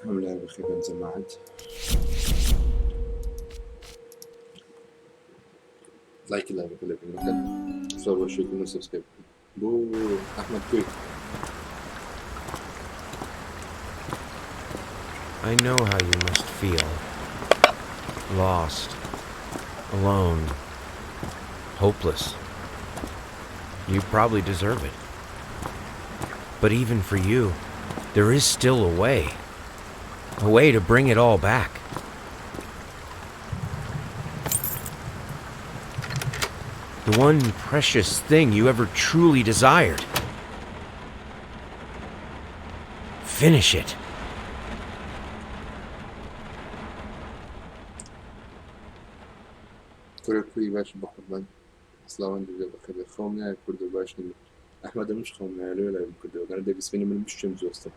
عاملة بخير من زمان. لايك اللعبة كلها في المكان. صور شو يكونوا سبسكرايب. بو أحمد كويك. I know how you must feel. Lost. Alone. Hopeless. You probably deserve it. But even for you, there is still a way. A way to bring it all back. The one precious thing you ever truly desired. Finish it. كورك باش بخدمن اصلا عندي بخدمه خومنا كرد باش نمي احمد مش خومنا لا كرد انا ده بسميني من مش زوسته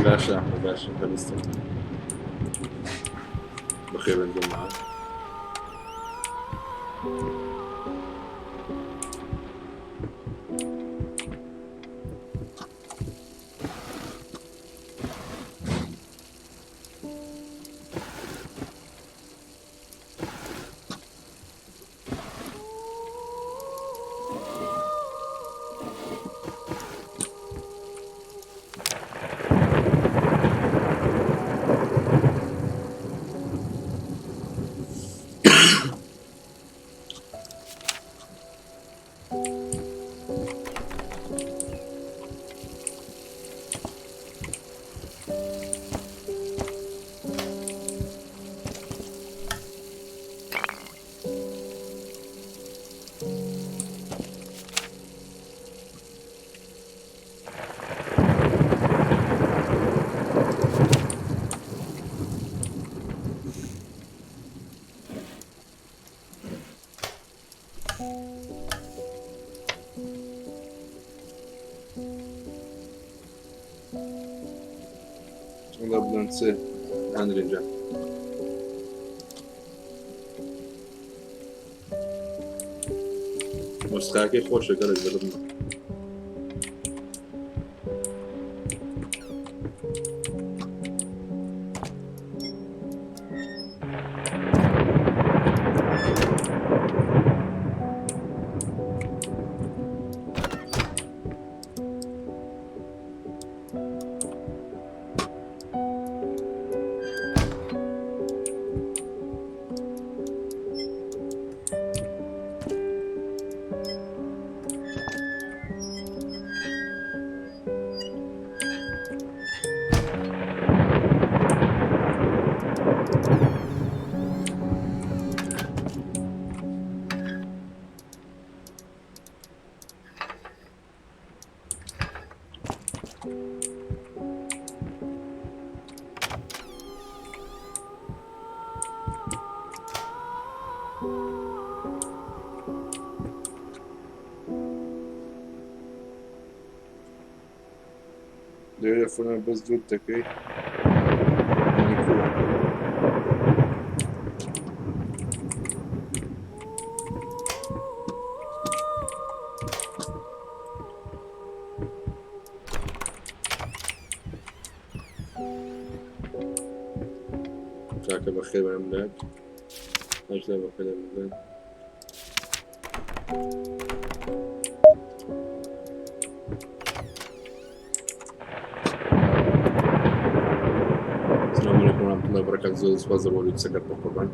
باشا احمد باشا فلسطين بخير الجمعة والله بدنا نسي عن الرجال مستحكي خوش قال الزلمة There for bus do taqeee. كاكا بخير من أملاك أجل بخير من أملاك السلام عليكم ورحمة الله وبركاته زود سبازر وليد سكت بقربان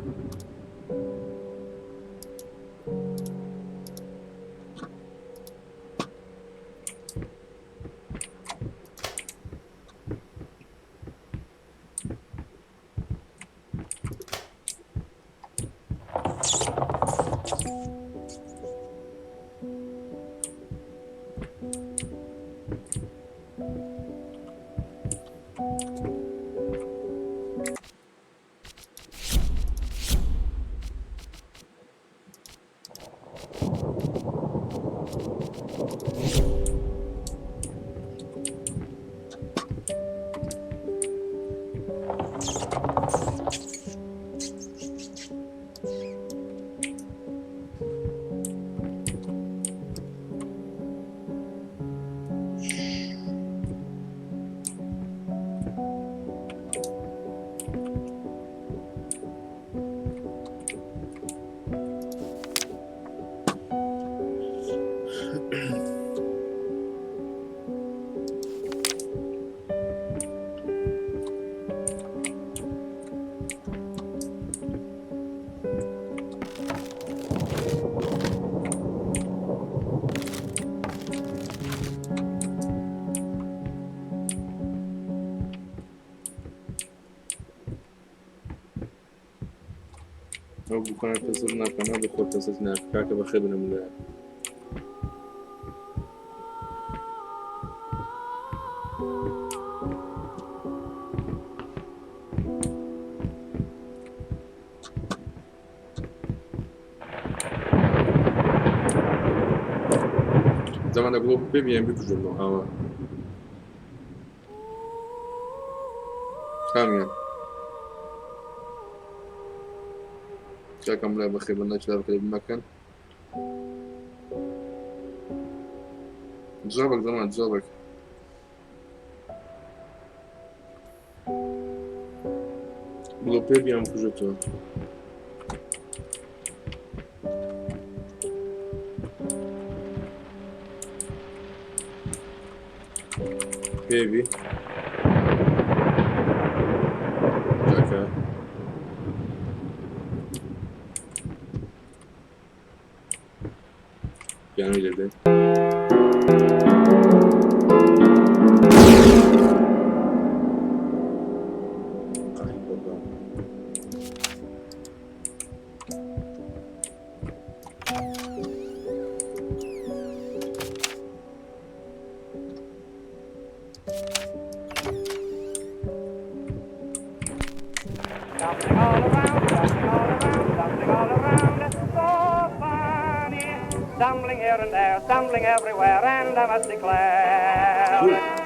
أو بكون تصلنا كنا بخور تصلنا كاكا بخير من أملاك زمان أقول ببيان بيكجرنا هوا كاميان كم لا بخير من نجلة بخير بمكان جابك زمان جابك بلوبي بيام كجتو بيبي جاكا piano ileride. Stumbling here and there, stumbling everywhere, and I must declare,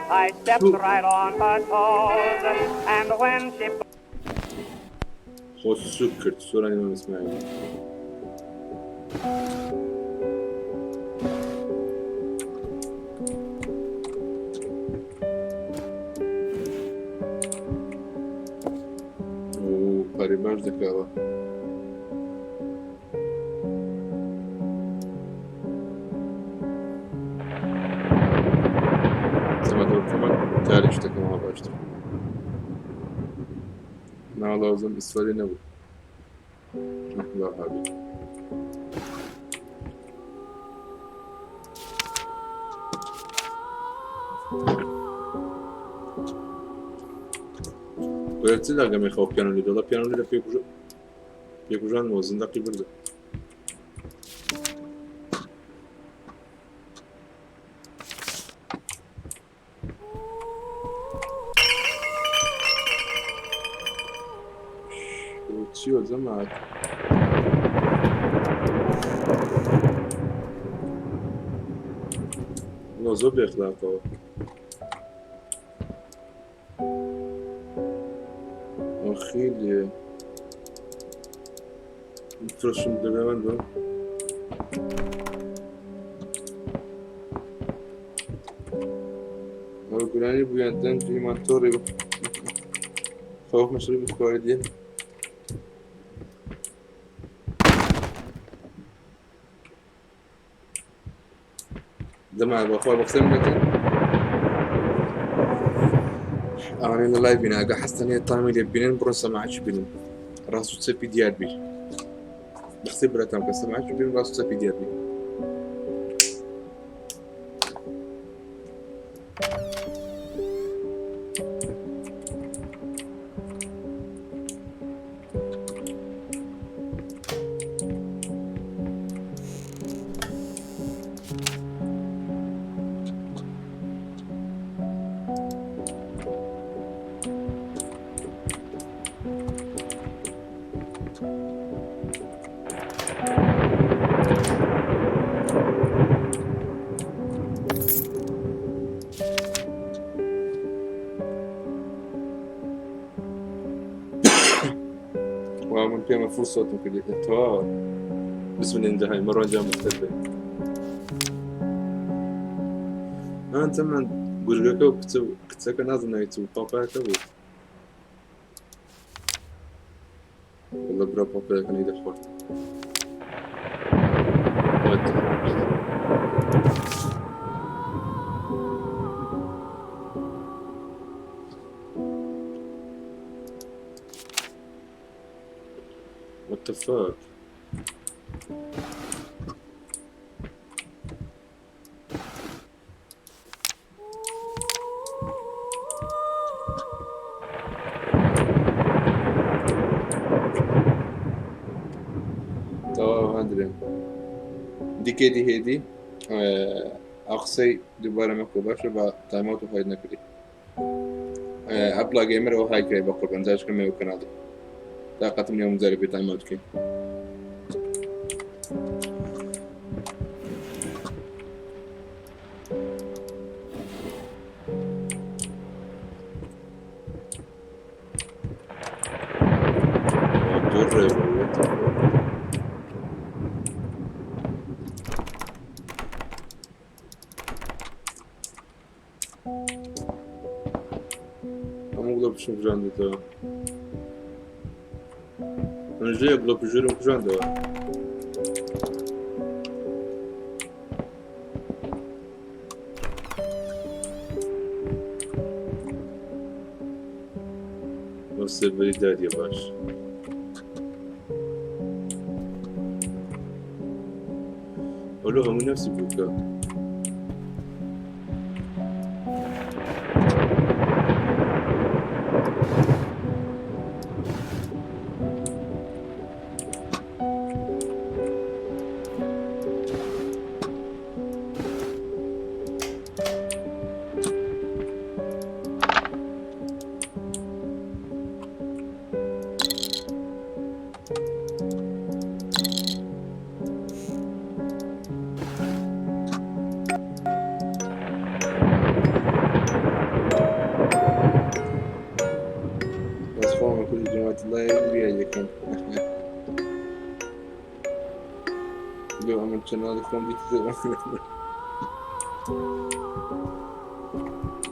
I stepped right on her toes, and when she... خصوص كرت صورة الإمام إسماعيل. وقريباش دكاوة. كمان تاريخ تكلم هذا أشتغل ما لازم إسفاري نبو نحن هذه ويرتزل لقى ميخوف بيانو ليدو لا بيانو ليدو بيكو جان موزن دقي برده چیو زمان نازو بخلاقه خیلی فرشم داره من دارم گرانی بویندن توی منطوری خواه مشروع بخواه دیه زمان بأخوي بقسم لك أنا لايف بينا أجا حاسة إن هي طعمي اللي بينين برونسا ما عادش بينين راسو تسبي ديار بي بختبرها تام كسر ما عادش بينين راسو تسبي ديار بي ومن بيعمل فول صوت ممكن يتوا بسم الله انتهى مرة جاء مختلفة أنت من قرقة كتسك نازل نايتو بابا كبو والله برا بابا كان يدخل What the fuck? تمام هندرين دي كده هدي أقصي دوباره مكوباش با تایماتو فاید نکردی ابلا گیمر و های کری با قربان زاش کمی و کنادی طاقت من يوم زاري بتايمات كي شوف جاندو تو انا جاي اقلب بجورم جاندو بس البريدات يا باش قولوها من نفسي بوكا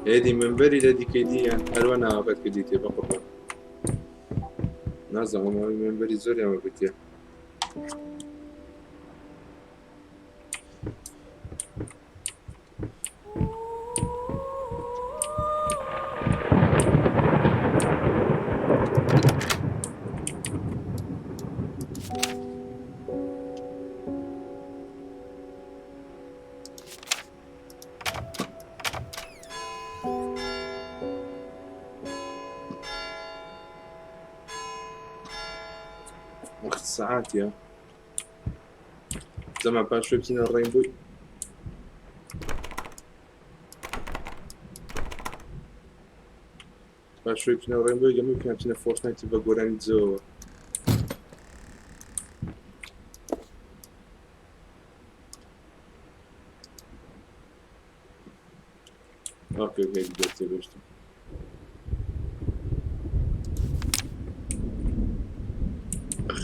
هذه منبري لدي كيدي يعني ألوانا وقت كديتي بقربان نازم منبري زوري عمل بتيا ساعات يا زمان باش شوي بتينا الرينبوي باش شوي بتينا الرينبوي جميل كان بتينا فورتنايت بقوراني تزوه اوكي بدأت بشتو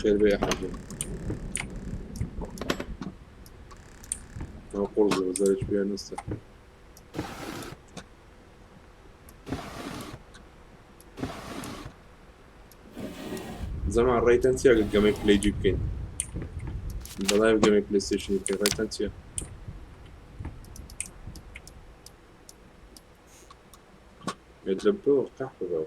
خير بيا حاجة أنا قرص وزارش بيها نصة زمان رايت انتيا قد قامي بلاي جيبكين بلايف قامي بلاي ستيشن يمكن رايت انتيا يتلبوه قحبه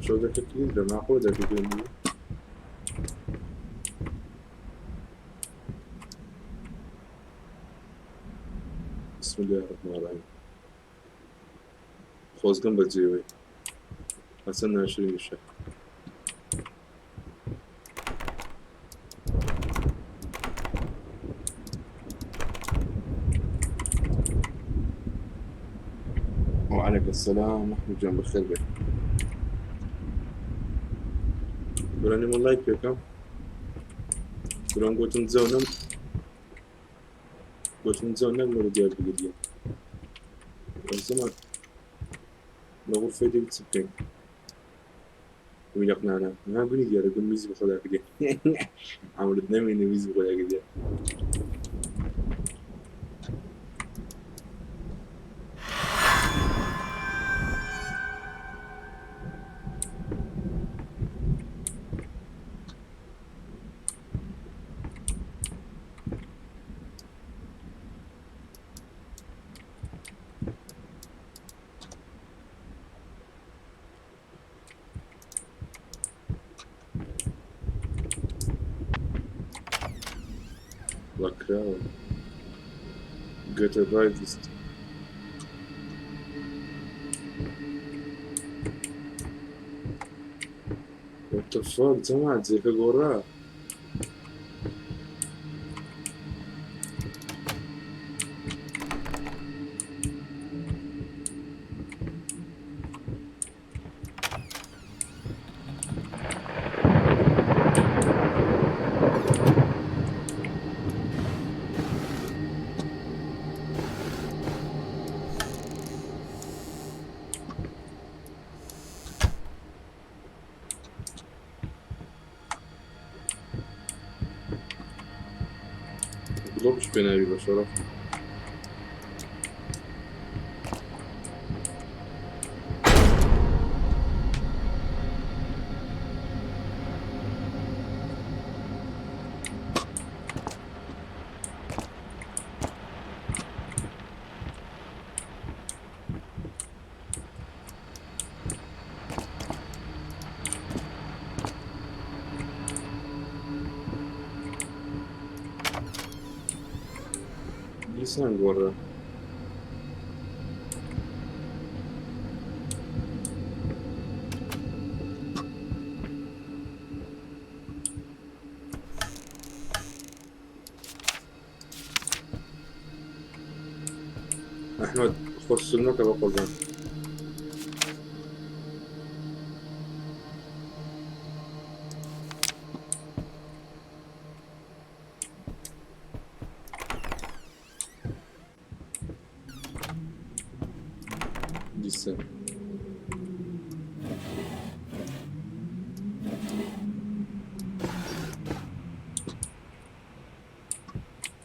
شو ذاك الكليد ده معقول ذاك الكليد بسم الله الرحمن الرحيم خوزقن بجيوي حسنا 20 الشهر وعليك السلام محمود جنب الخير بك براني من لايك بكم بران قوتن تزونم قوتن تزونم نور ديال بقدية الزمان نقول فيدي بتسبين ويقنعنا ما قولي ديال أقول ميزي بخدا كده عملت نامي إني ميزي بخدا كده Crowd. Get a right. What the fuck? جماعة زي كجورة. مش بناوي بشرف لسان ورا أحمد خش المكتب قربان لسه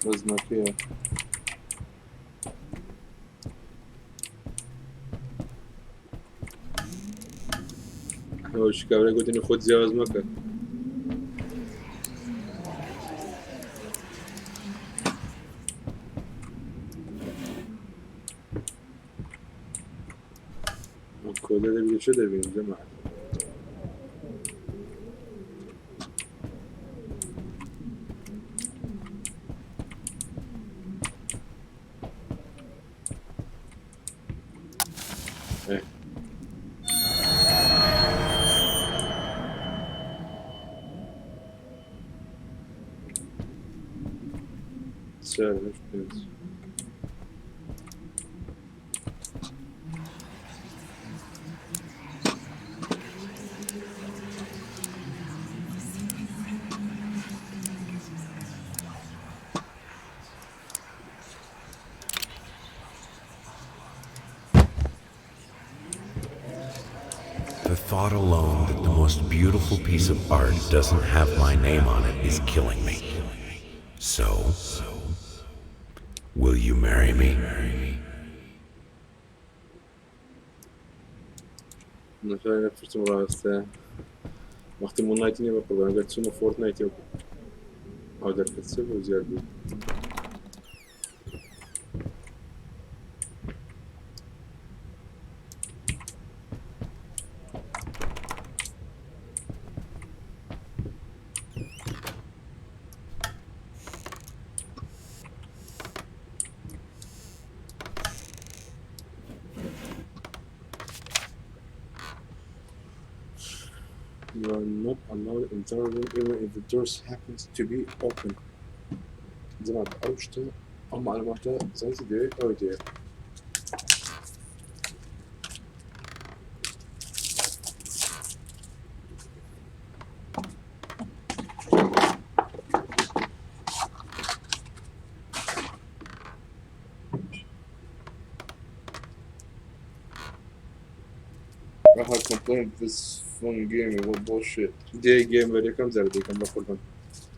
وزنها فيها احنا وش كابرا قلت اني خد زي وزنك الكودا ده بيجي شو ده بيجي جماعة ايه سهل مش بينس The thought alone that the most beautiful piece of art doesn't have my name on it is killing me. So, will you marry me? مثلا نفرت مرة وقت مون نايتني بقول أنا قلت شنو فورتنايت يوم او دەرکەسێ بۆ زیاد بوو You are not allowed to enter the room even if the doors happens to be open. زمان أوشته أو معلوماته زي دي أو دي. I have complained this phone game was bullshit. دي game ولا كم زر دي كم بقولهم.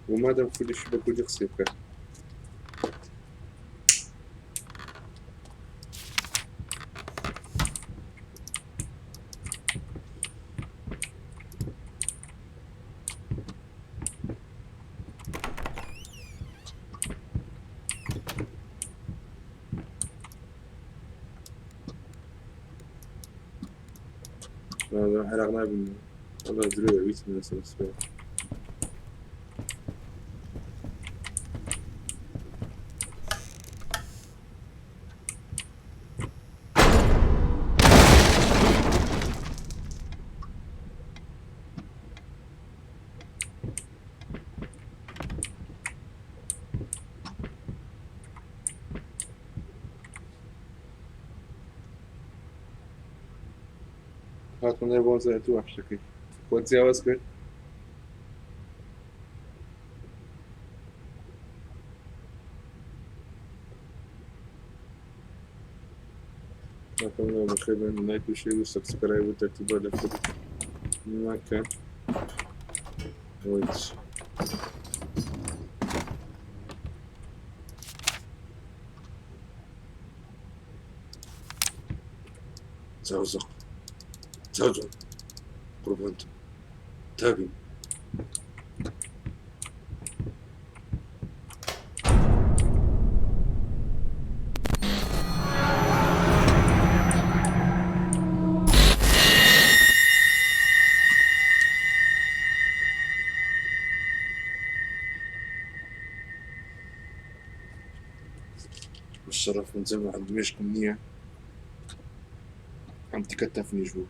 وما دام كل شيء بكل يخسرك. هذا حلقنا بال والله دروي ويت من السبب. هات من يبغون زيتو أحشكي كنت جاوز كده أتمنى بخير من لايك وشير وسبسكرايب وترتيب على كل مكان ويتش زوزق زوجة قربانت تابي والشرف من زمان عند ميش كمية عم تكتفني جوا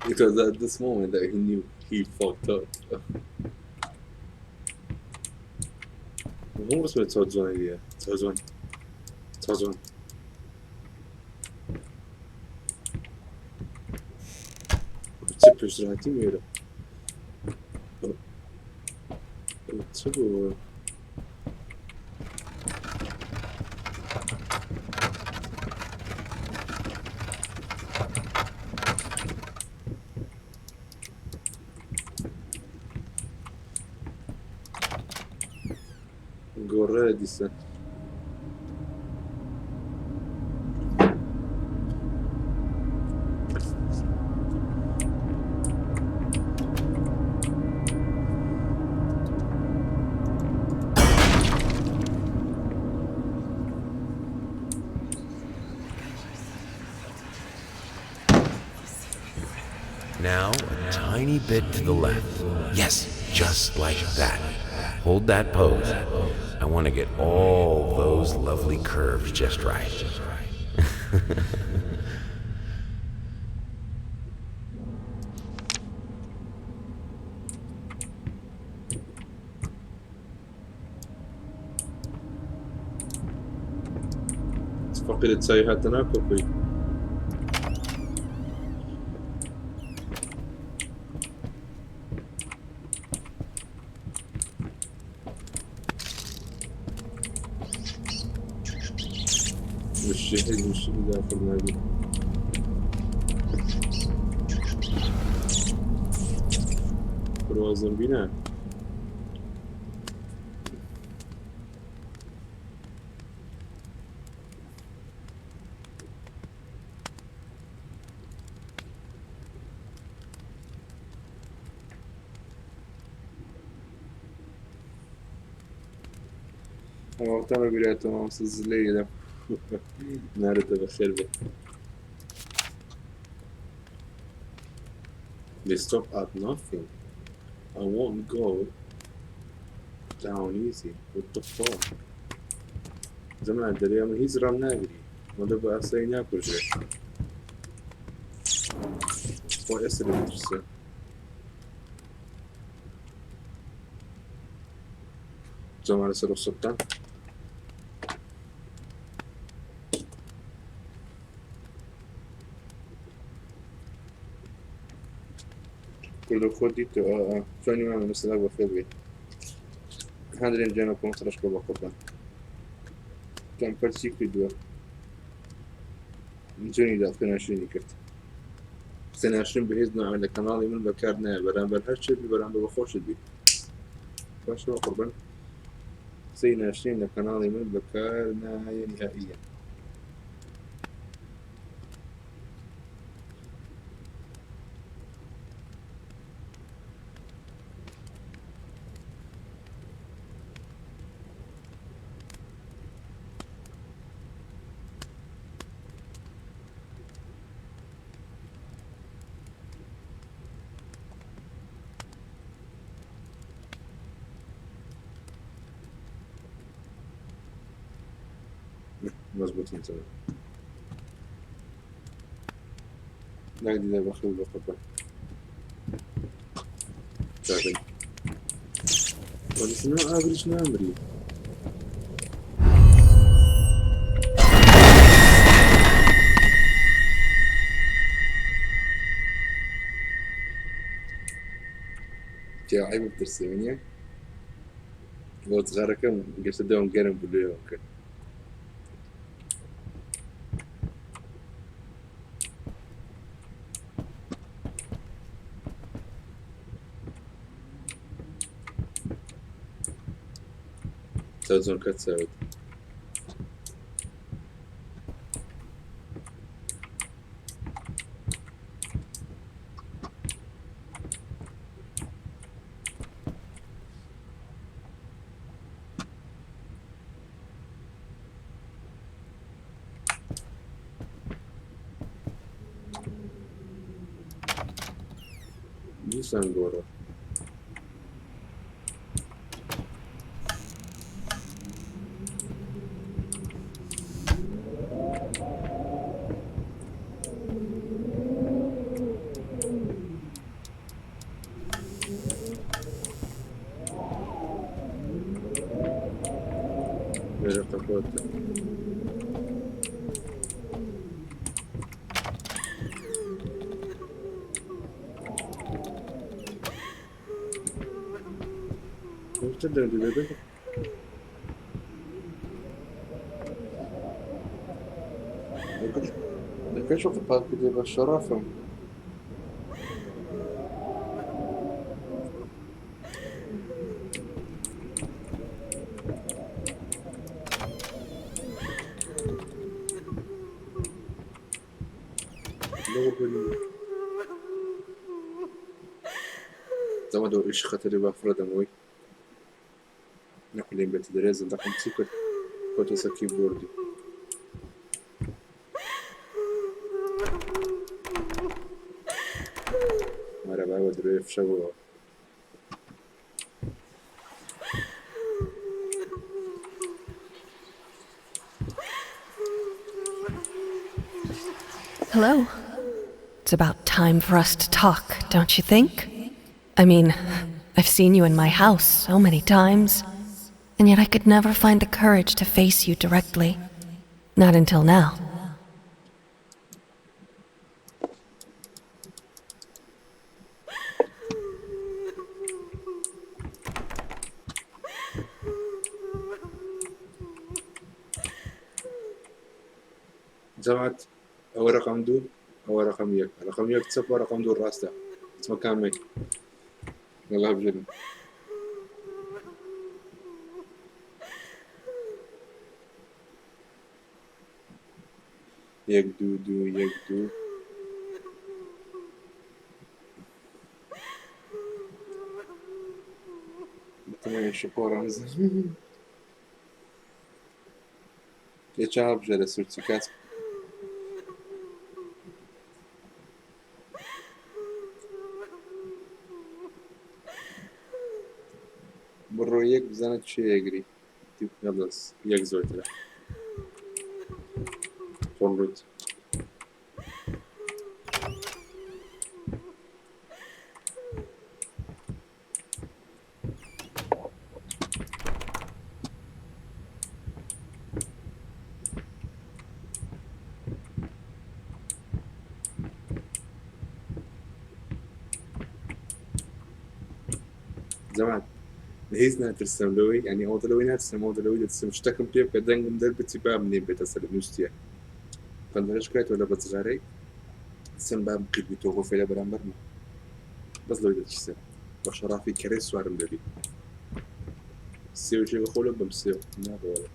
Because at this moment that he knew he fucked up. هو اسمه تسوزون دي تسوزون تسبش راحتي ميرا تسبو Gorredisa. Now, a tiny bit to the left. Yes, just like that. Hold that pose. I want to get all those lovely curves just right. فقدت سيئاتنا كوفي بالشيء داخل هذه بروازن بنا وقتها بيلاقي تمام سلسلية ده نارد بخير به They stop at nothing. I won't go down easy. What the fuck? زمان دريا من هيز رام ناقري وده بقى سيناك وجه وأسر المدرسة زمان سر السلطان كل خودي فاني ما مثلا بخير بي هذا اللي جانا كون خرج بقى كان برسي كدوا جوني دا 22 كرت سنة 20 بهيز نوع من القناة من بكارنا برامبر هرشد برامبر بخوش بي باش هو قربان سنة 20 القناة من بكارنا نهائيا مظبوطين تمام لا دي بخيل بقطع تعبين ولكن ما أدري شنو أمري يا عيب بترسميني وصغار كم قلت دوم قرن بليه اوكي تازون كتساوي نيسان غورو تقدر تجيبه لكن شوف الطاقة دي بالشرافة زمان دو إيش خطري بفرد موي نقلين بيت دريز دقم سكر كوتو سكي بوردي مرة بقى ودريف شبو Hello. It's about time for us to talk, don't you think? I mean, I've seen you in my house so many times, and yet I could never find the courage to face you directly. Not until now. جماعة أو رقم دو أو رقم يك رقم يك تصفى رقم دو الراس ده اسمه كامل يلا بجد يك دو دو يك دو تمام شكورا مزن يتشعب جدا سرتيكات برو يك بزنت شي يجري يلا يك زوجت له فورورد زمان هيز ناترسم لوي يعني أو دلوي ناترسم أو دلوي ناترسم اشتكم بيب كدنجم دربتي باب منين بتسلم نوستيا فندرش كريت ولا بتزغاري سم باب قلبي توقف في لبران برما بس لو يدتشسم بشرافي كريس سوارم دبي سيو شيء بقوله بمسيو ما بقوله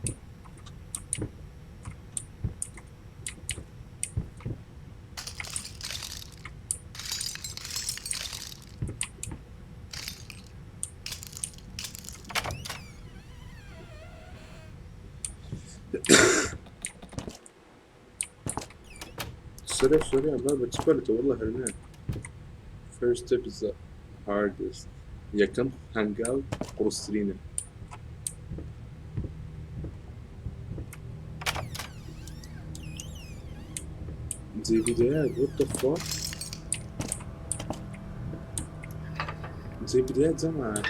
سوري ما بتشبلته والله هرمان first step is the hardest يكم hang out قرصرينا زي بدايات what the fuck زي بدايات زمان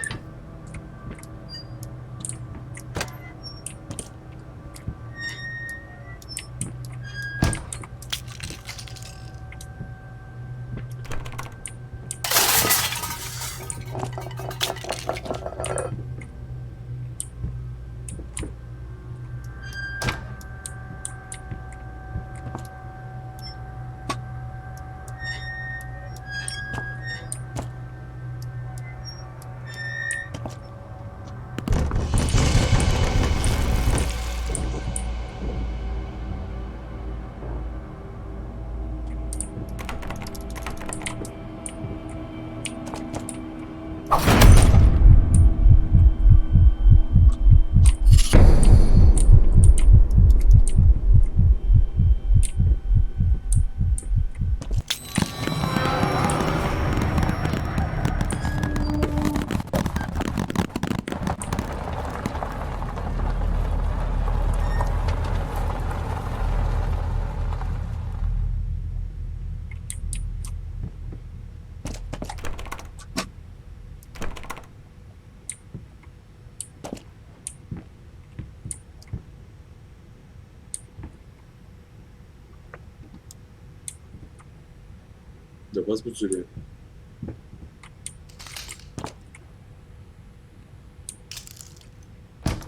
ده بظبط جوليان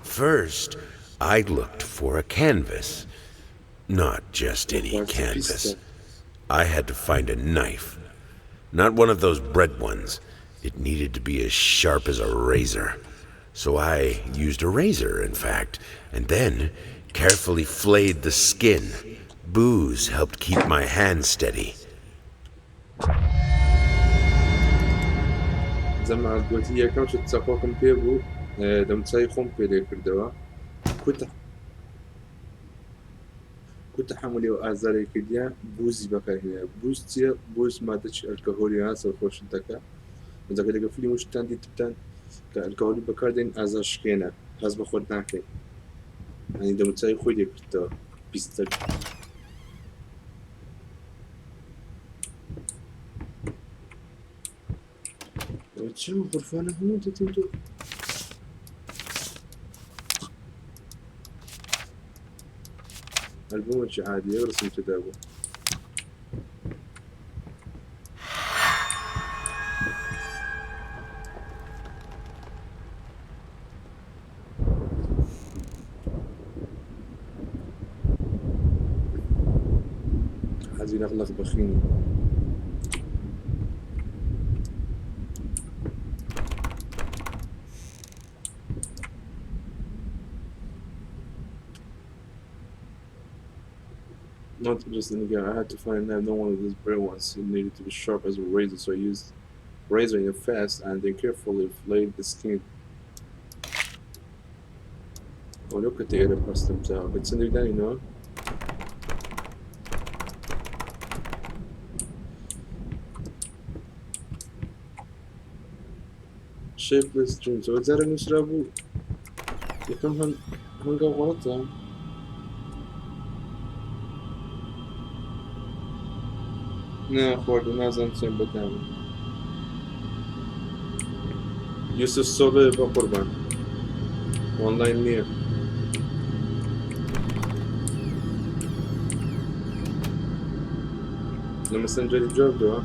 First, I looked for a canvas. Not just any canvas. I had to find a knife. Not one of those bread ones. It needed to be as sharp as a razor. So I used a razor, in fact, and then carefully flayed the skin. Booze helped keep my hand steady. زعما قلت لي كم شت تسافوكم بيبو دم تسايخون بيلي كردوا كنت حملي وآزاري كرديا بوزي بقى هنا بوز تيا بوز مادتش الكحولي هاسا خوش انتكا إذا كده قفلي مش تاندي تبتان كالكحولي بكاردين آزار شكينا هاز بخود ناكي يعني دم تسايخو دي كردوا بيستك شو غرفانة هون تتنتو البوم شي عادي يرسم تداوى عايزين اغلق بخيني. Not just in the game, I had to find out no one of these braid ones. It needed to be sharp as a razor, so I used razor in fast and then carefully flayed the skin. Oh, look at the other custom tab. It's in there, you know. Shapeless dream. So it's that in Israel. You come hung out all the time. نه خورده نازم چیم بکنم یوسف صبح با قربان آنلاین نیه لما سنجري جواب دوا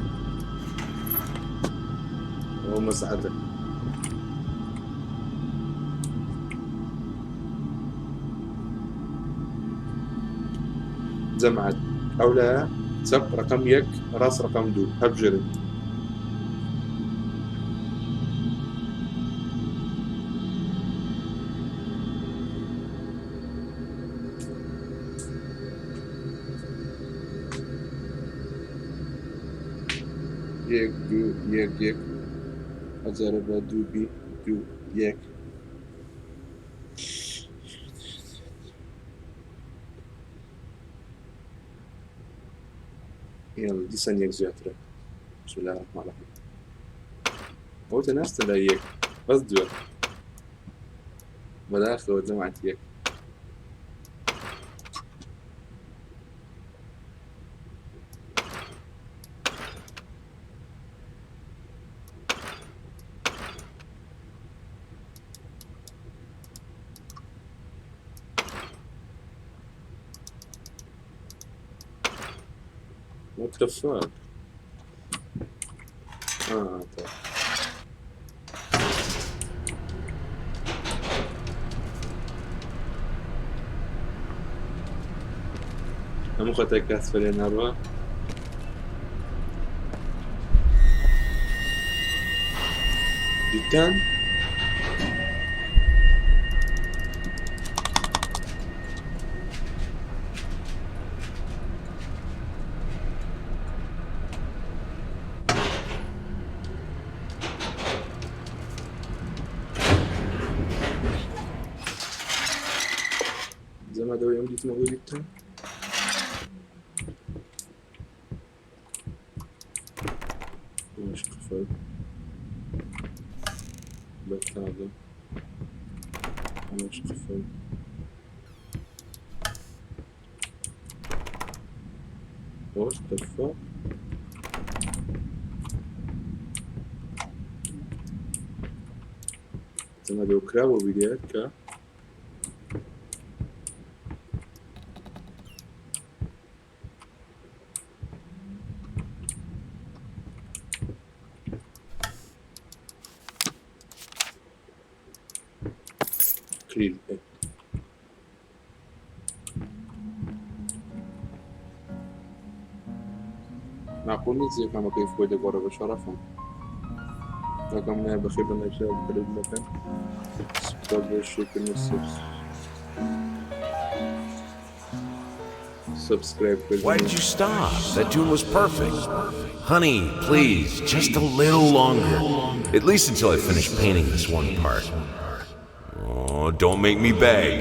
أو مساعدة جمعت أو لا سب رقم يك راس رقم دو هبجري يك دو يك أجرب دو بي دو يك يلا دي ثانية زيادة بسم الله الرحمن الرحيم هو تناس تلاقيك بس دول مداخل وجمعت يك What the fuck? طيب. أنا خدت كاس فلين أروى. جدًا. زي ما ده يوم دي موجود جدا مش كفاية بتاعده مش كفاية what the fuck زي ما ده كراو فيديوهات كا معقول نزيك كما كيف بويدة قرى بشرفهم رقمنا بخير بالنجاة بقلب مكان سبتاب الشيك النصف subscribe Why did you stop? That tune was perfect. Honey, please, just a little longer. At least until I finish painting this one part. Oh, don't make me beg.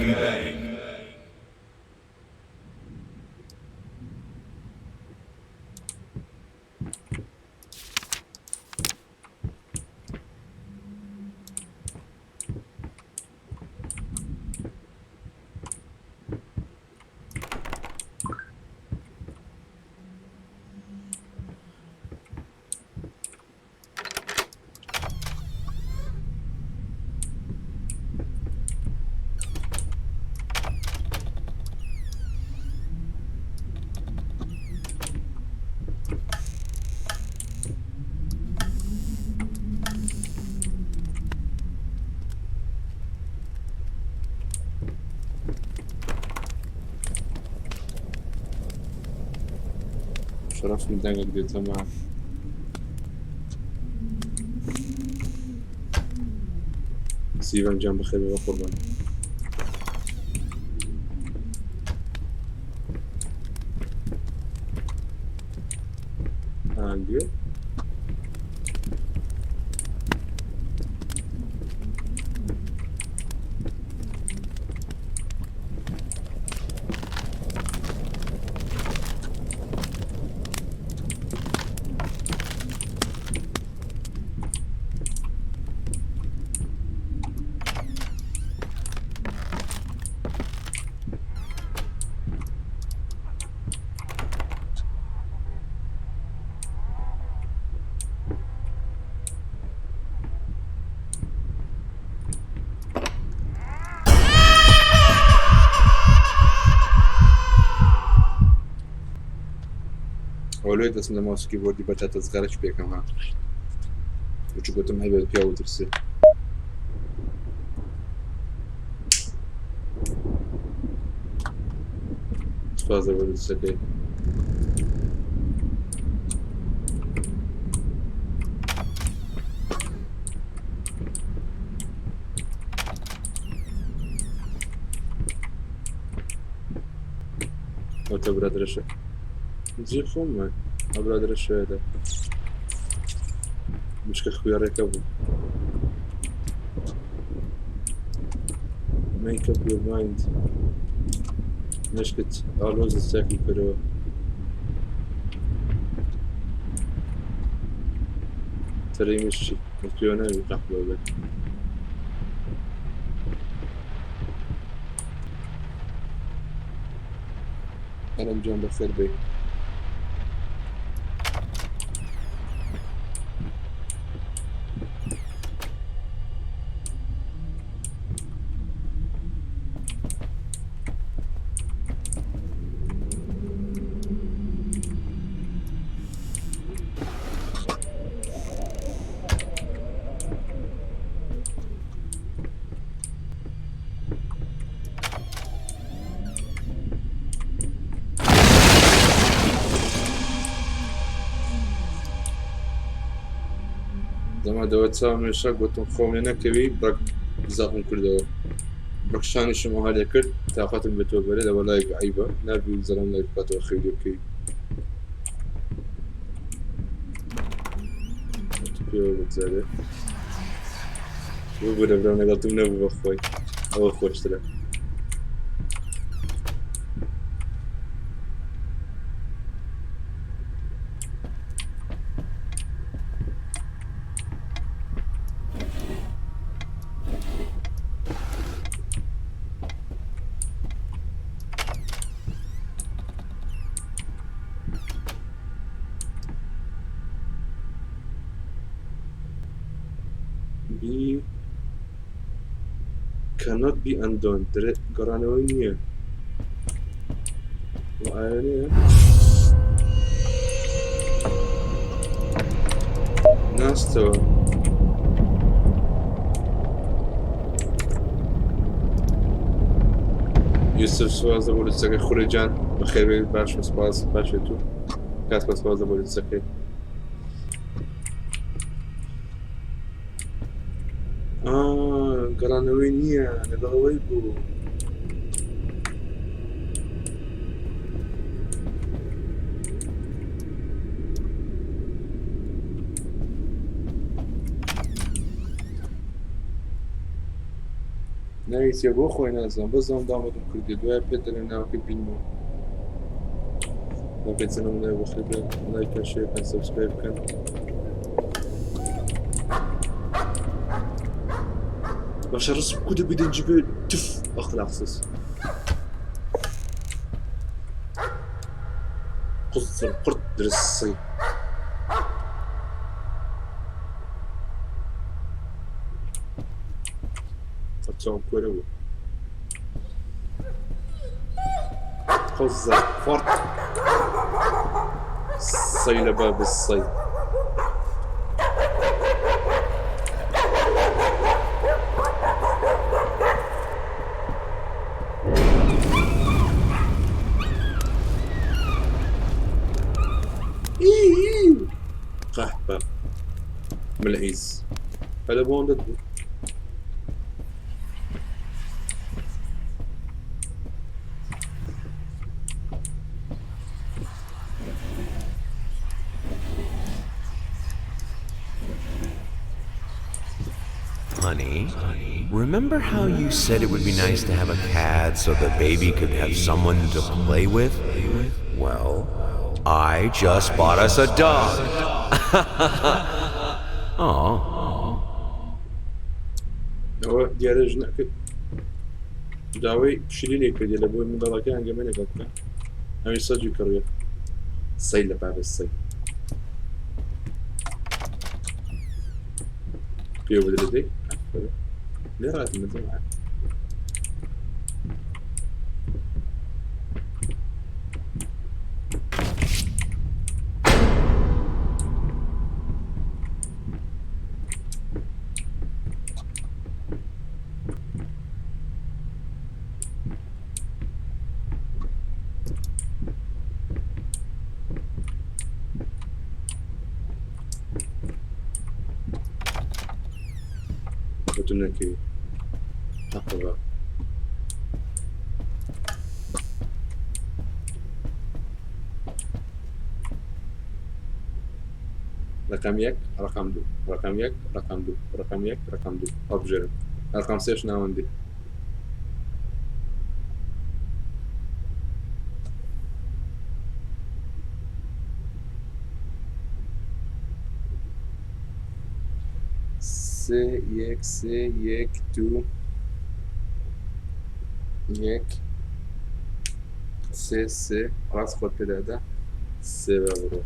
شرف میدنگت بیتم معك سيبان جنب خير وقربان عندي ولوی دەستم لە ماسکی بۆردی بەچاتە زگارەش پێکەم هات وچ گوتم هەیبێت پیا وترسێ سپاسە بۆ دەستەکەی ئەوتە برادرەشە زیر خۆمە ئەو برادرە شوێدە مشکە خوێڕێکە بوو make up your mind مشکت ئالۆز دەستاکی کردەوە تەرەی مشتی مەتوێ ناوی قەحڵەوە بێت ئەرەم جان بەخێر بێ زەما دەوە چاومێشە گوتم خۆم لێ نەکەوی بڕک زەخم کردەوە بڕکشانیشم ئەوها لێ کرد تاقەتم بێتەوە بەرێ لەوە لای عیبە نابی زەڵام لای بکاتەوە خەیلی بکەی پێوە بزارێ بۆ لەبرام لەگەڵتم نەبوو بەخۆی ئەوە خۆشترە be cannot be undone گەڕانەوەی نییە ئایانەیە ناستەوە یوسف سوازە بۆ لەسەکەی خوڕی جان بەخێربێت باش سپاس باشێت و کات بە سوازە بۆ لەسەکەی گەڕانەوەی نییە لەگەڵەوەی بوو ناویسیە بۆ خۆی نازانم بەزانم دامەدم کردی دوای پێت دەڵێ ناوەکەی بینەوە ناوکەی چەنەوە ناوی بۆ خێر بێت لایکە شێر بکەن سەبسکرایب بکەن باشا رسم كده بدنا نجيب تف اخر اخصص قص القرد درسي فتشون كورو قص فرط صيل باب الصيد ملعيز هذا بون ضده Honey, remember how you said it would be nice to have a cat so the baby could have someone to play with? Well, I just bought us a dog. Aw. هو دیاره جنك داوي شيليني كدي لابو من ضلك كان جمانك أكتر أمي صدق كرويه سيل بعد السيل كيو بدري ليه رأيت من زمان بدونك تقرأ رقم يك رقم دو رقم يك رقم دو رقم يك رقم دو أبجرب رقم سيش ناوندي سه یک دو یک سه راست خود پیدا سه برو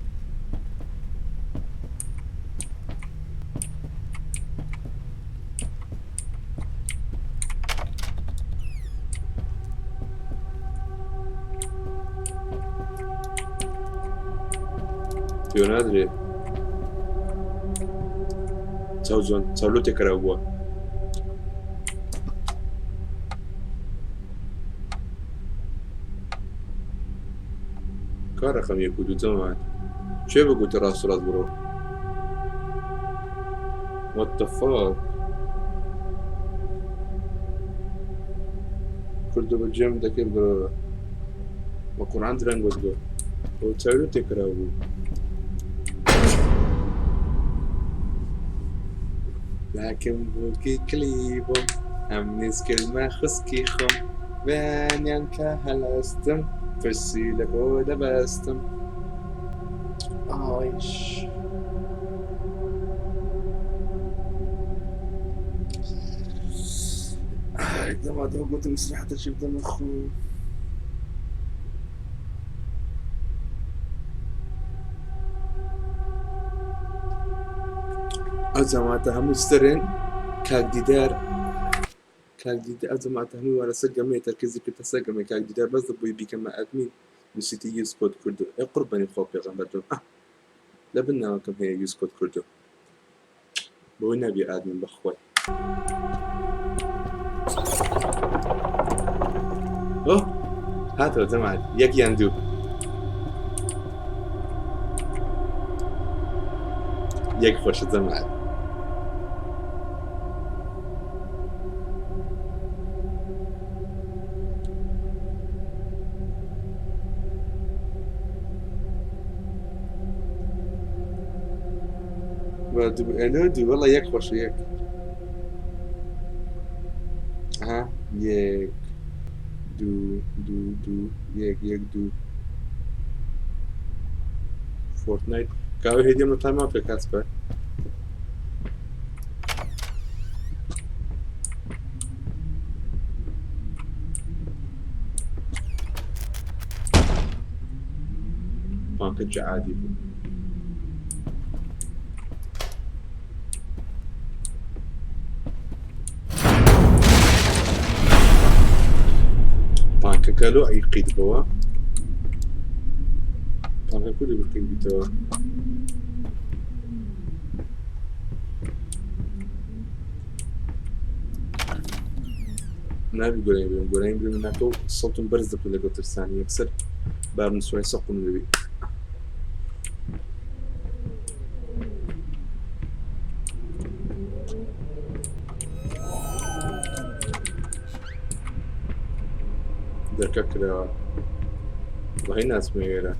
تو نداری چاولو تکرار بوا کار رقم یک و دو زمان چه بگو راست برو what the fuck کردو با جمع دکه برو با قرآن درنگ بزگو و چاولو تکرار بوا لكن بوكي كليبو أمنيس كلمة خسكي خم بانيان كهلاستم فرسيلك ودبستم آيش إذا ما قلت مسرحة شفت مخو أزماتها مسترين كاقديدار أزماتها مو ولا سقمي تركيزي كنت سقمي كاقديدار بس ضبوي بكما أدمين نسيتي يوز كود كردو قرباني خوف يا غنبردون لبنا كم هي يوز كود كردو بوينا بي أدمين بخوي هاتوا جماعة يك يندو يك خوش جماعة دي والله يك خوش يك ها يك دو يك دو فورتنايت كاوي هدية من تمام في كاسبر باكج عادي كالو أي قيد بوا طبعا كله بالقيد بتوا نبي قريب من ناكو صوت برز بلا قطر ثانية يكسر باب نسوي سقم نبي دەرکەکراوە بەهی ناچمە وێرە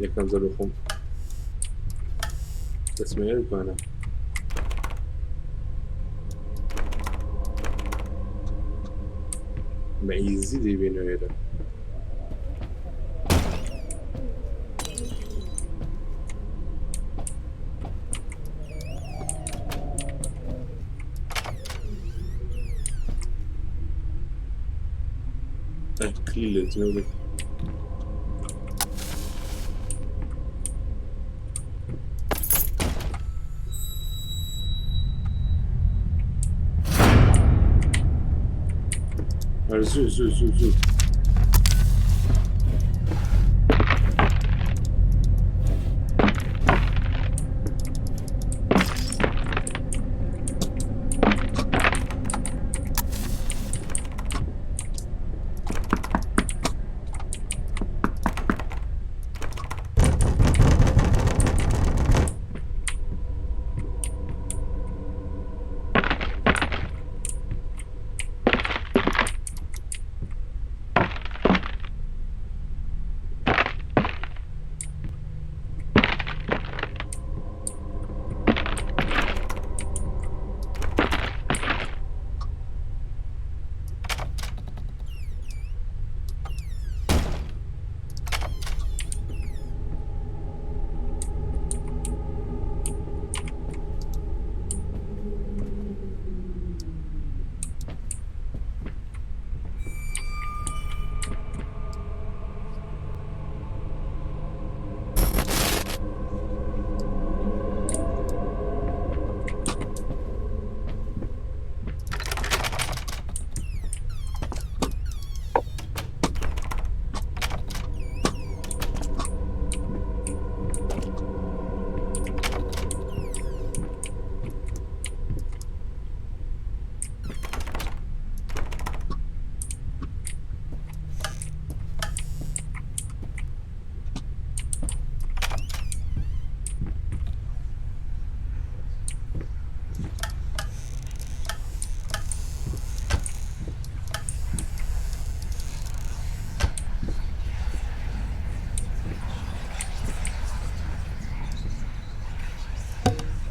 یەکەم زەر بخۆم دەچمەوێ بکانە بە ئیزی دەیبێنە وێرە كليل تنولي زو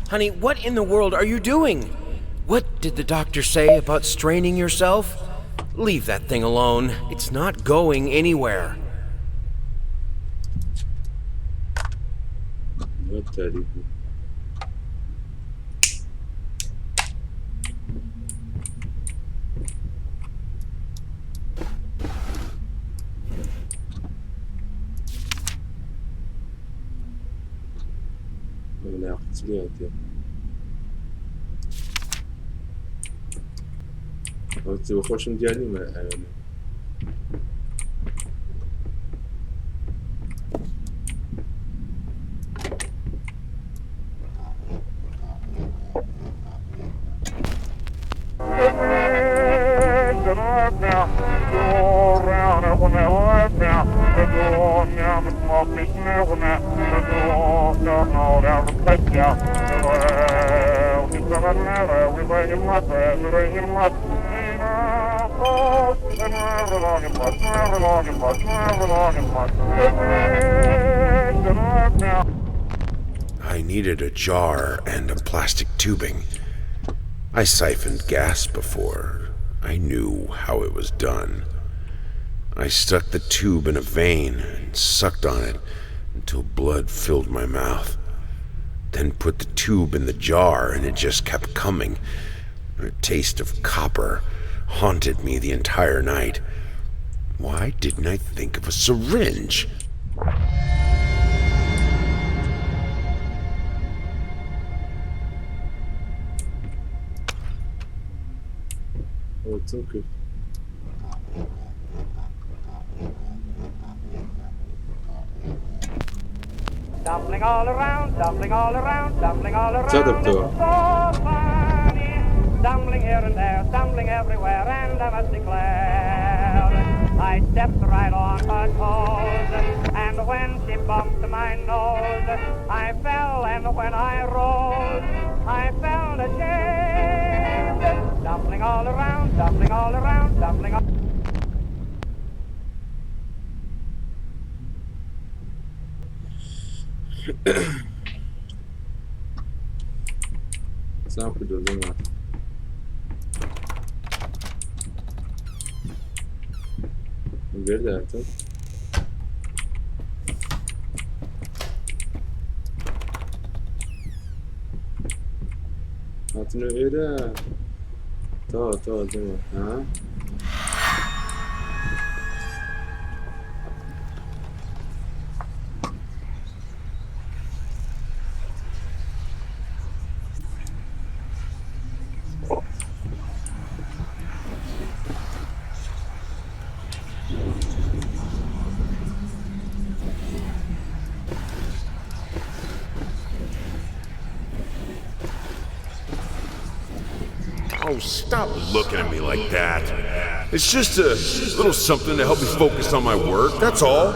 Honey, what in the world are you doing? What did the doctor say about straining yourself? Leave that thing alone. It's not going anywhere. What terrible. لا قتلياتي قلت بخوشم ديالي ما I needed a jar and a plastic tubing. I siphoned gas before. I knew how it was done. I stuck the tube in a vein and sucked on it until blood filled my mouth. Then put the tube in the jar and it just kept coming. A taste of copper haunted me the entire night. Why didn't I think of a syringe? Oh, it's okay. Tumbling all around, tumbling all around, tumbling all around. Shut up, Tor. It's so funny. Stumbling here and there, stumbling everywhere, and I must declare, I stepped right on her toes, and when she bumped my nose, I fell, and when I rose, I felt ashamed. Stumbling all around, tumbling all around, tumbling all سامبل دو زمان برده هاتم هاتنو ايرا تو زمان ها Oh, stop looking at me like that. It's just a little something to help me focus on my work, that's all.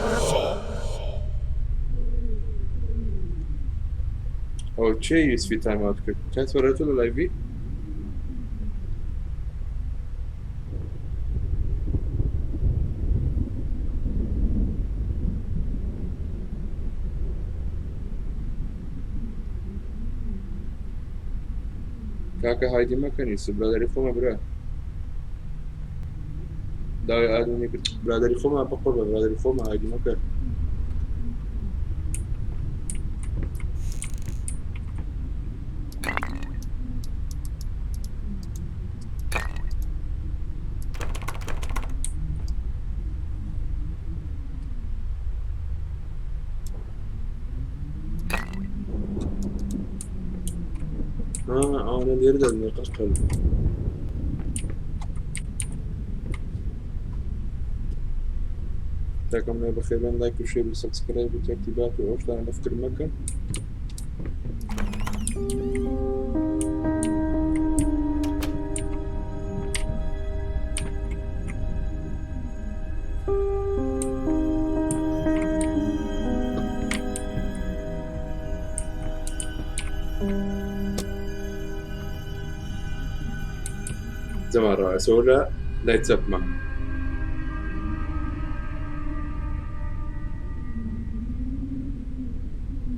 او چه یوسفی تایم اوت کرد چند ورده تو لایوی کاکە هایدی مەکەنی برادری خۆمە برا داوای ئادەمی کرد برادری خۆمە بەقڕ بە برادری خۆمە هایدی مەکە أنا اللي يرد النقاش قلب تاكم بخير بين لايك وشير وسبسكرايب وترتيبات وعوش لأنا نفكر مكان زمان رائع سولا لا يتسمع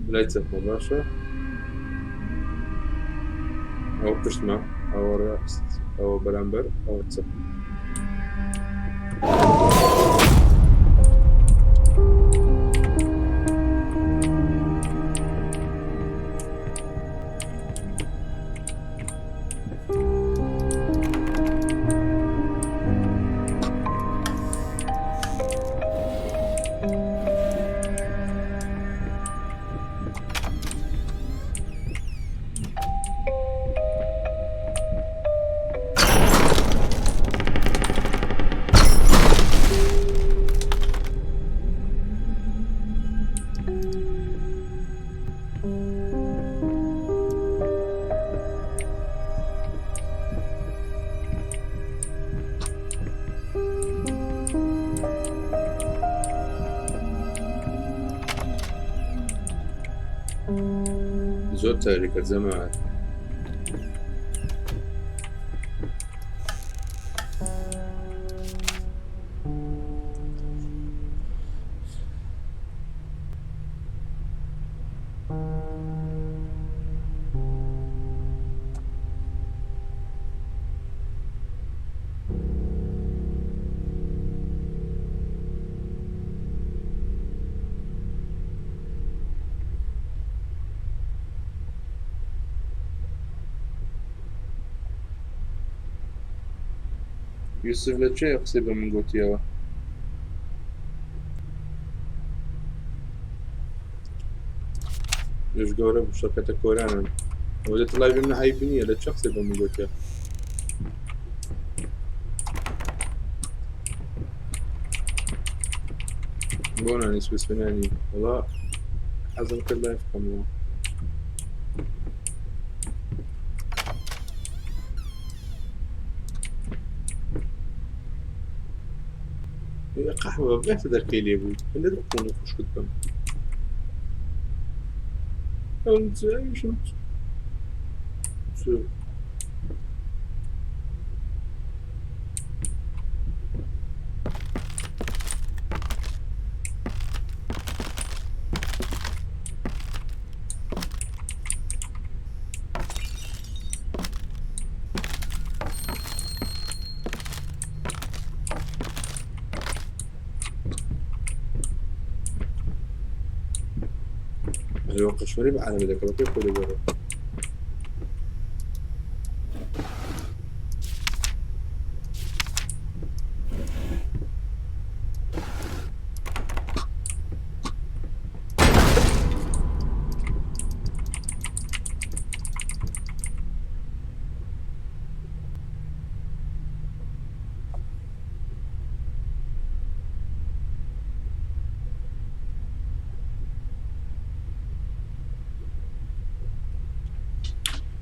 لا يتسمع باشا أو بشتما أو رأس أو برامبر أو تسمع زود تاريخ الزمان يوسف لتشي يقصيبه من قوتيوا يوش قورة بشركة كورانا وإذا طلع بمنا هاي بنية لتشي يقصيبه من قوتيوا قونا نسبس بناني والله حزن كله يفهم قهوة بيت دركي لي ابوي اللي تكون خوش قدام انت ايش انت شو لو قشوري بعنا بدك كيف كل برا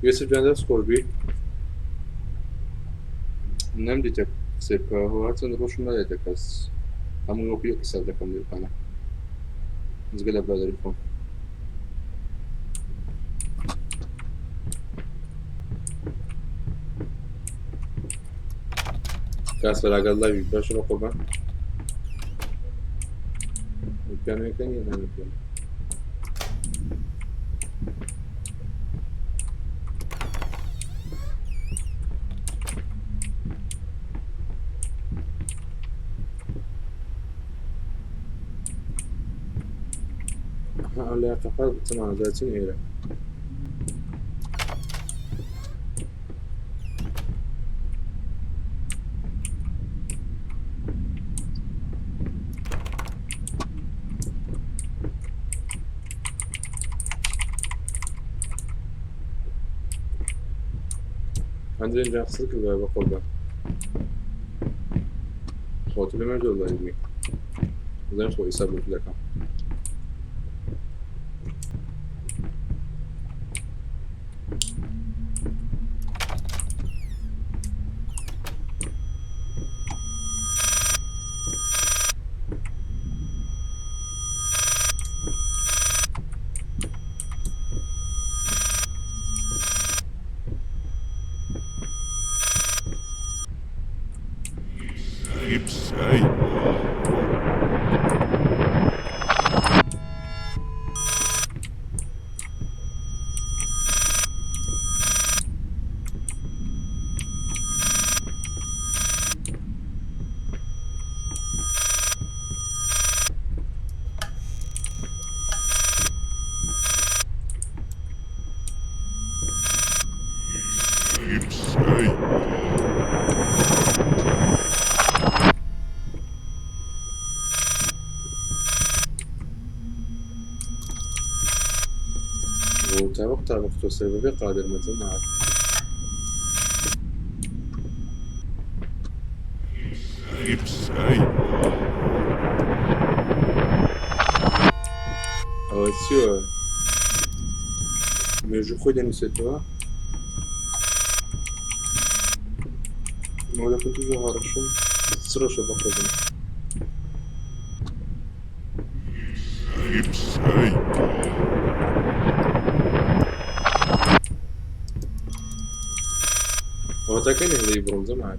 يوسف جاندس كوربي نم ديتك سيبا هو هاتن روش ما ديتك بس هم يوبي كسر دكم ديركانا نزقل بادركم كاس ولا قال الله باش نروح قربان كان يمكن على اعتقاد تمام ذاتين إيرا عندنا جاء خسرك الباب قربان خواتي لما جاء الله يبني وذا نخوة يسابق لك طابق توصل قادر مثل معك sûr mais je crois dans cette fois ولا كنت toujours هرشم تصرش بقدم هو تاكل اللي برونزة معك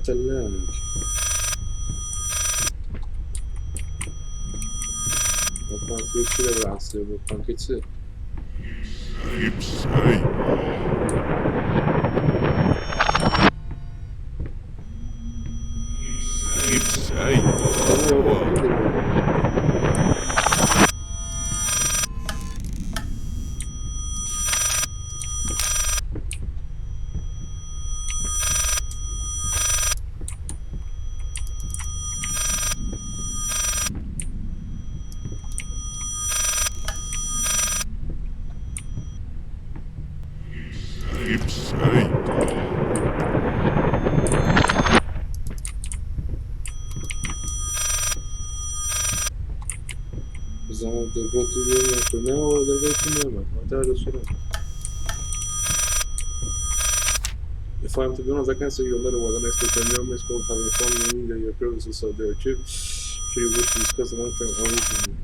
وتلاك وبانكيت كده بالعصير وبانكيت سير زمان دربطي اليوم تناول دربطي اليوم هذا الصورة If I'm to be honest, I can't say your letter was an extra 10 years ago having fun meaning that your parents are so there too. Sure you wish to discuss an unfair honest with you.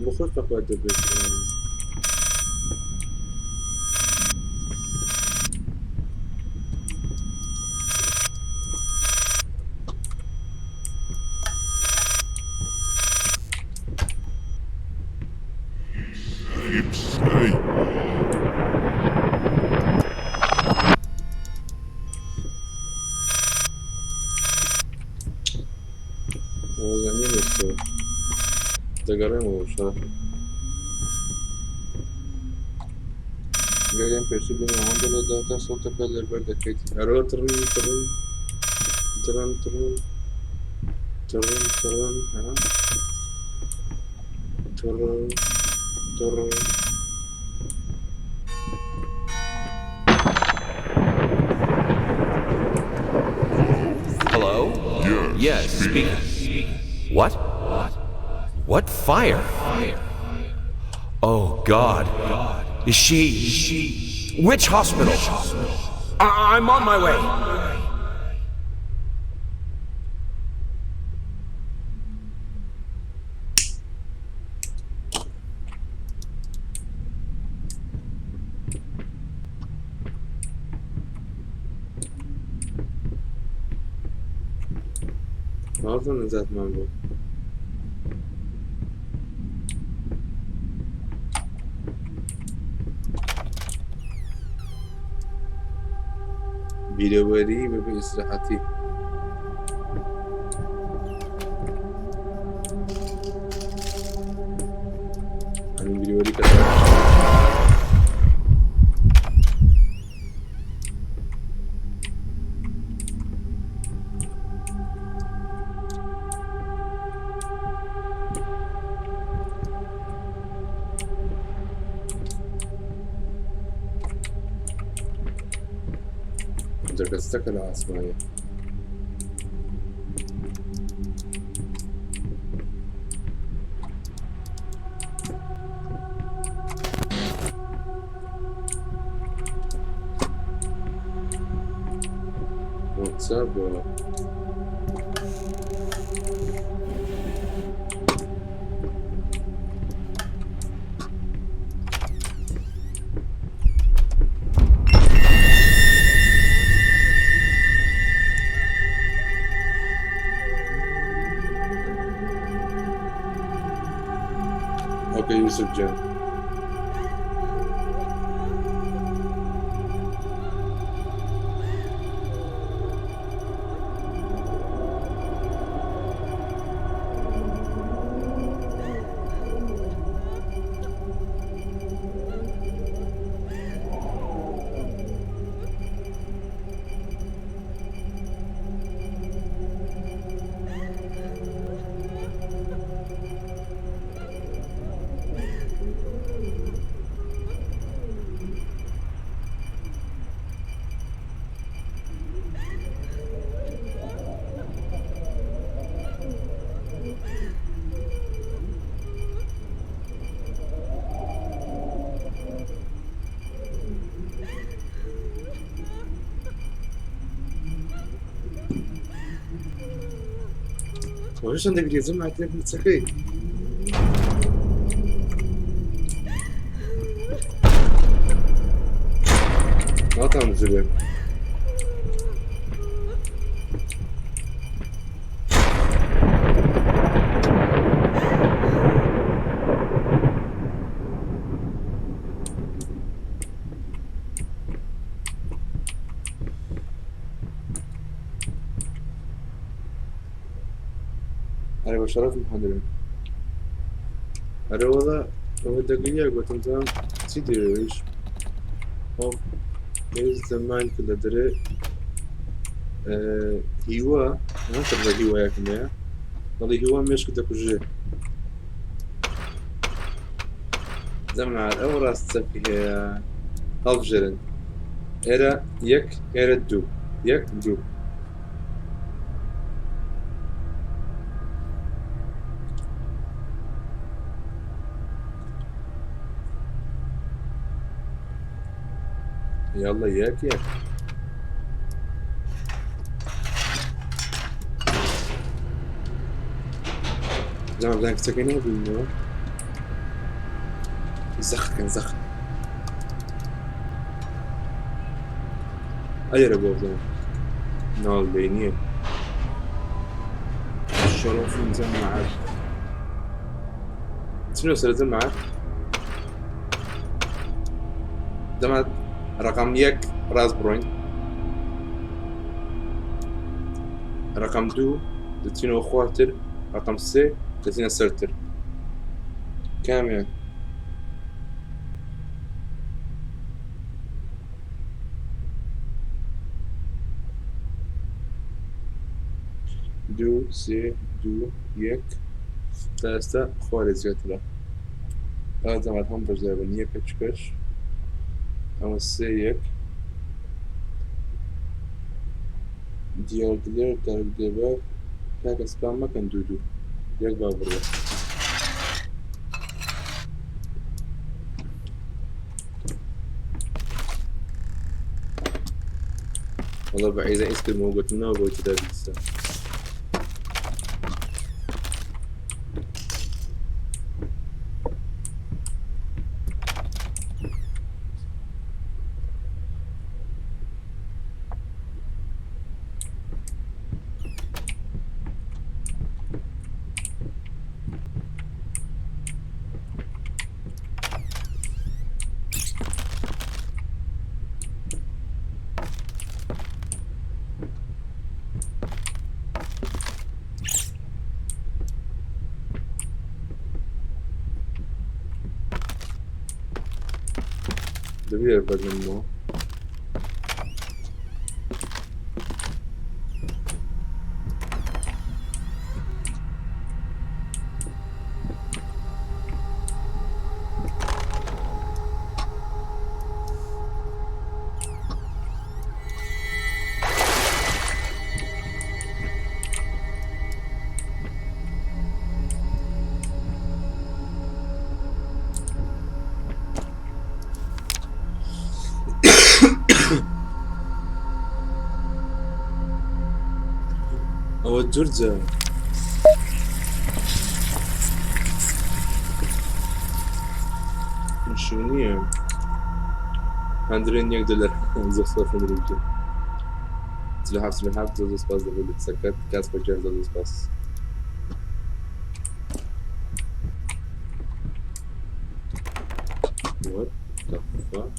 بخۆر تەقوات دەبێت وەزانی لەسە دەگەڕێمەوە شەڕ گەریان پێشی بێنە هەندە لەدا تا سەوتەکە لەبەر دەکەیت هەرەوە تڕن تڕن تڕن تڕن تڕن تڕن تڕن تڕن Hello? Yes, speaking. What? What fire? Oh, God. Is she... Which hospital? I'm on my way. Ağzına nizatman bu. Videoları ve bir istirahati. Hani videoları kadar. درستك العاصمية واتساب اوكي يوسف جان وش عندك جزم معك متسخي ما تعمل زلمه أنا بشرف محاضرين أنا والله هو دقيقة قلت أنت تدري إيش هو إيش زمان كله دري هوا ما تبغى هوا ياكل يا والله هوا مش كده كوجي زمان على الأول استفي أفجرن إيرا يك إيرا دو يك دو يلا ياك ياك زعما بدك تسكني بالنور زخ زخ أجرب بوزن نال بينيه الشرف مزمعات شنو صار زمعات زمعات رقم 1 راس بروين رقم 2 دتينو خواتر رقم 3 دتينو سرتر كام يعني دو سه دو یک دسته خوار زیادره زمان هم بجربن یک کچکش اما سه یک دیارگلر در دبر یک اسپام مکن دو یک بابر والله بعيزة اسكر موجودنا وبويت ده لسه دبي بدل أو جورجيا شونية $101 zostaw ten ludzie. Tyle to spas do sekret, kas powiedziałem do spas. What the fuck?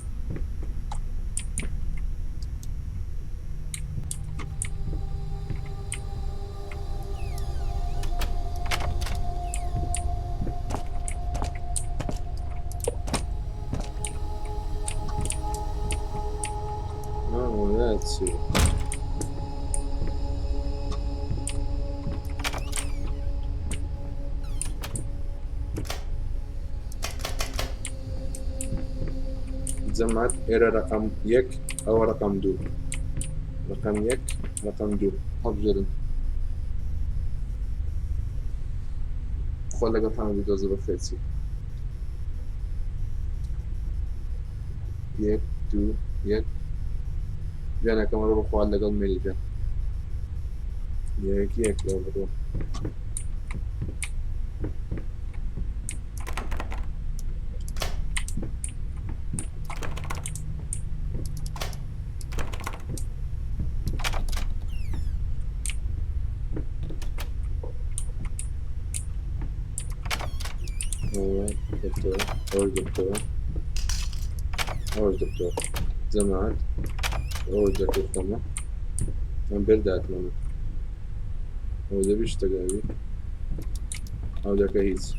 Let's see. جمعت إلى رقم 1 أو رقم 2 رقم 1 رقم 2 أفضل خلنا قطعنا بدوز بفيتي 1 2 1 جانا كمان روح على قلب ميجا ياك لو بروح دكتور زمان دكتور كمان من بردات ماما ده بيشتغل أو ده كويس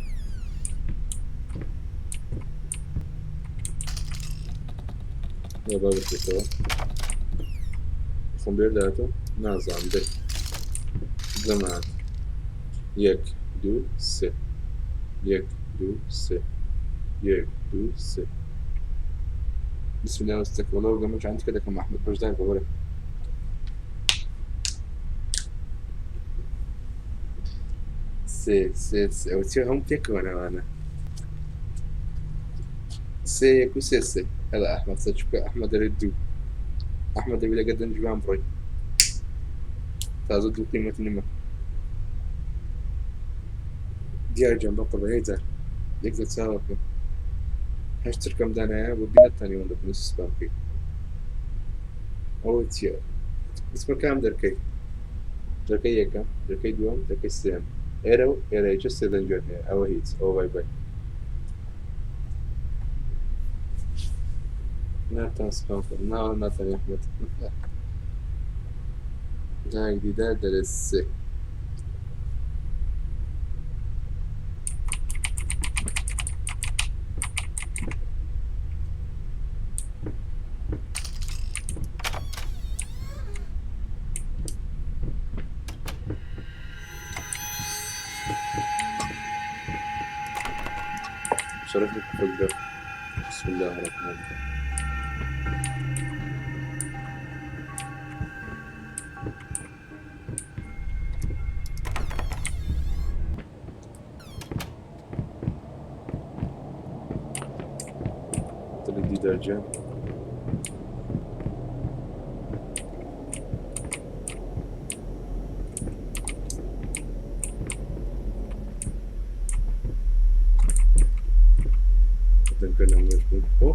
يا بابا دكتور خم برداته نازم ده زمان 1 2 3 1 2 3 1 2 3 بسم الله واستغفر الله وجمعش عندي كده كم احمد باش داير بقولك سي وتي هم تك وانا سي كوسي هلا احمد سجك احمد ردو احمد بلا جدا جوان بري تازو قيمة نما ديار جنب قرب هيدا يقدر تساوي هەشتر کەم دانایە بۆ بینەتانی ئەوەندە بنووس سپام بکەیت ئەوە چییە اسمە کام دەرکەی دەرکەی یەکەم دەرکەی دووەم دەرکەی سێم ئێرە و ئێرەیچە سێ دەنجوێن هەیە ئەوە هیچ ئەوە بای بای ناتان سپام کەم ناوە ناتان یەحمەد داگ دیدار دەرێت سێ شرفني بفضل بسم الله الرحمن الرحيم تلدي درجة نتكلم مجبور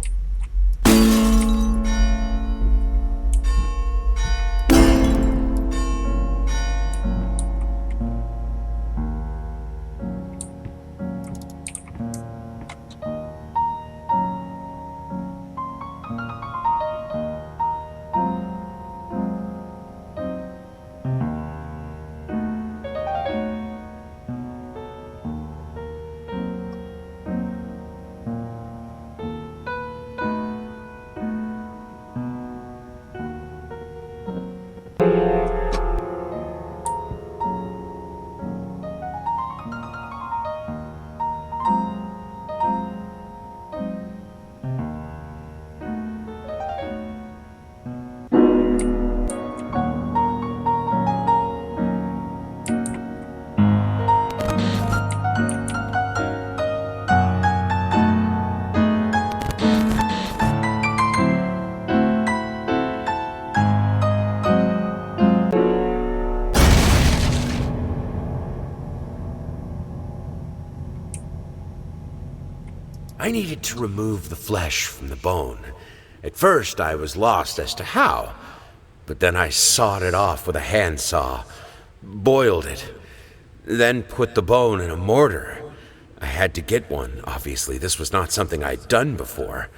I needed to remove the flesh from the bone. At first, I was lost as to how, but then I sawed it off with a handsaw, boiled it, then put the bone in a mortar. I had to get one, obviously. This was not something I'd done before.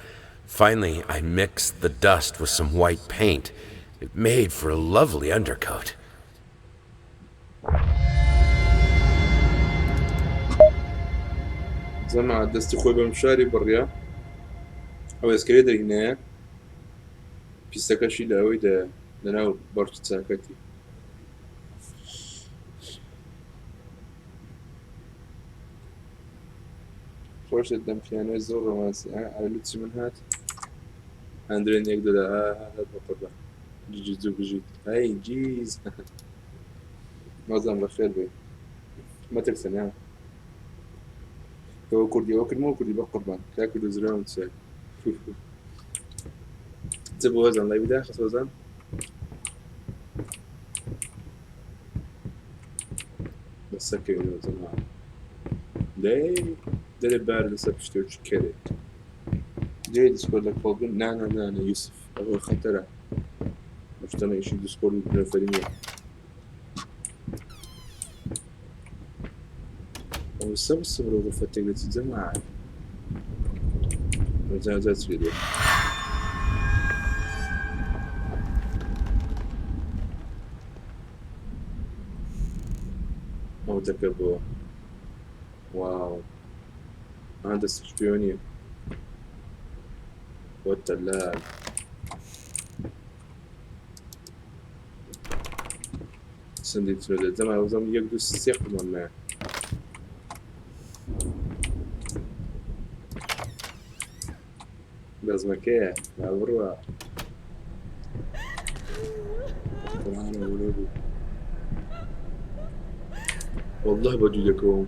Finally, I mixed the dust with some white paint. It made for a lovely undercoat. زعما دەستی خۆی بەم شاری بڕیا ئەو ئێسکرێ دەرینایە پیسەکەشی لە ئەوەی لەناو بەرچ چاکەتی خۆشت دەم پیانۆی زۆر ڕۆمانسی ئالوچی من هات ئەندرێن یەک دەدا هات بە قوربان جیز و بژیت ئەی جیز مازام بەخێر بێ مەترسەنیان هو كردي هو كلمة كردي بقربان كاكل وزران تسال تبغى وزن لا يبدا خلاص وزن بس سكر وزن ده بارد لسه بشتوش كده جاي ديسكورد لك فوق نا يوسف هو خطره مش انا شيء ديسكورد بالفريمية والصبر وغرفتك تتجمع وزازات سريدة أو تكبو واو مهندس شبيوني والتلاج سندي تسودة زمان وزمان يقدو السيق معه بزمكيه مبروع والله بجودكم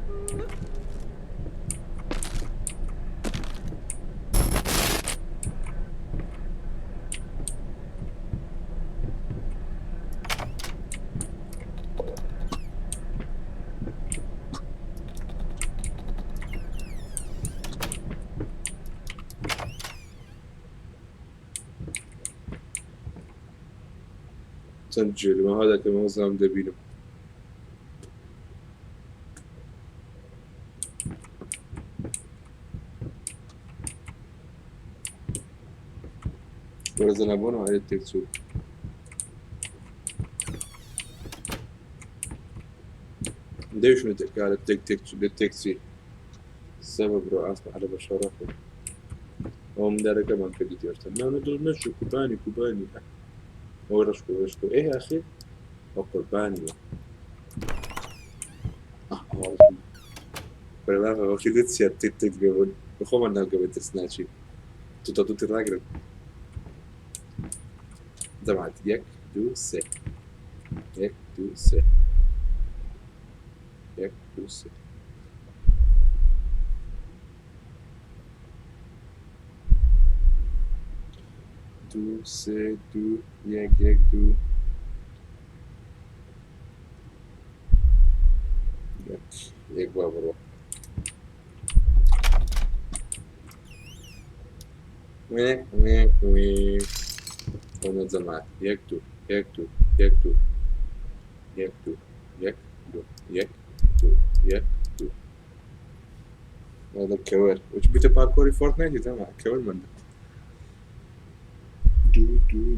چەند جێلمە هەدەکەم هەوزام دەبینم وەرزەنە بۆنەوە هەیە تێکچوو دەیشونە تێکارە تێکچی سەبە برۆ ئاسمە حەلە بە شەڕە خۆ ئەوە مندارەکەمان کردی تێشتە ناونە دڵ نەچوو کوبانی ئەوە ڕشکۆ ئێ ئاخیر ئەو قوربانیوە بەرەڵاوەکی لێت سیات تێک بێبوون بخۆمان ناگەوێت ترسناچی تو تێڕاگرن دەمات 1 2 3 1 2 3 1 2 3 2 3 2 1 1 2 1 بابڕۆ Ono zama 1 2 1 2 1 2 1 2 1 2 1 2 1 2 هذا الكوار وش بيت باركوري فورتنايت تمام كوار من دو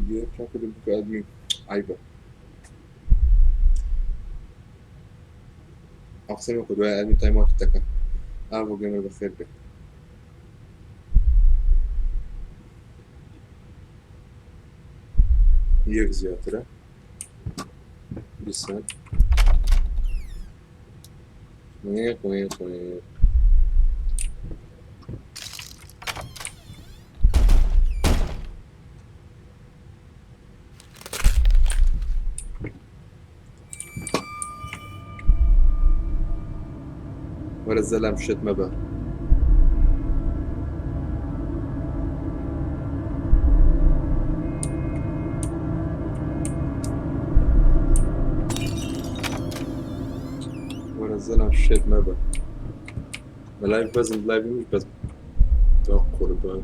يا فاكر بقى عيبه اقسم كنت بقى ادمي تايم اوت تكا ابو جيمر بخير به يك زيادة لسان ويك ولا الزلام شت مبا ولا الزلام شت مبا ملايف بزن بلايف مش بس قربان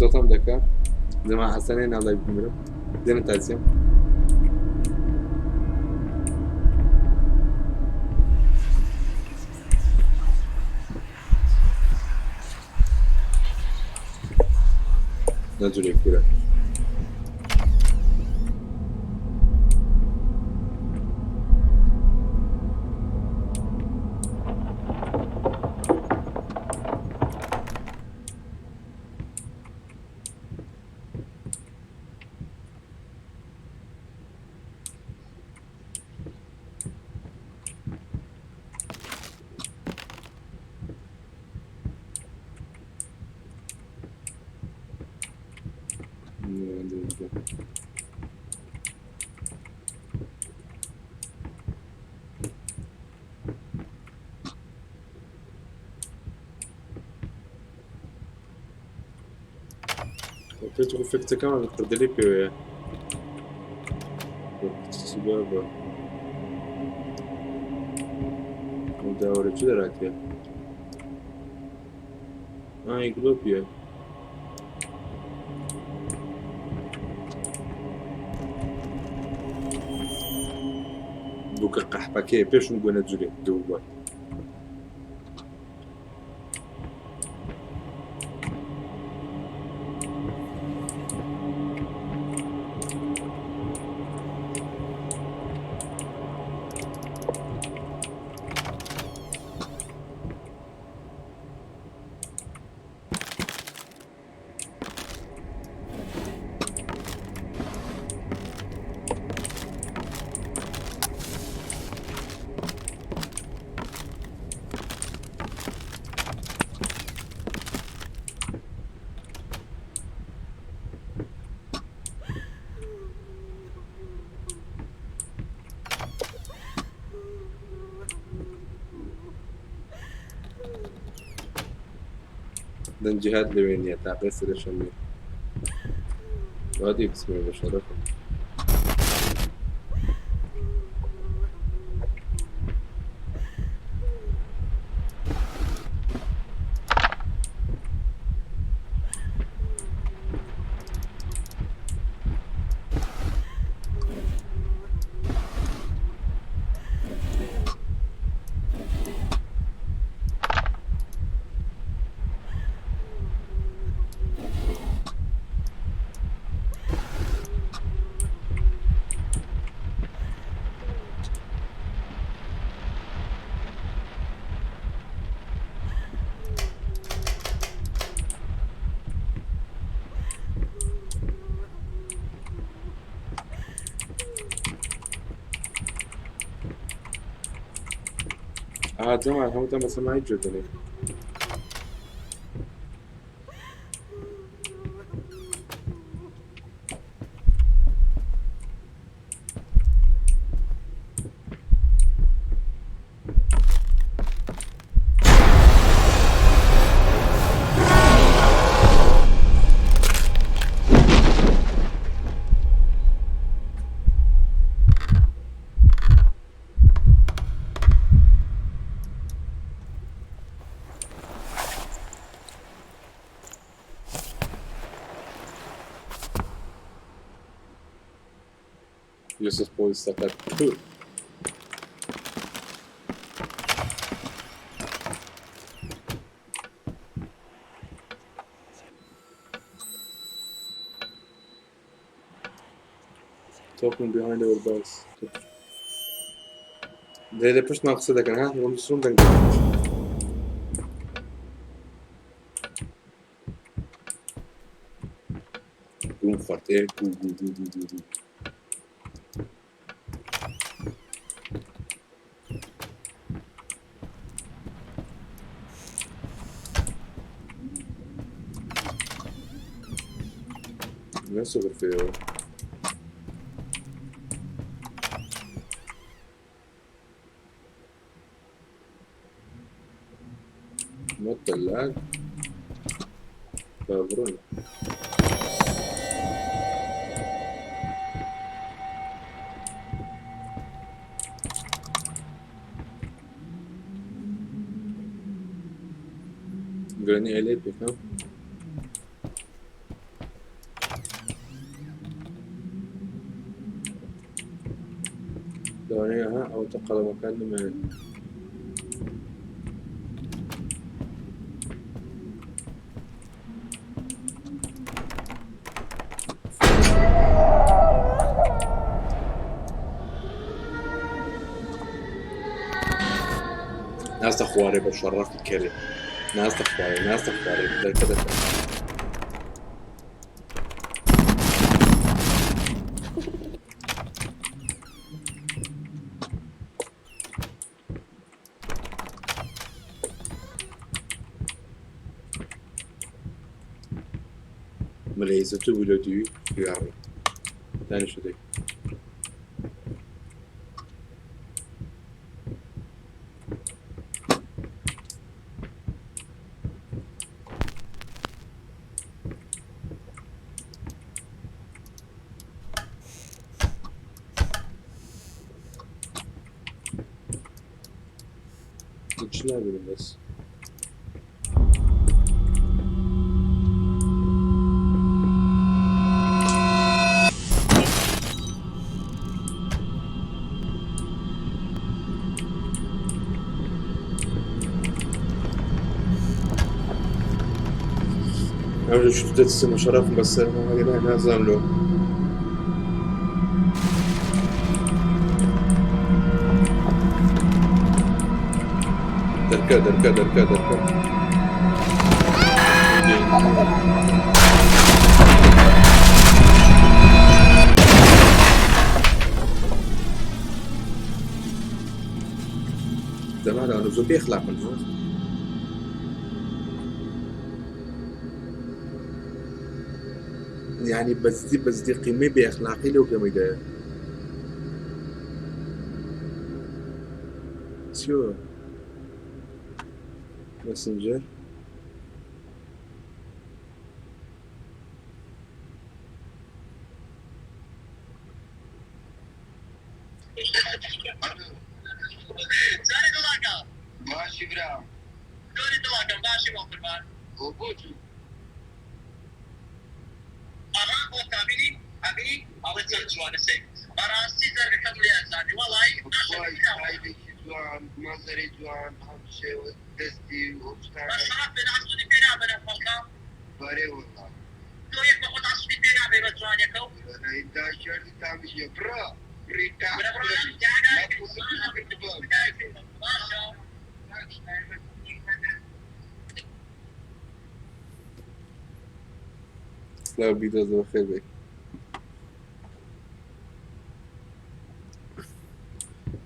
صوتهم دكا زي ما حسنين الله يبارك زين التعزيم نزل الكرة tu fai كمان الكردلي بيه سبابة وداورة شو دراتيا يقلوبيا بوكا قحبكي بيش نقول نجري دوبا دن جهات لوينية تعطي سرشمي وادي بسم الله شرفهم جماعة هم تم سماعي جدني Just suppose that that's cool. Talking behind our backs. They pushed my صدق ها ونصون دنگ. قوم فرتين قو. Neyse bir ya. Not the lag. Cabrón. Granny electric, ¿no? دوريها أو تقل مكان ما ناس تخواري بشرف الكريم ناس تخواري ده كده مليزة ولدي يعني ثاني شو دي شنو هذا بس أنا شفت تسمى شرف بس ما هذا نازم له دركا زمان أنا زوبي أخلاق من هون يعني بس دي قيمة بأخلاقي لو كميدا شو ماسنجر زاري دڵاکە باشی برام زۆری دڵاکەم باشی بۆ قوربان بۆ بۆچی ئەها بۆ کابینی ئەبینی ئەوە چەند جوانە سێ بەڕاستی زەرگەکەم لێ ئەزانی وەڵی ناشێکی جوان مەزەری جوان هەم شێوە دەستی بەشەڕەف بێ ئاسوودی پێ نابەنە خەڵکە بەرێ وەڵا تۆ یەک بە خۆت ئاسوودی پێ نابێ بە جوانیەکە و داشێردی تامیشیە برا لا بيدوز بخير بك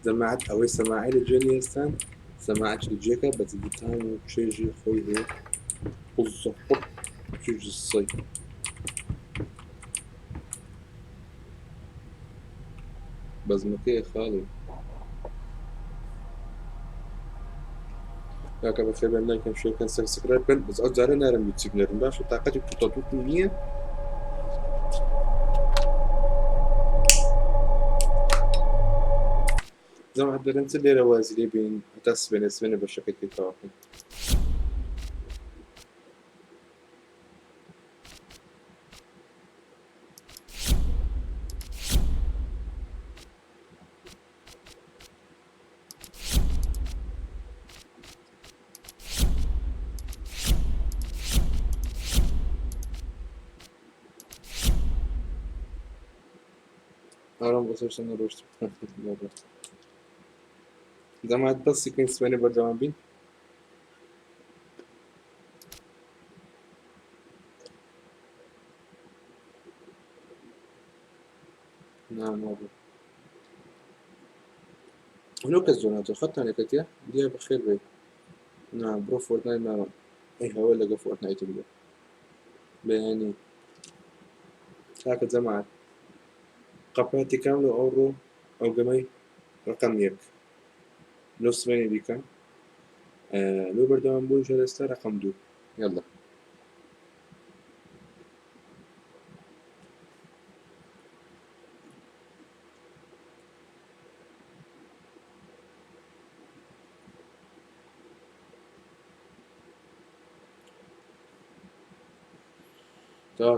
سماعت أوي سماعي لجوني هستان سماعت لجيكا بس بتاعنا تشيجي خوي هي بالضبط تشيجي الصيف بزمكية خالي كاكا بخير بنا كم شوي كان سبسكرايب كان بس أجارة نارم يوتيوب نارم باش طاقتي بتطوط منية زمان درنت اللي روازي بين أتاس بين اسمنا بشكل كتافي آرام بسرش نروشت زمان بس يكون اسمنا بردوام بين نعم والله هنوك الزونات خدت على كتير دي بخير بي نعم برو فورتنايت نعم اي هو اللي قف فورتنايت بيجي بياني هكذا زمان قبعتي كاملة أورو أو جمي رقم يك نص بيني بيكم لو بردوام بول جلسة رقم 2 يلا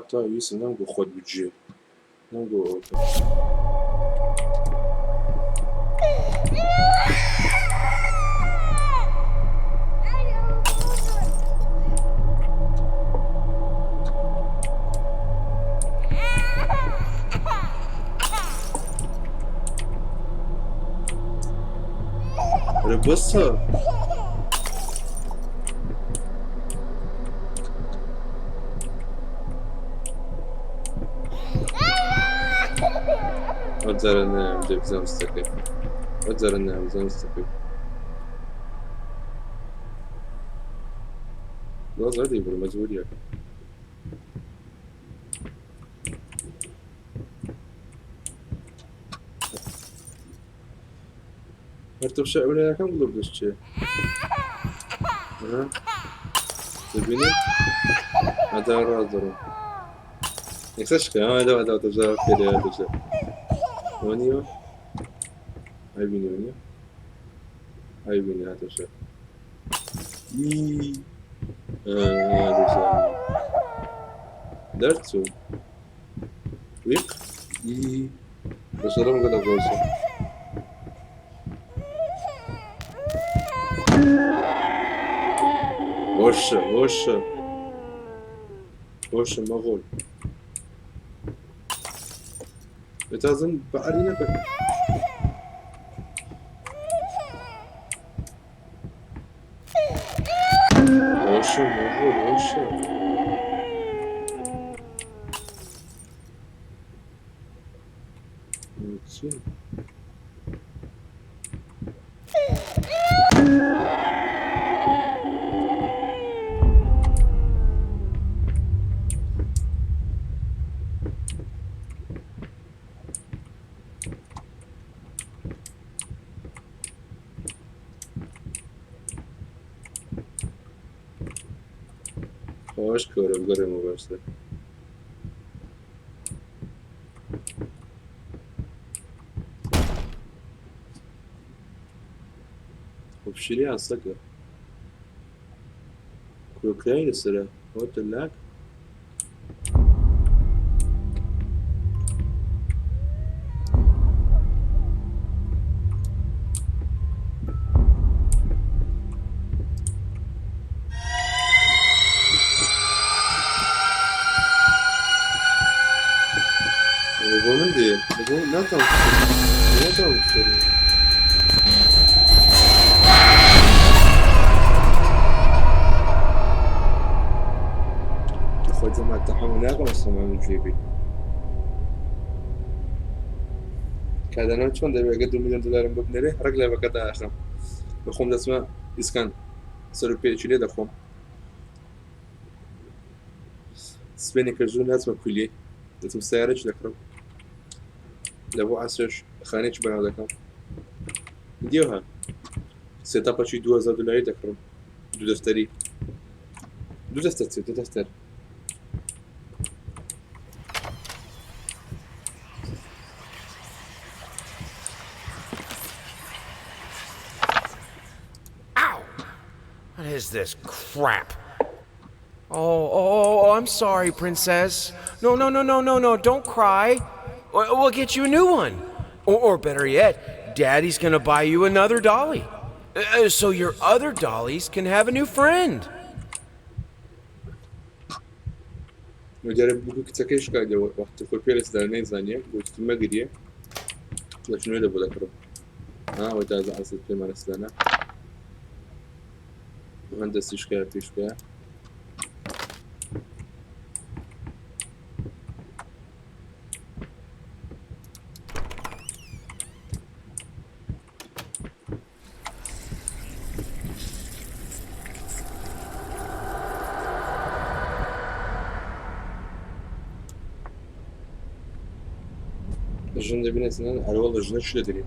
تا يوسف نمگو خود بجي نمگو ربصها odzarane w zemsty. Odzarane w zemsty. No زادي بالمجهول يا مرتبش ولا كم قلوب دشتي ها تبيني هذا رادرو يكسش هذا تجار كده تجار ونيو هاي بيني ونيو هاي بيني هذا شيء هذا شيء درتو ويق بس رم قد أقولش وش مغول بتازن بقرينا بك وش مغول وش خوش کورم گرم و برسه بشيلي على السكر كوكايين السرا قلت لك لا تنسى أخوة جماعة التحمل لا أقل من جيبي كذا أنا شلون ده بيقدم $1,000,000 مبني له رجله بقدر آخر بخوم اسمه إسكان سربي شلي دخوم سبيني كرجون اسمه كلية اسمه سيارة ذكره لبو عسرش خانيش بنا ذكر ديوها سيتابا شي $2,000 ذكره دو دفتري دو دفتر What is this crap? Oh, I'm sorry, princess. No, don't cry. We'll get you a new one. Or better yet, Daddy's gonna buy you another dolly. So your other dollies can have a new friend. وجرب بقول كتاكيش كاجا وقت كوبيلس داني زانية قلت ما قديه لكن وين ابو ذكره وجاز على ست ما نسلنا مهندس إشكال في إشكال الجن دبنا سنان على والله الجن شو دري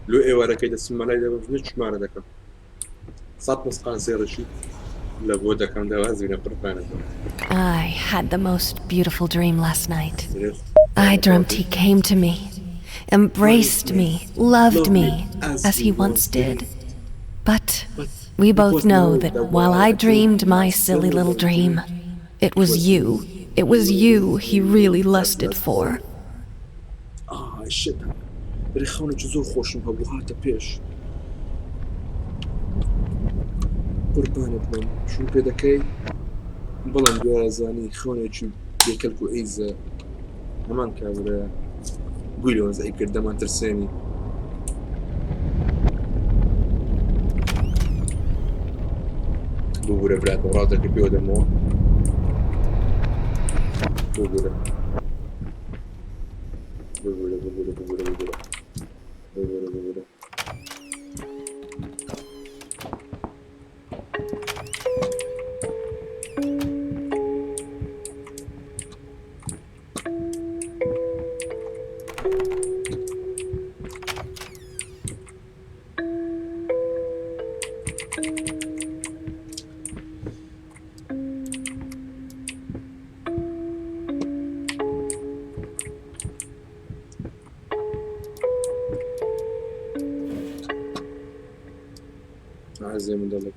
لو إيه ورا كيدا سما لا يدبر الجن شو معنى ذاك صات مسقان سير شيء لابد كان دوازي نقربنا I had the most beautiful dream last night. I dreamt he came to me, embraced me, loved me, as he once did. But we both know that while I dreamed my silly little dream, it was you he really lusted for. shit. رخونه جزو خوشم هبوهاته پیش. قربانت من شو كده كي بلان بيازاني خونه چی بيكلكو ايزا همان كابرا قولوا زي كردمان ترساني بوبورا برات وراتك بيودا مو بوبورا زي من دولة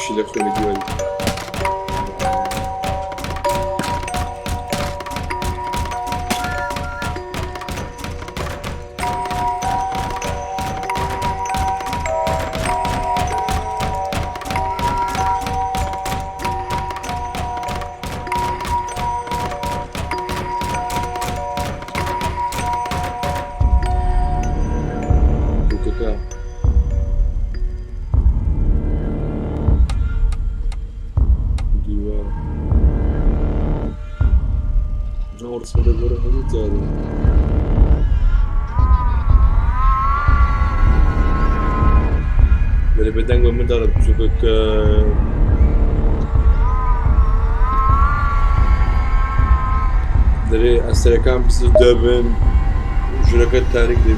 شيلفوني ديالي جورس ولا جورس هذا بدنگ و من دارم چوبك دري السركان بس دبن وشركات تاريخ دبي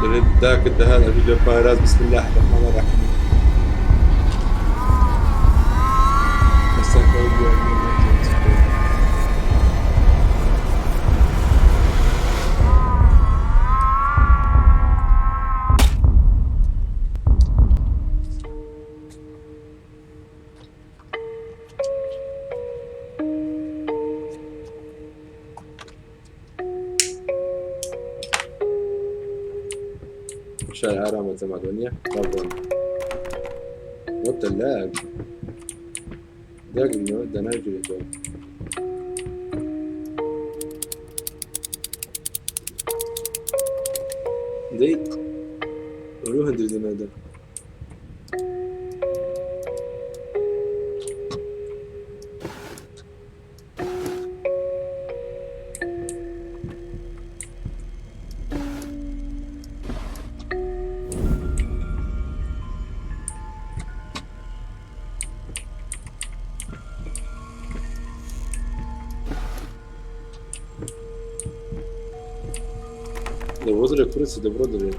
دري داك الدهان أبي بايراز بسم الله الرحمن الرحيم شارع رامة مادونيا طبعا والتلاج داق انه ده ناجري تو دي روح ندري هذا ده وزر كرسي ده برودر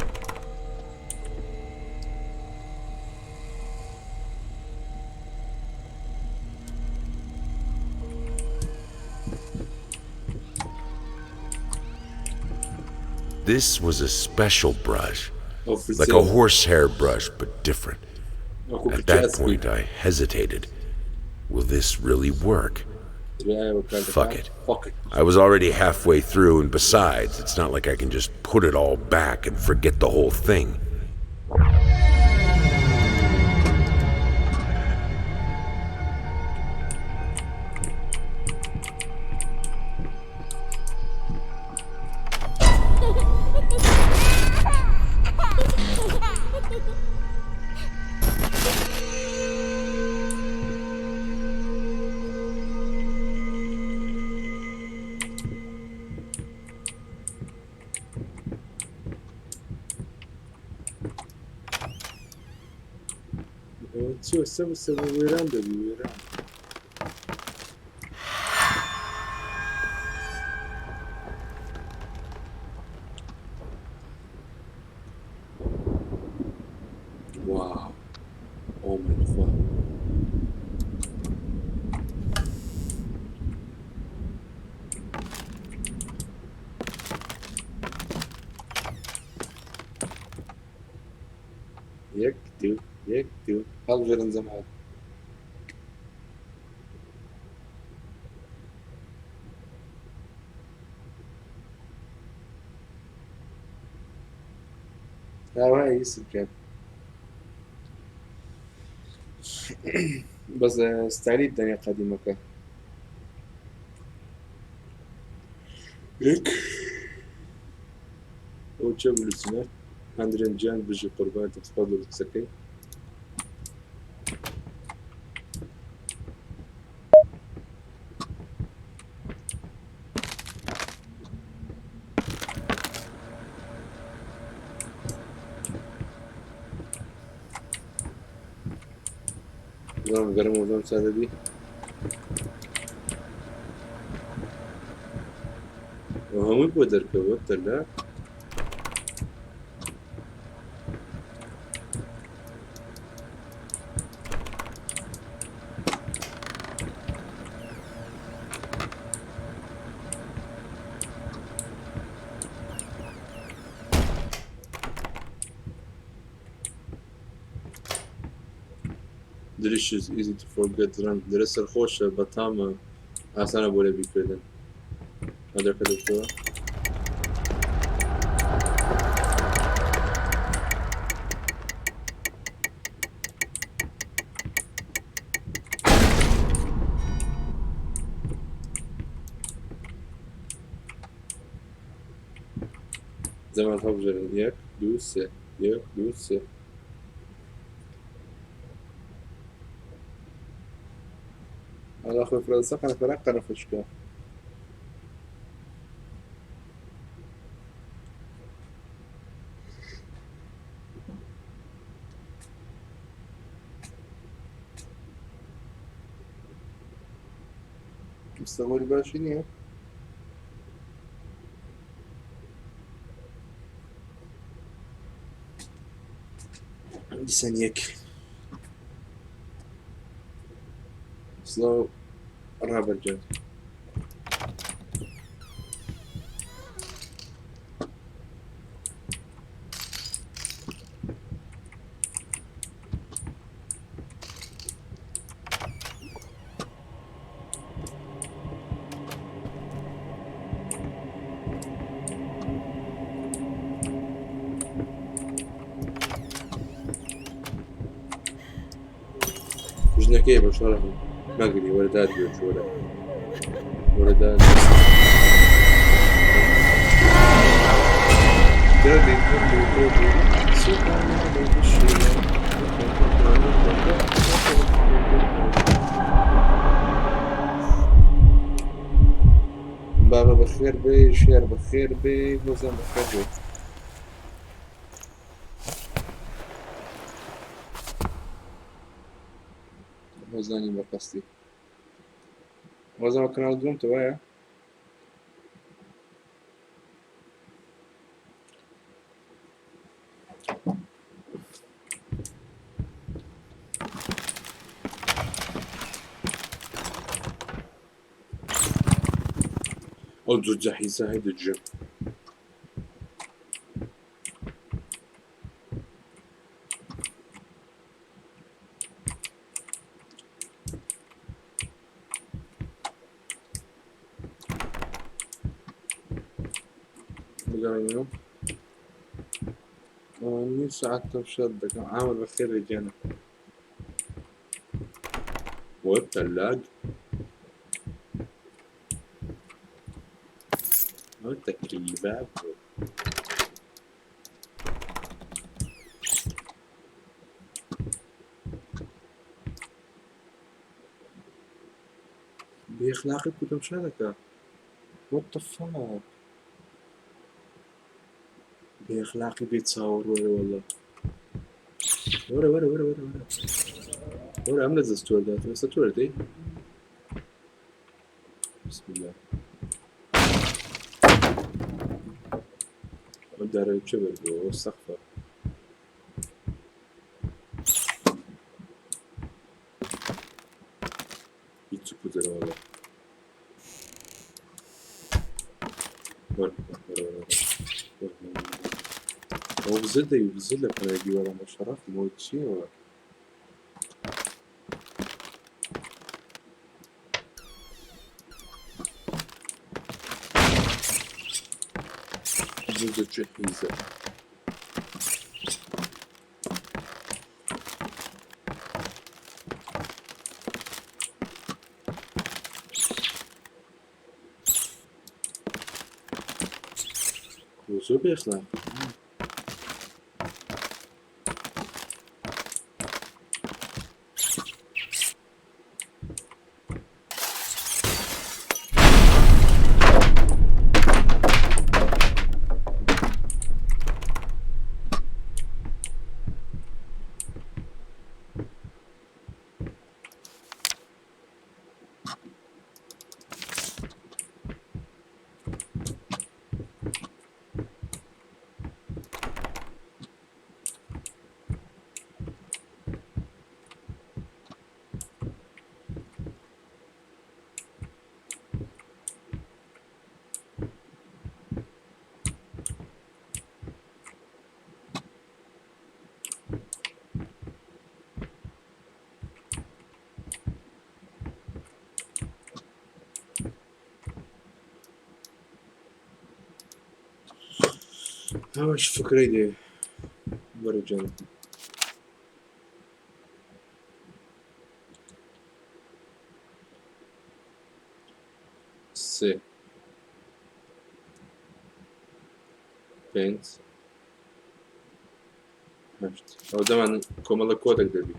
This was a special brush, of like a horsehair brush, but different. At that point, I hesitated. Will this really work? Fuck it. I was already halfway through, and besides, it's not like I can just put it all back and forget the whole thing. شو سوي ويران ده ويران واو او ماي اخوان يكتب هالغير زمان هواي يسجل بس استعلي الدنيا قديمة كا هيك وجاب السنة هندرين جان بيجي قربان تفضل تسكي زمان قرم وزمان سادة دي وهم يقدر كوت لا Delicious, easy to forget run. درس الخوش بطعم آسان بوله بيكردن. هذا كده زمان هبجر يك دوسة يك دوسة على أخوي فرنسا أنا فرق أنا فشكا مستەوەری باشی نییە دیسان یەک سڵاو ڕابەرجان ژنەکەی بە شۆڕە مەگری وەرداد بێ چۆرە وەرداد بابا بەخێر بێ شێر بەخێر بێ بۆزان بەخێر بێ وەزانی بەقەستی وەزان بە کەناڵ دووەم تەوایە ئەو دوو جەحیزە هەیە دەجێ بگەڕێنەوە نیم ساعت تەم شەد دەکەم ئامر بەخێر ڕێگیانە وە تەلاگ ئەو تەقریبا بوو بێخلاقی کوتم چا دەکا what the fuck بێخلاقی بێ چاوەڕ وەرە وەڵا وەرە وەرە وەرە وەرە وەرە وەرە ئەم لە جەستۆردا تۆ ئێستا تۆرە دەی بسم الله ئەم دارە چێ بەردووە ئەوە سەقفە هیچ چوو دەرە وەڵا وەرە وەرە وەرە ئەو بزە دەی بزە لە پەنای دیوارە بە شەڕەف مۆ چیەوە بزە جەحیزە زۆر بێخلاق هاوش فكري دي برجع سي بنت هشت او دمان كومالا كودك دبي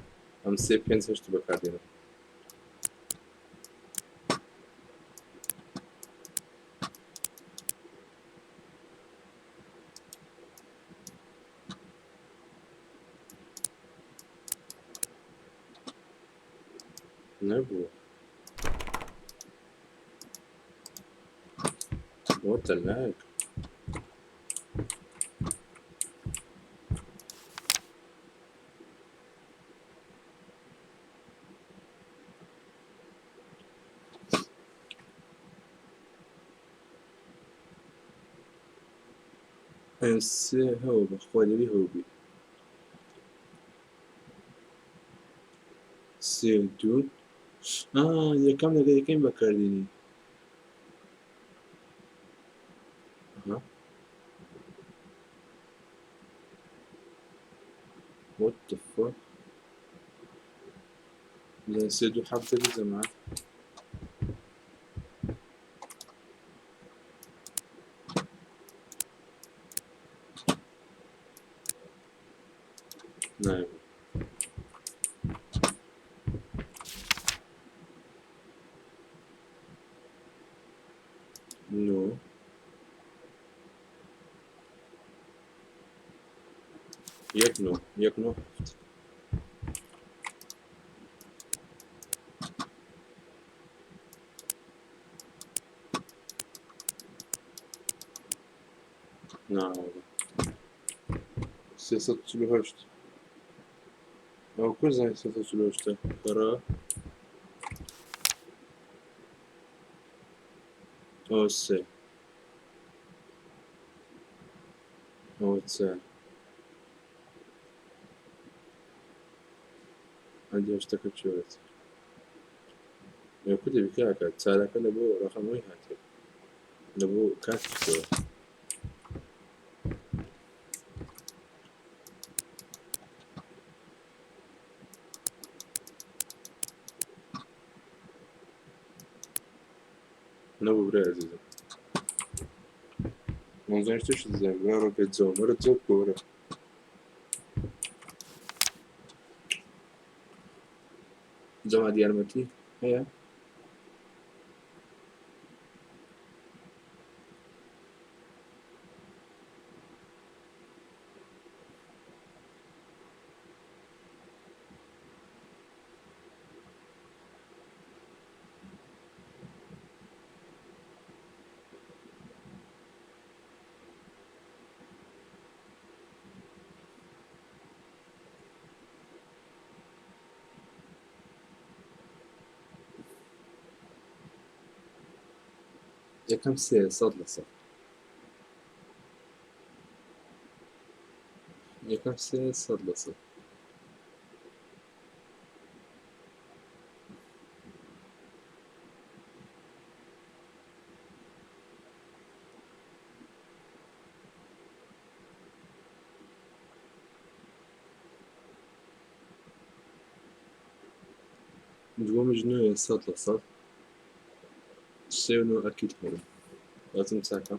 ام سي بنت هشت بكاردينا نبوه وترناك سێ هەوو بەخوا لەوی هەوو بی سێ دوو یەکەم لەگە یەکەم بەکاردێنی What the fuck لأن سێ دوو حەفتە بی جەماعەت نایە نۆ یەک نۆ یەک نۆ هەفت ناوە سێسەد و چل و هەشت ئەو کورد زانای سێسەد و چل و هەشتە کەڕە ئەوە سێ ئەوە چار هەندی هەشتەکە چۆرت ئەو کورد دەبی کاکە چارەکە لە بۆ ڕەقەمەوەی هاتێ لە بۆ کاتی تۆ نەبوو برای عزیزم منزۆنی تۆش دەزانم برا ڕۆکێت جەوم وەرە جەو کۆرە جەماد یارمەتی هەیە یەکەم سێ سەد لە سەد یەکەم سێ سەد لە سەد دووەمش نوێ سەد لە سەد سێ و نۆ ئەکید هەبن لازم چاکە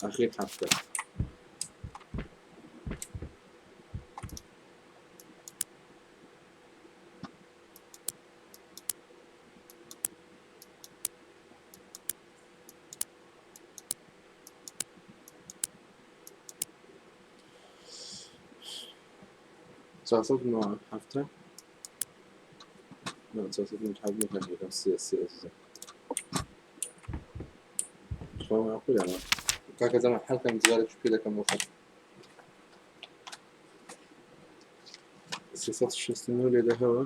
ئەخیر هەفتە چهارسەد و نۆ هەفتە چهارسەد و نۆ هەفت نەکەن یەکەم سێ سێ عزیزم خۆ معقولە ئەمە کاکە زەمان حەڵکەم جارێک پێ دەکەم بۆ خەڵک سێسەد و شەست و نۆ لێ دەهەوە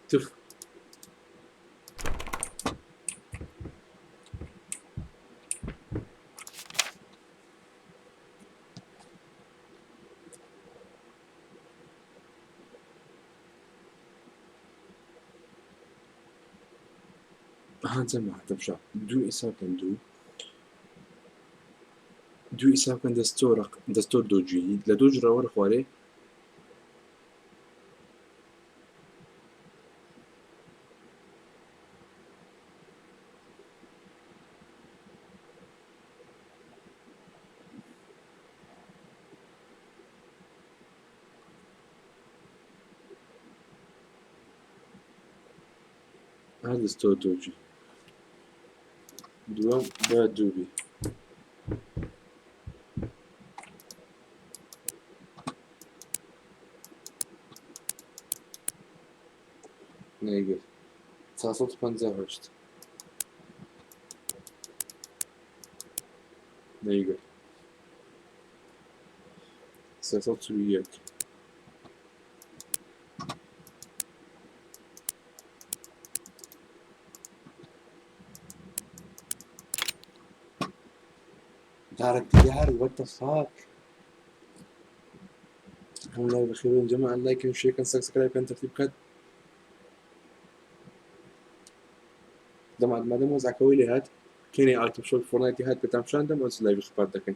تف هانجا تمشى دو إساكن دو إساكن دستور دوجي لدوج راور خواري هذا استوتوجي دوام بادوبي نيجر 958 نيجر 901 دارك ديار وات ذا فاك الله بخير جماعة لايك وشير كان سبسكرايب كان ترتيب كد دم مادام وزع كويلي هات كيني ايتم شوب فورنايتي هات بتام شاندم وانس لايف اخبار دكن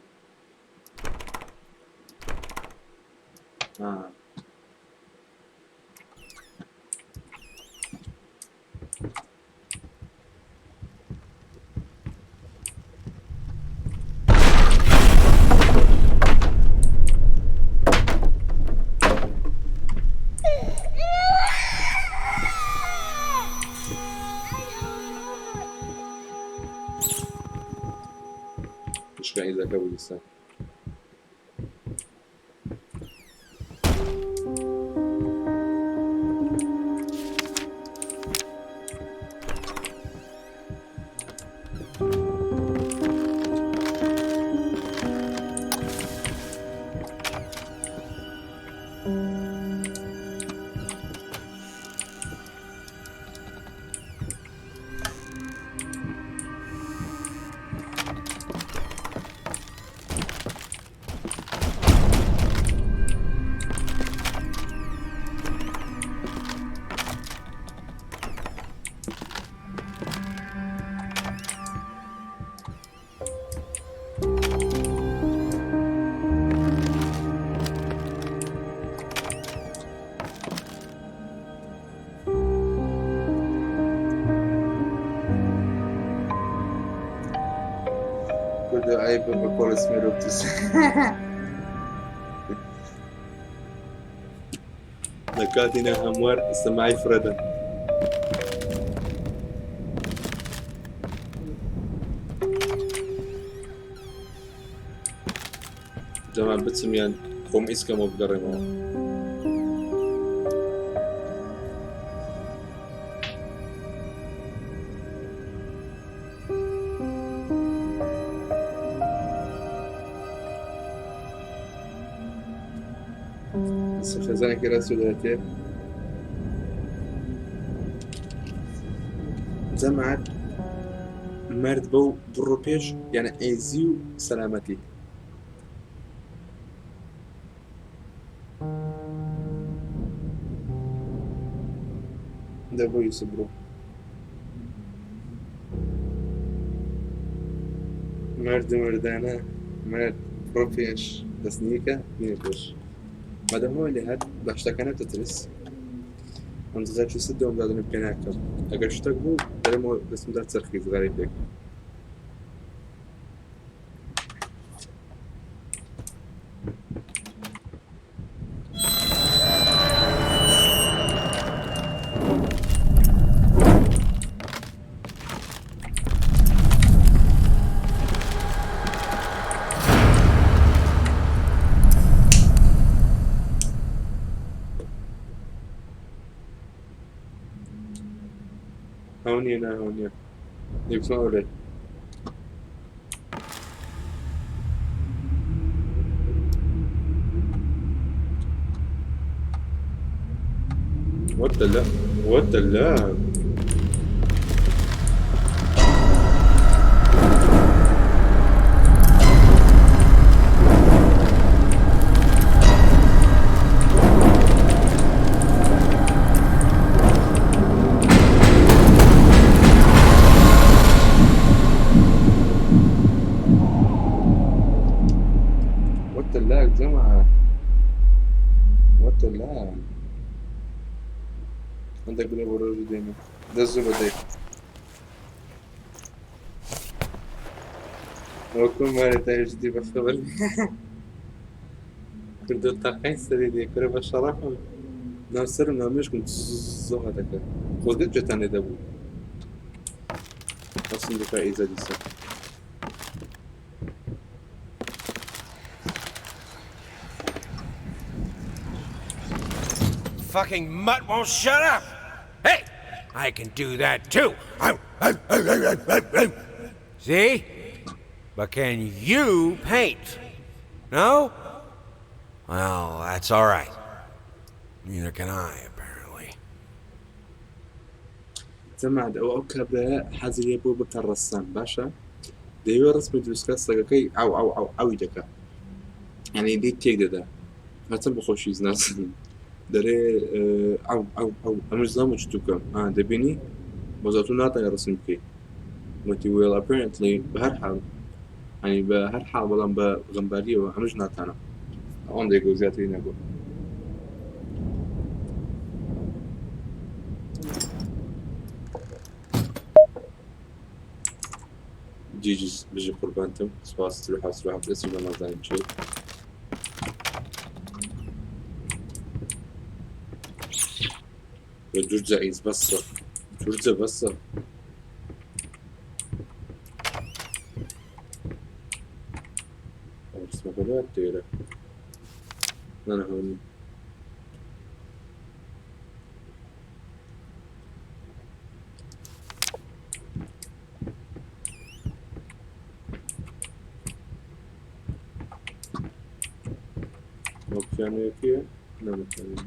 مش قاعد إذا قبل لسه كده عيب بقول اسمي روبتس نكاتنا هموار سماعي فردا جماعة بتسميان قوم إسكا مو بقرمه خزانة كده سوداتي جماعة مرد بو بروبيش يعني ايزيو سلامتي ده بو يصبرو مرد مردانة مرد بروبيش تسنيكة بينكوش مادام هو اللي هاد باشتكنا تترس انتظار شو سد وم دادن بكناكم اگر شتاك بو درمو اسم داد ترخيص غريب بك هوني أنا هوني يبسمعوا لي what the لا جماعة وات لا عندك بلا وراجي دايما دزو بديك وكل مرة تايج دي بخبر كردو تاقين سري دي كره بشرفهم ناصر نامش كنت زغتك خود جتاني دبو أصلا دفاع إيزا لسه Fucking mutt won't shut up! Hey! I can do that too! See? But can you paint? No? Well, that's alright. Neither can I, apparently. سمعت أو كبرى حزري بو بك الرسام باشا ديو رسم دروسكا سلقكي أو يدكا يعني دي تيك ده هاتم بخوشيز ناس داري أو أمش زامو جتوكا دبيني بزاتو ناتا رسم كي متي ويل apparently بهر حال يعني بهر حال بلان بغنبالي وأمش ناتانا on they go زيادة هنا go جيجي بيجي قربانتم سواس تروح بس ولا ما زين شيء وجرجة إيز بس جرجة بس اسمه بلاد تيرا أنا هون مكانه كيا لا مكانه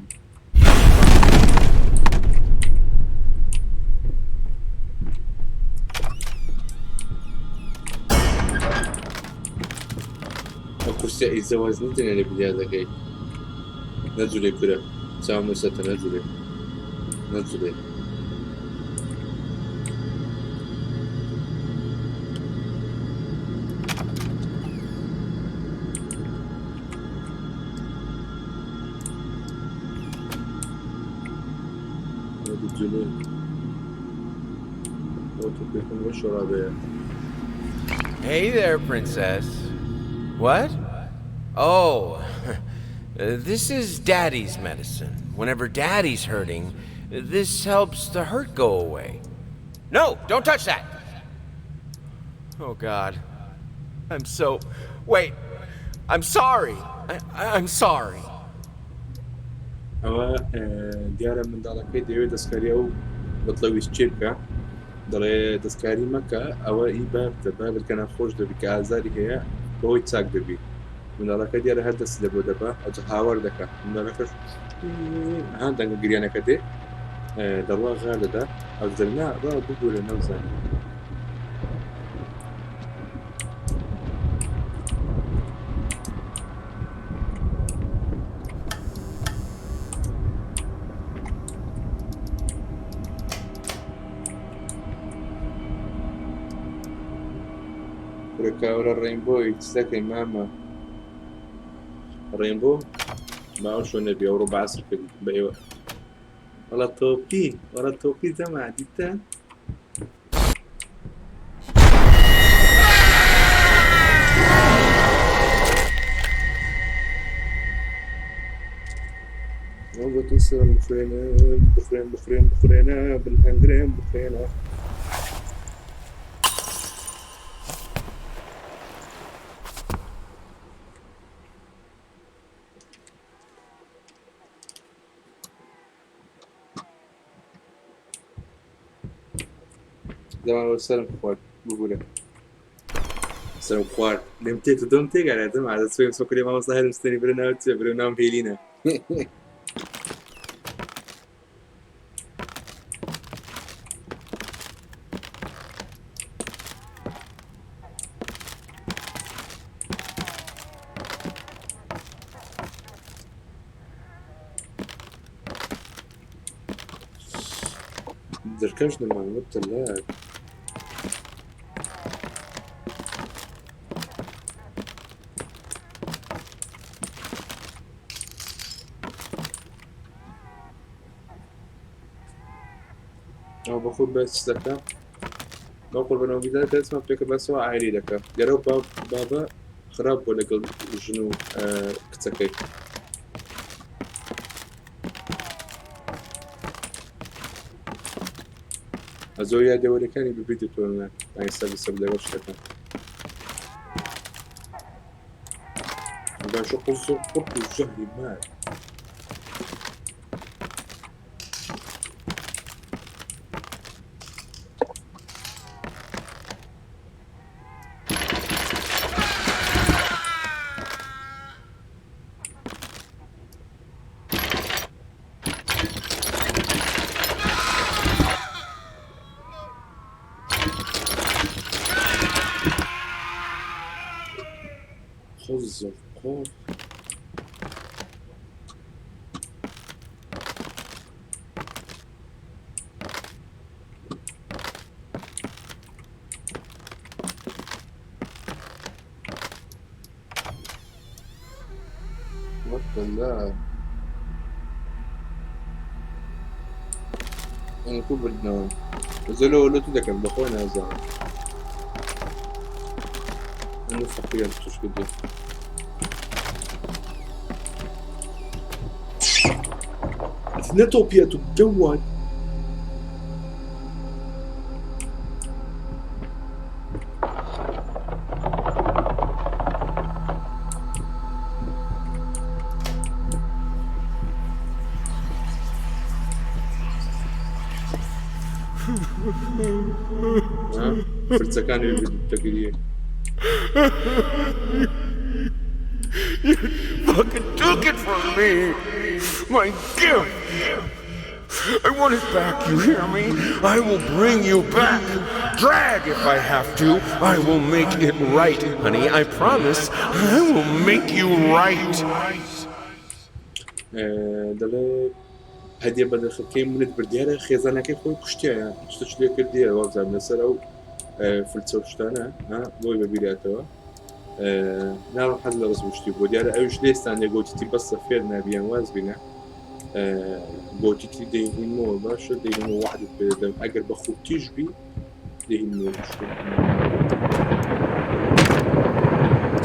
الكرسي الزواج نتن يعني بليادة كي نزلي كره سامو ستة نزلي Hey there, princess. What? Oh, this is Daddy's medicine. Whenever Daddy's hurting, this helps the hurt go away. No, don't touch that! Oh, God. Wait. I'm sorry. I'm sorry. أما ديارة من دالكي ديوي دسكاري أو بطلوي شيبكا دڵێ دەستکاری مەکە ئەوە ئی بابتەبە بکەنە خۆش دەبی کە ئازاری هەیە بەهۆی چاک دەبی منداڵەکە دیارە هەر دەست لە بۆ دەبە ئەوجە هاوار دەکە منداڵەکەش هەن دەنگ گریانەکە دێ دەڕوا غا دەدا ئەو دەرنا ڕا ببوورە نەوزانێ Ora Rainbow يتسكن ماما رينبو ما هو شو نبي أو ربع عصر في بأي ولا توبي زمان ديتا والله تسلم بخرينا بالهنجرين بخرينا زمان سلام خوار بقوله سلام خوار نمتي تدومتي قاعد أتم على سوي سكري ما وصل مستني برنامج فيلينا دركشنا مع المبتلات أو باخد بس دكا باخد بنا وبداية اسمه بيك بس هو عائلي دكا جرب بابا خراب ولا قل جنو كتسكي ئەزۆ یادەوەریەکانی ببیتە تۆ ئایستا بەسەر لەگەڵ شتەکان باشە قوزە قوڕ و ژەهری مار قوزە قوڕ والله أنا كو بردناوي زلو ولو تدكن بخونا زعما أنا فقير توش كده نتوبيا تجوال فرصة التقرير You fucking took it from me! My gift! I want it back, you hear me? I will bring you back! Drag if I have to! I will make it right, honey, I promise! I will make you right! دەڵێ هەدیە بەدەخەکەی منت بردیارە خێزانەکەی خۆی کوشتیایە شتش لێ کردیە وەڵزان لەسەر ئەو فرچە و شتانە بۆی بەبیراتەوە ناوە حەز لە ڕزمشتی بۆ دیارە ئەوش لێستانێ گۆتیتی بەستە فێر نابیان واز بینە گۆتیتی دەیهینەوە باشە دەیهینەوە وحدت پێدەم ئەگەر بە خوتیش بی دەیهینەوە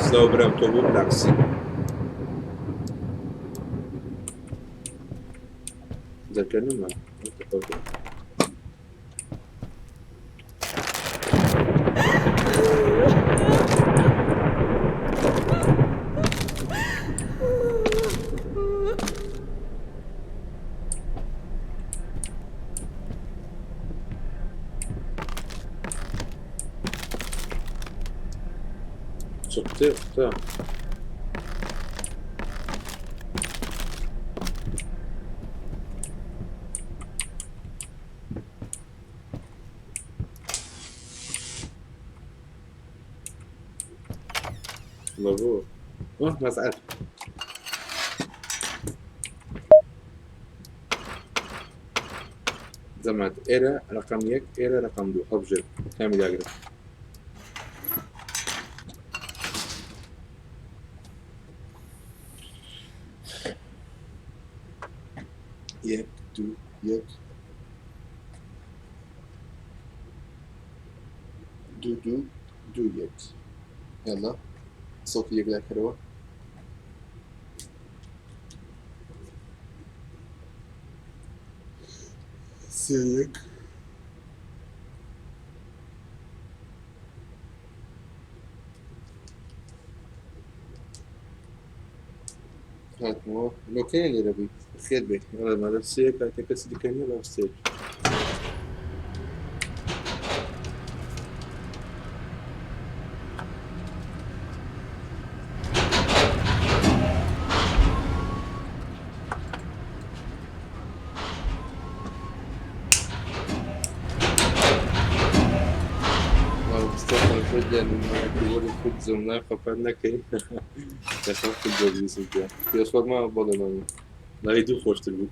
سلااو برام تۆ بۆ بلاکسی ذكرنا صدق مبروك مسألة زمت إيرا رقم 1 إيرا رقم 2 أبجد كامل يقرأ يك دو يك دو يك يلا صوتي يقلع كروه سيك هات مو لو كان يا ربي خير بي يلا ما سيك هات كسر كان يلا سيك زمنا خبرنا كي تخاف الجوي سجى في أصوات ما بدلنا لا يدو خوش تلو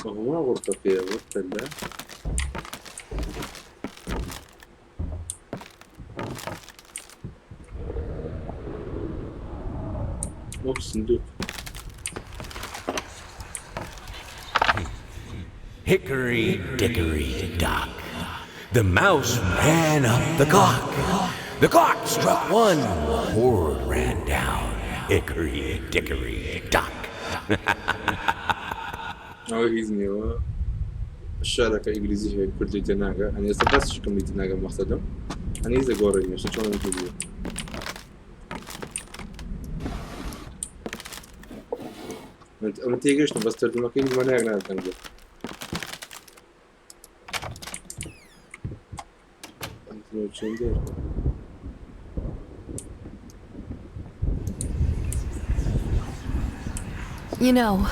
هو غرفة فيها غرفة لا صندوق Hickory dickory dock. The mouse ran up the clock. The clock struck 1, the horde ran down. hickory dickory dock. ئەوە هیچ نییەوە شارەکە ئینگلیزی هەیە کوردی تێناگە ئەنی ئێستا بەس شکمی تێناگە مەقسەدەم ئەنی زەگۆڕی مێشە چۆن کوردیە ئەمە تێگەشتم بەس تەرجمەکەی وانایەک نادەنگە چەندێر You know,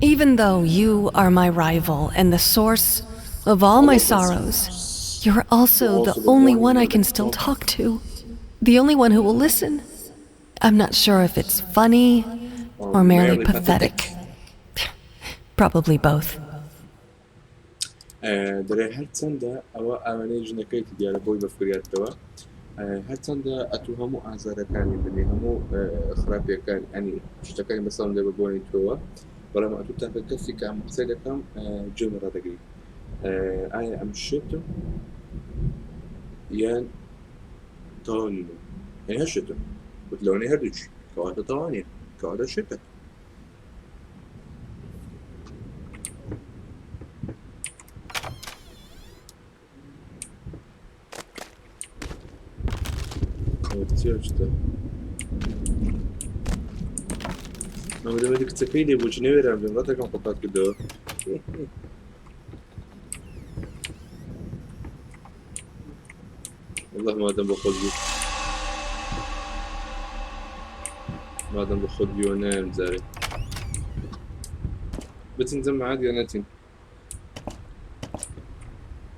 even though you are my rival and the source of all my sorrows, you're also the only one I can still talk to. The only one who will listen. I'm not sure if it's funny or merely pathetic. Probably both. دەرێ هەر چەندە ئەوە ئەوانەی ژنەکەیت دیارە بۆی بەفریاتەوە هەر چەندە ئەتو هەموو ئازارەکانی بنێ هەموو خراپیەکان ئەنی شتەکانی بەسەڵم لێ ببوونی تۆوە بەڵام ئەتو تاکە کەسی کە ئەم قسەی دەکەم جێم ڕادەگری ئایا ئەم شتم یان تاوانینە یان هەر شتم وت لەوانەی هەردووچ کەواتە تاوانیە کەواتە شتە ئەمە دەمەدە کچەکەی لێ بۆچی نەوێرام بێن ڕاتەکەم قوتات کردەوە والله مادەم بە خۆت بوو مادەم بە خۆت بیوە نایم جارێ بچین جەمع عاد یا نەچین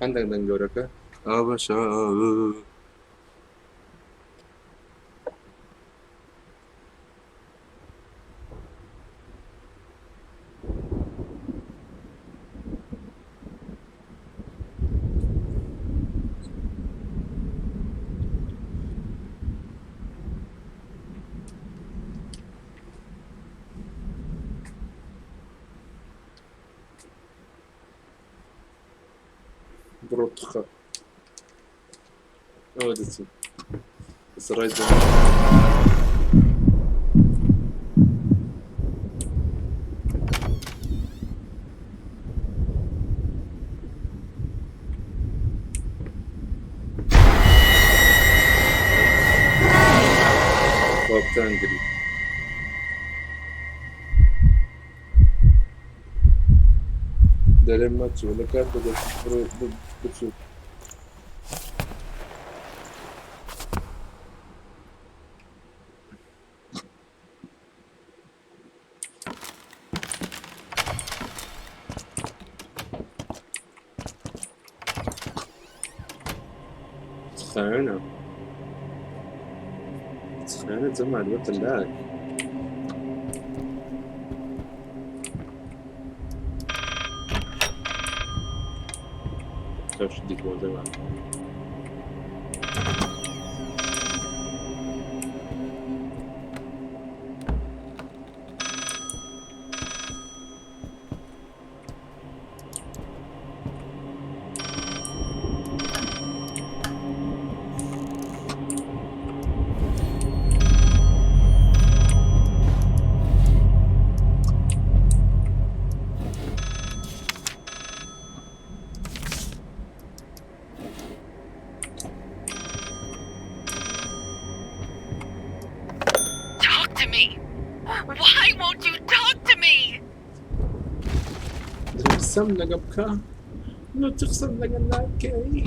هەندێک دەنگ گەورەکە باشە بروتخا دتي بس رايد تانجري دارم ماتش ولا كارت بتشوف تخانة تجمع الوقت اللاك خافش ديك وزمان Why won't you talk to me? تقسم لك بكا لا تقسم لك اللاكي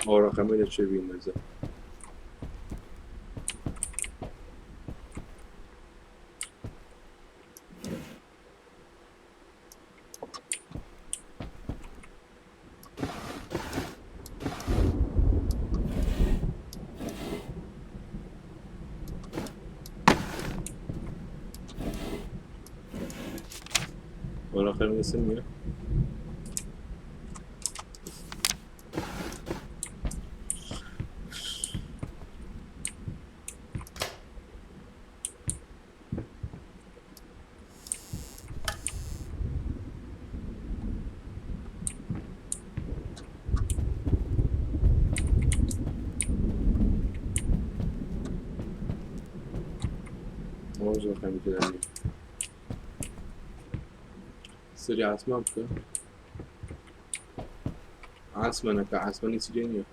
هو رقمين تشوفين مزه ولا خير من السمية باش رقمی کردنی سری عاصمه بکە عاصمەنەکە عاصمەنی چی نییە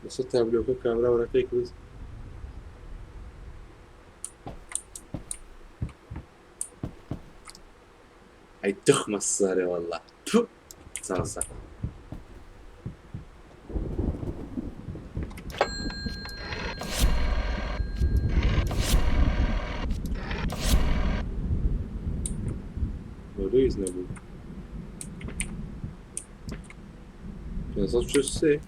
بەسەر تابلۆکە کامرا وەرەکەی کرد ئەی تخمە سەرێ وەڵڵا تو ساسە Dois, né, mano? Pensando que eu sei.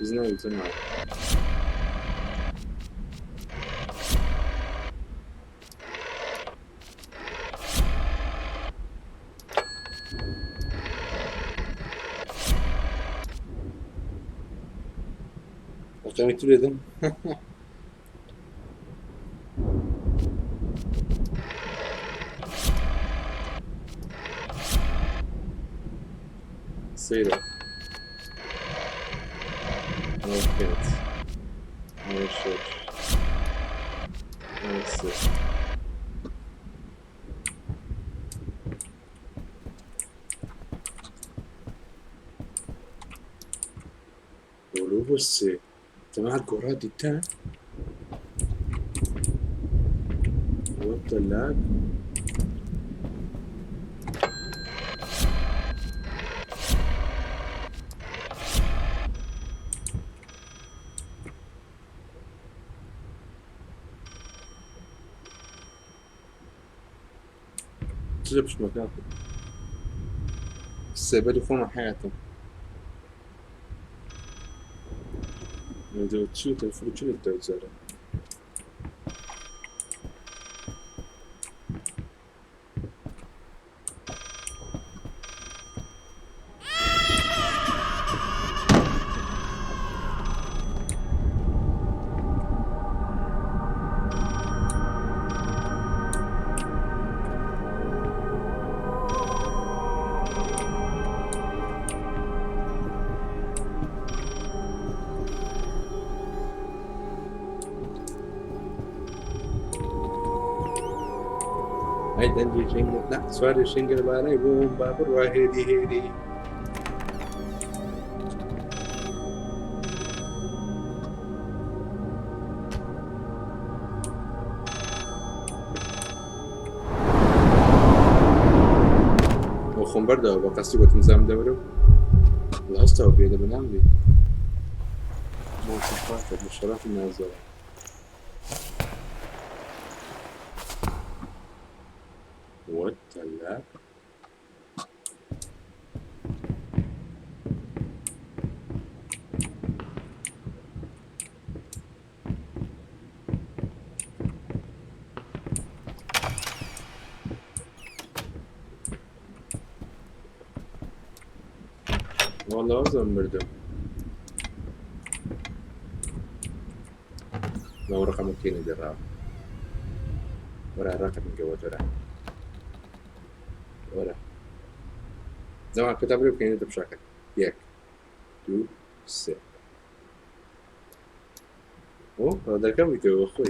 Знаю, знаю. Açamak istedim. Seyre. Evet. Evet. Evet. ولو بص انت معك كورات التان والثلاج تجيبش مكانك السبب يكون حياتك إذا تشوت الفلوس اللي تزارع هاي دنجي شنجل لا سواري شنجل بالاي بوم بابر وهيدي هيدي وخون برده وقصي وتنزام دورو الهستا وبيدا بنام بي موصفات المشارات النازلة والثلاث والله أظن بردم لو رقم الكيني دراب ورا رقم الجوات ورا زمان كتاب لي بكيني بشكل ياك 2 3 اوه هذا كم يتو اخوي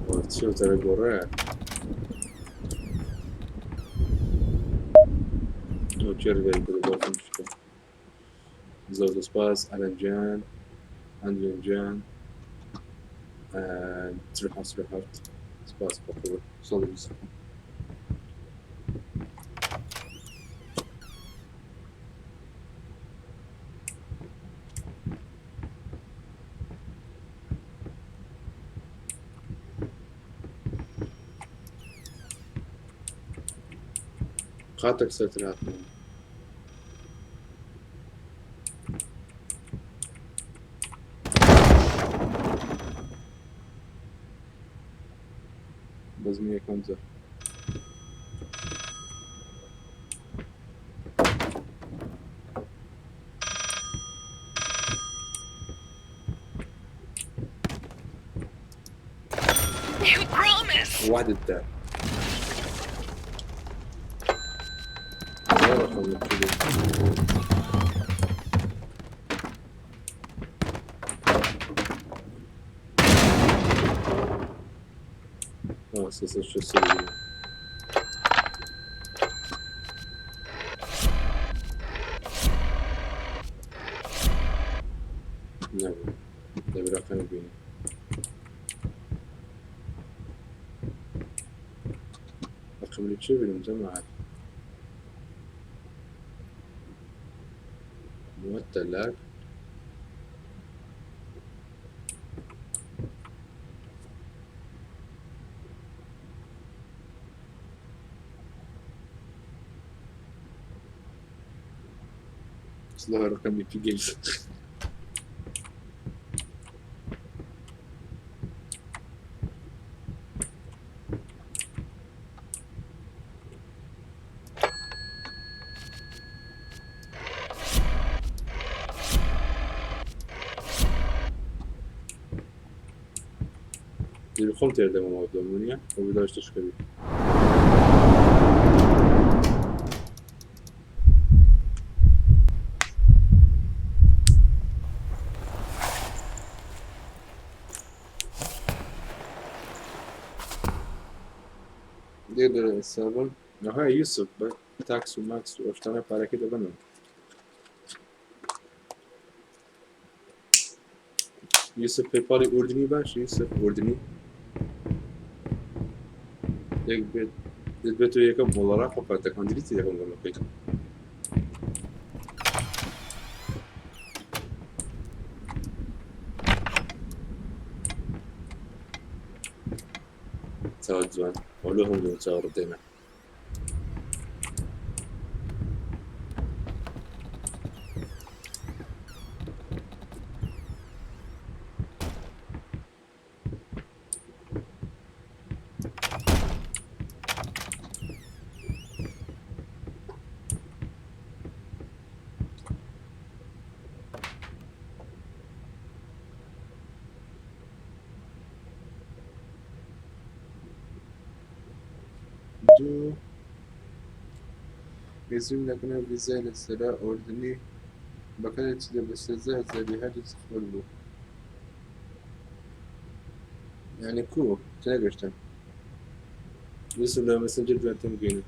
وتشوف ترى القرآن وتشرب القرآن مشكلة زود سباس ألنجان أنجان تروح سباس بقوة صلي بالسلام خاطر سترات همزة You promise! واحد التاع اساسا شو اسوي نعم نبي رقم بيني رقم اللي تشوفي المجمعات ممثلات ظهر رقم إيبيك جيمز اللي بخون تردم موضوع منيا وبداش تشكري يقدر السبب هاي يوسف تاكس وماكس واشتغل على كده بنا يوسف بيبالي أردني باش يوسف أردني يك بيت يكم والله راح وقتك عندي يكم والله بيت سواد زوان ولهم دون صور دينا دو يزوم لكنا بزاي للسلاء أردني بكانت لبسزاه زي هذا تخبروا يعني كو تلاقيشتن يوسف لما مسنجر بيعتم قينا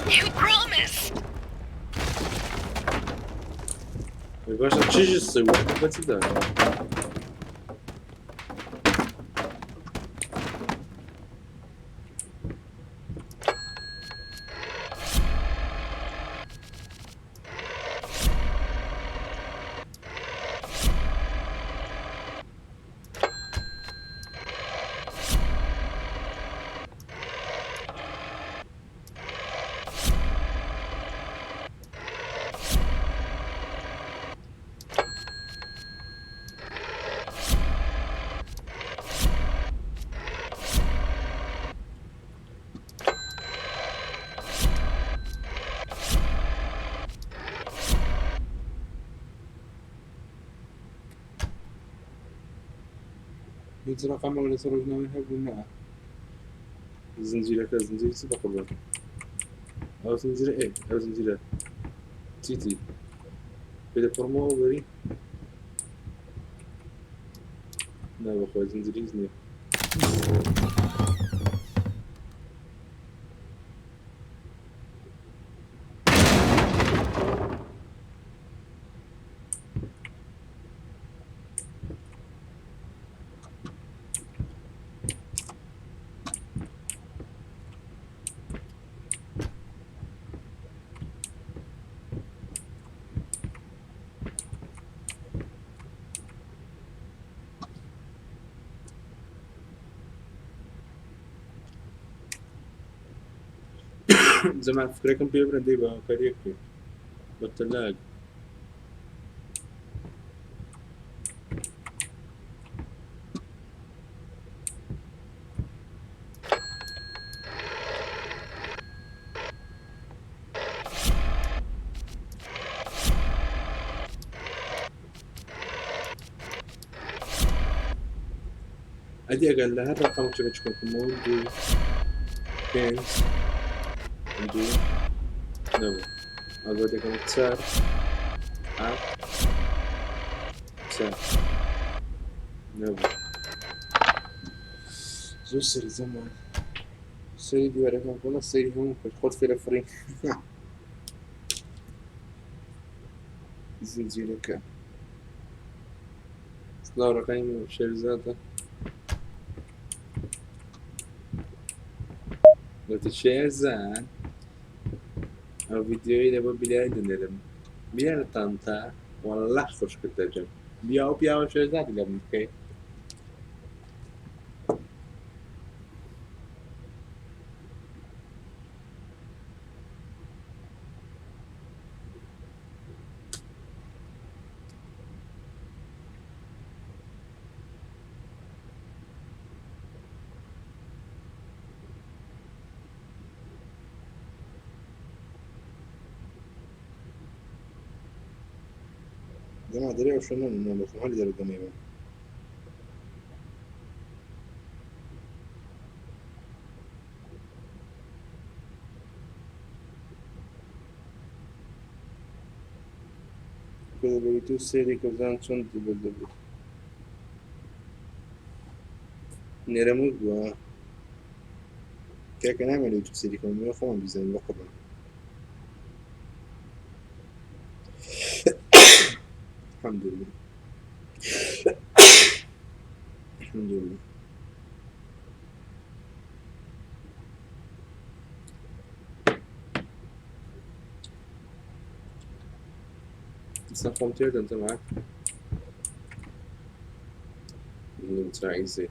You promise! باشا تشيش تسوي واحد بس ده يجي رقم ولا سرجنا منها قلنا زنجيرة زنجيرة سبق الله أو زنجيرة إيه أو زنجيرة تيتي بده فرمو بري لا بخوي زنجيرة زنجيرة زمان فكركم بيبرن دي بقى كاريك بالثلاج ادي اقل لها الرقم تشوفكم موجود فين عندي نو أقول لكم تسار تسار نو زو سري زمان سري دي ورقم كنا سري هم خد في رفرين زلزلك سلاو رقيم شيرزاته قلت شيرزان او فيديوی لبا بیای دنیدم بیار تانتا والله خوش کرده جم بیا و شیرزادی لبا که جماعة دري وشنو انه بس ما لي دري كذا بيتو سيري كذا شنو تبدل نرمو بوا كيف نعمل يوتيوب سيري كم ما فهم بيزن بقرا الحمد لله الحمد لله تسافر تيرد انت معك انت عايزه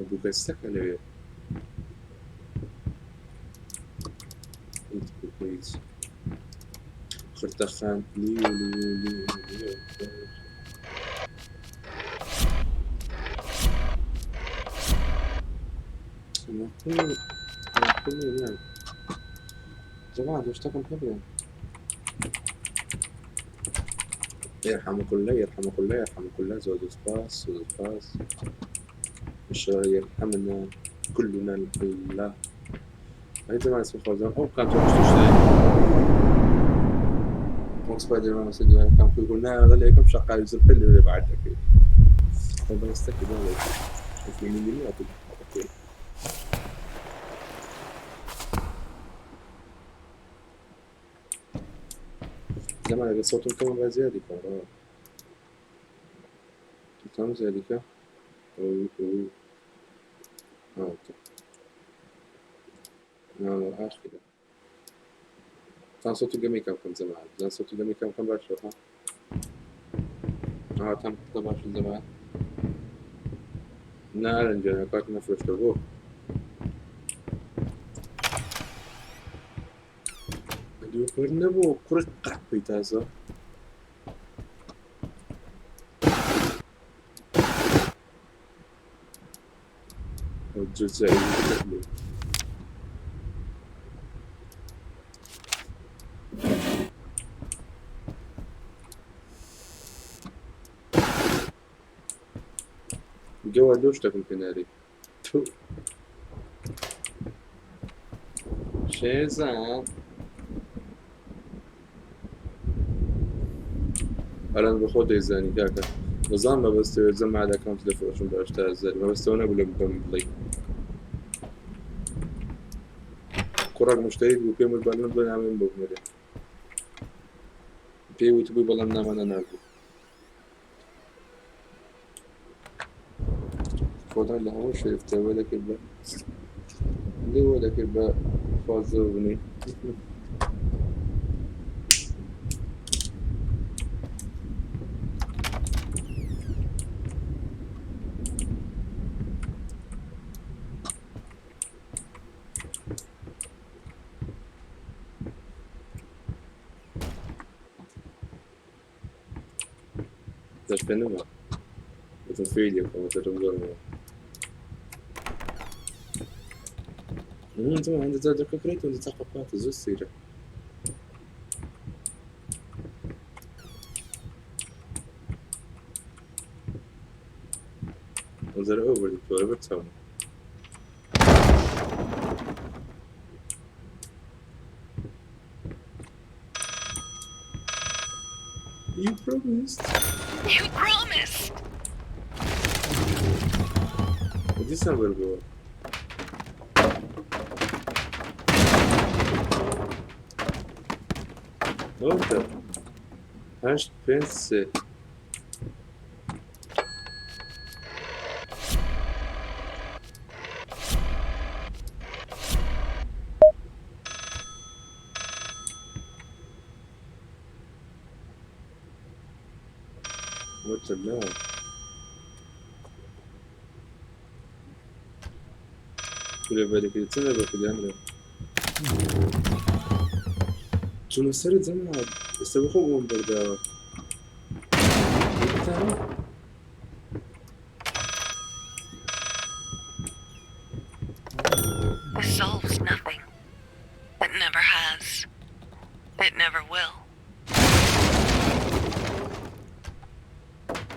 ابوك استكمل انت كويس خرطخان ليو كل يعني جماعة اشتكم كبير يرحمك الله زود سباس إن شاء الله يرحمنا كلنا الله هاي زمان اسمه خوزان أو كانت وقت سبايدر مان سيدي أنا كان يقولنا هذا اللي كم شقال يزر بلي اللي بعد أكيد هذا يستكد هذا شوف من اللي أكيد زمان أجل صوتهم كمان زيادة كم زيادة أوكي لا عاش كده كان صوته جميل كم زمان زمان صوته جميل كم باشا كم باشا زمان نارن جانا كات نفرش تبوه دو كرنبو كرة قحبي تازة الجزائر جوا دوشتك الكناري تو شيزان الان بخود يزاني كاكا نظام ما بس يلزم على اكونت دفعشون باشتغل الزاري ما بس انا اقول لك بمضي كورك مشتري وكيم البالون بنا من بمضي بي وتبي بلنا ما انا نعرف فوضى اللي هو شفته ولا كبا اللي ولا كبا فازوني też penuma. Bo to chwili, como te rozgorło. To عند ذا كريت وانت تحققات زو السيرة. وزر over the forever town. You promised. You promised! ودي سامبر جوا. Olha, acho que pensei. What's it now? Şuraya böyle gitsene bakacağım. شنو صرت زمان استبقوا بردا This solves nothing. It never has. It never will.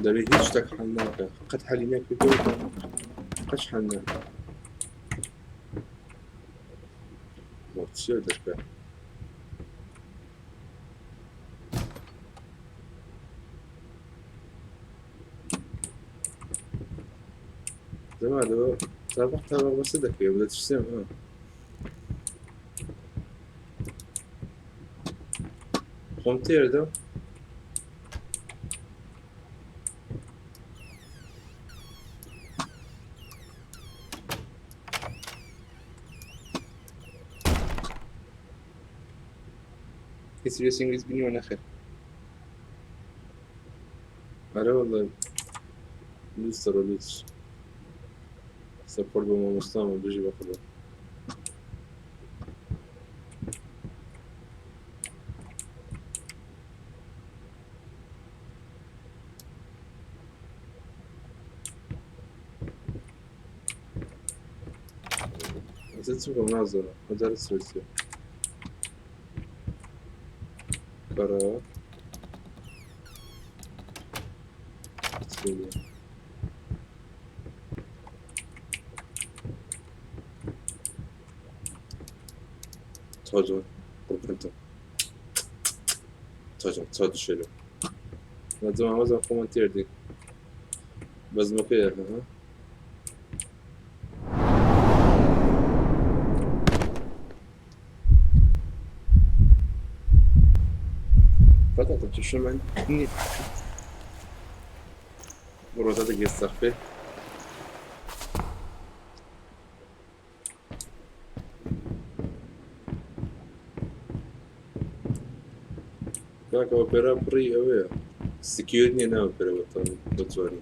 داري هيش تك حلناك فقط حليناك بدون قش حلناك وقت شو دك زمان دو سابقتها بس دك بدأت تشتم خمتير ده سيريس انجليز بني وانا اخر ارى والله لسه روليتش سبورت بما مستعمل بيجي باخده زدت بقى مناظرة مدارس روسيا Korek. Çocuğu, kurbanım. Çocuğu şöyle. Zaman komenterdik. Bazmokaya, ha. فقط شو من مرادات الصرفي كاك اوبرا بري اوي سكيورتي انا اوبرا وطن بتواني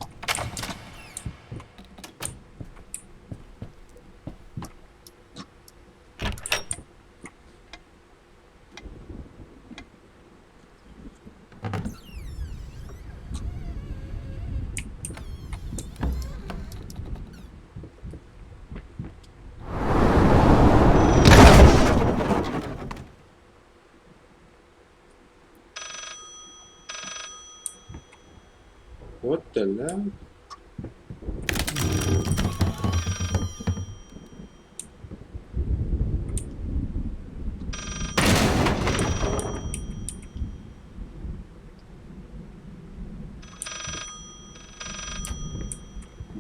What the hell?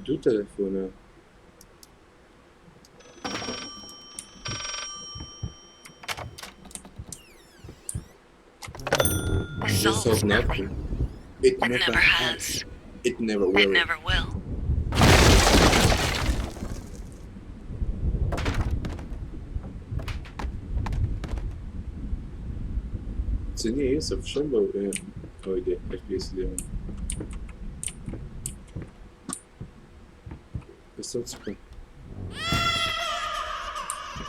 دو تلفونه This solves nothing. It It never has. It never will. It never will. Цене есть совершенно ой, FPS делаем. Высоцкий.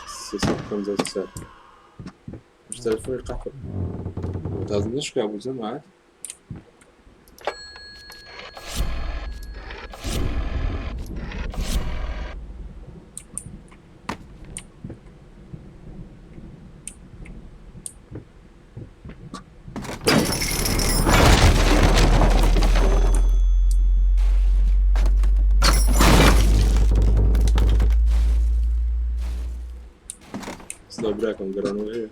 Сосоком за все. Что телефон قهوة. وتظنش كابو زمان چاکم گەڕانەوە هەیە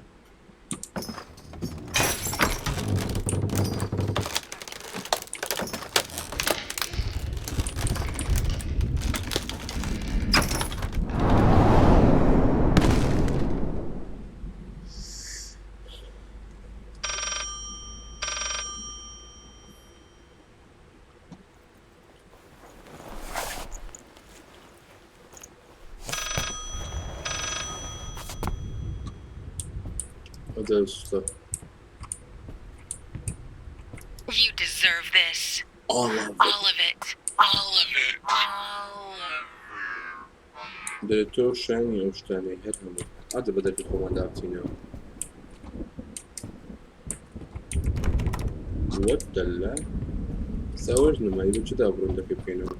ئەدەستا You deserve this. All of it. دەرێت تۆ شانی ئەو شتانەی هەر هەموو ئادە بە دەرکی خۆمان دابچینەوە وەت دەللا ساوەش نمایی بە چدا بڕۆندەکە بکەینەوە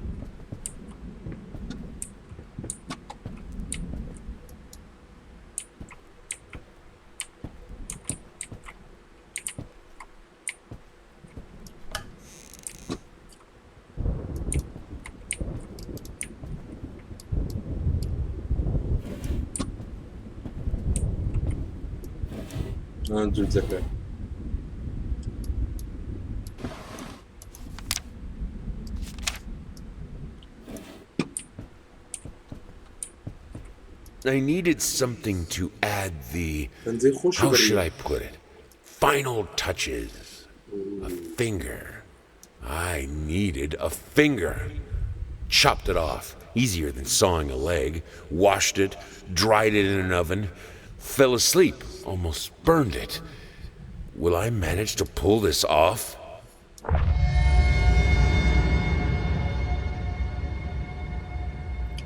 جوزەکە I needed something to add the... پەنجەی خۆشی How should بەرێ I put it? Final touches. A finger. I needed a finger. Chopped it off. Easier than sawing a leg. Washed it. Dried it in an oven. Fell asleep. Almost burned it. Will I manage to pull this off?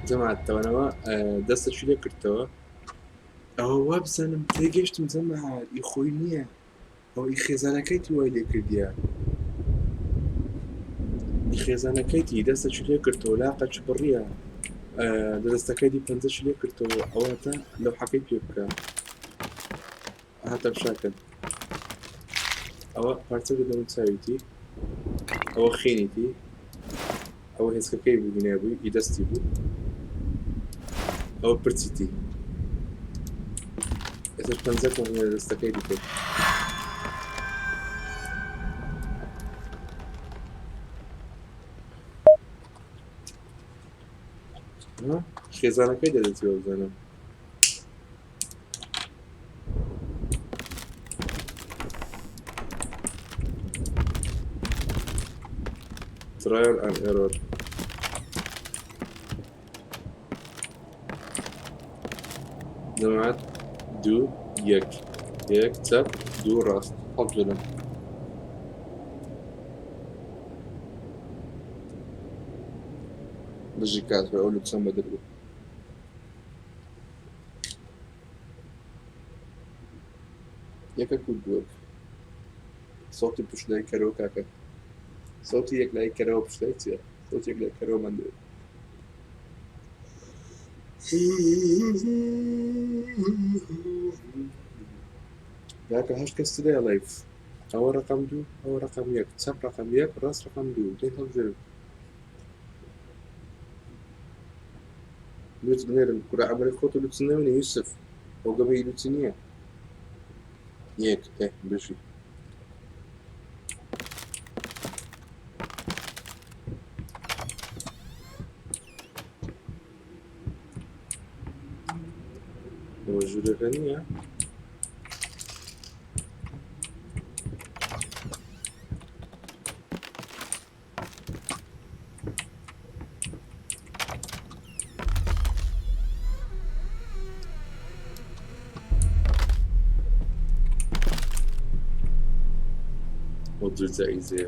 جەماعەت تەوانەوە دەستەشی لێ کردەوە ئەوە وا بزانم تێگەشتم جەماعەت ئی خۆی نییە ئەو ئی خێزانەکەیتی وای لێ کردیە ئی خێزانەکەیتی دەستەشی لێ کردەوە لاقەچ بڕیە لە دەستەکەیتی پەنجەشی لێ کردەوە ئەواتە لەو حەقەی پێ بکە هاتە بشاکەن ئەوە پارچە بدەون چاویتی ئەوە خێنیتی ئەوە هێزکەکەی بووبینێ بووی ئی دەستی بوو ئەوە پرچیتی ئێستا پەنجەکەم لە دەستەکەی دیکە خێزانەکەی دەدەچێ بزانم trial and error جماعت دو یک چپ دو راست حق جلم بجيكات بقول تسمى دربو يكا كودوك صوتي بشلاي كارو كاكا صوتي يكلاي كارو بشلاي تيا صوتي يكلاي كارو من دو ياكا هاش كستري لايف أو رقم دو أو رقم يك تسب رقم يك راس رقم دو ليه هالجو لوت بنيرن كرة عمري خوتو لوتسنا من يوسف أو قبي لوتسنيا يك إيه بشي موجودة غنية موجود زي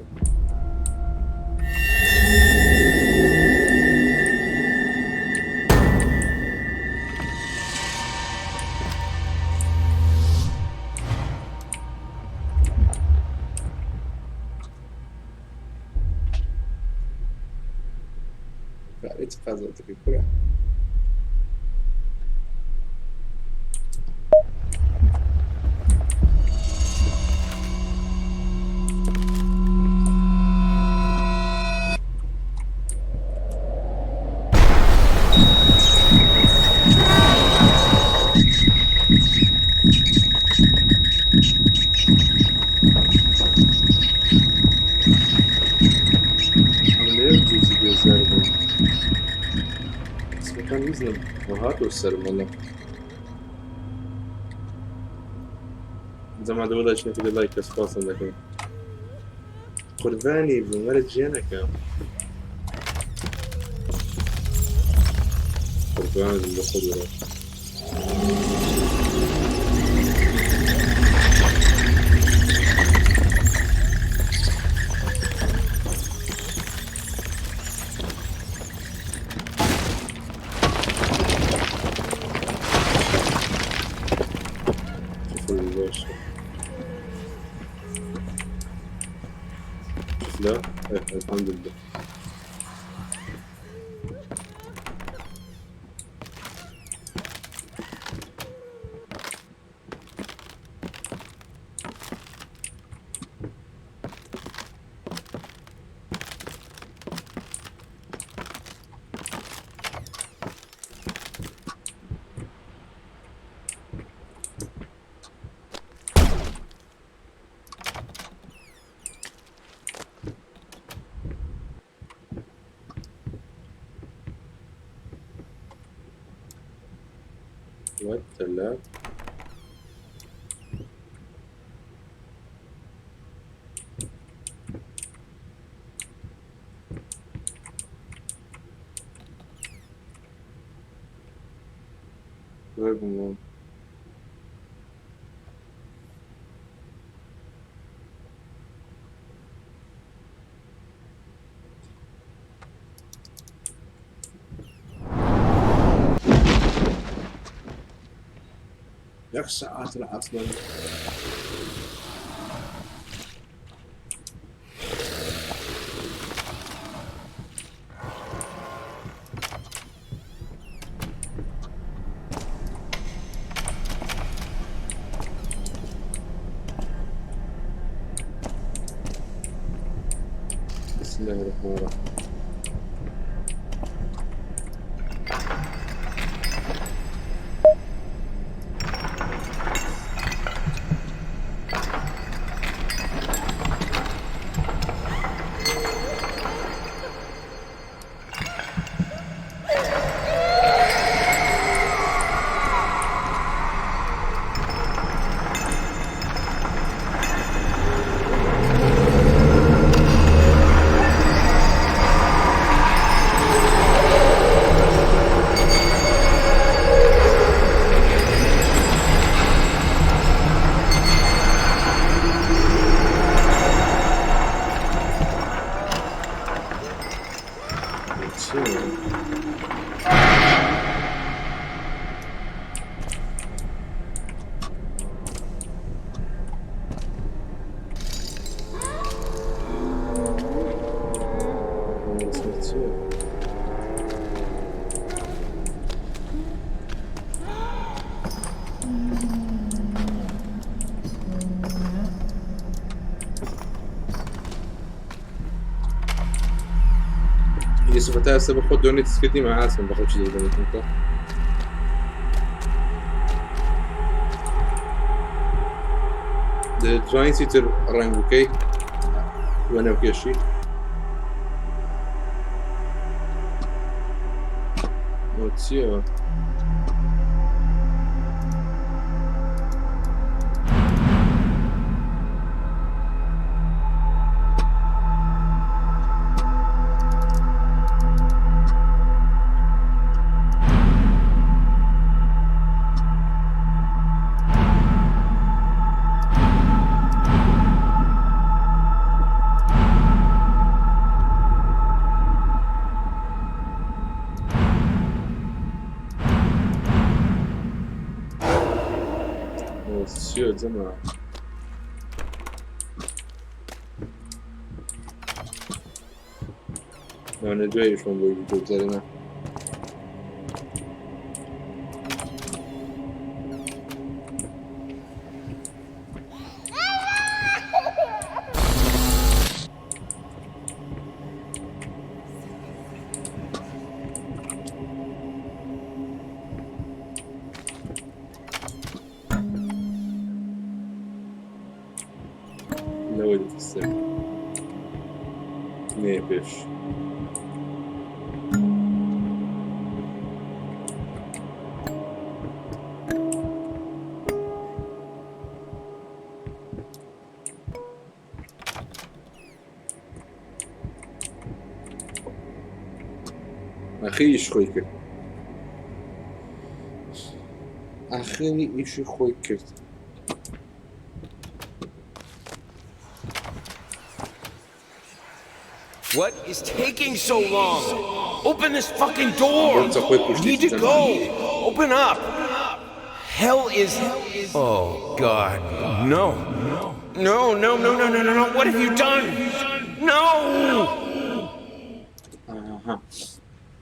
قضاء كره وهاتوا السلم والله زعما هذا ولا شنو في لايك اسباس لكن قرباني بمرج جنكا قربان بالقدرة لا الحمد لله والثلاث ويبمون ياك ساعات العطلة بسم الله الرحمن الرحيم يوسف هسه باخذ دونيت سكتي مع عاصم باخذ شيء دونيت انت The Giant Sitter rank اوكي وانا اوكي شيء اوتسيو زمان أنا جاي شلون بوجود زلمة نودي في السم نيبش ئەخی ئیش خۆی کرد ئەخی ئیشی خۆی کرد What is taking so long? Open this fucking door! We need to go! Open up! Hell is... Oh, God. No. No, no, no, no, no, no, no. What have you done? No!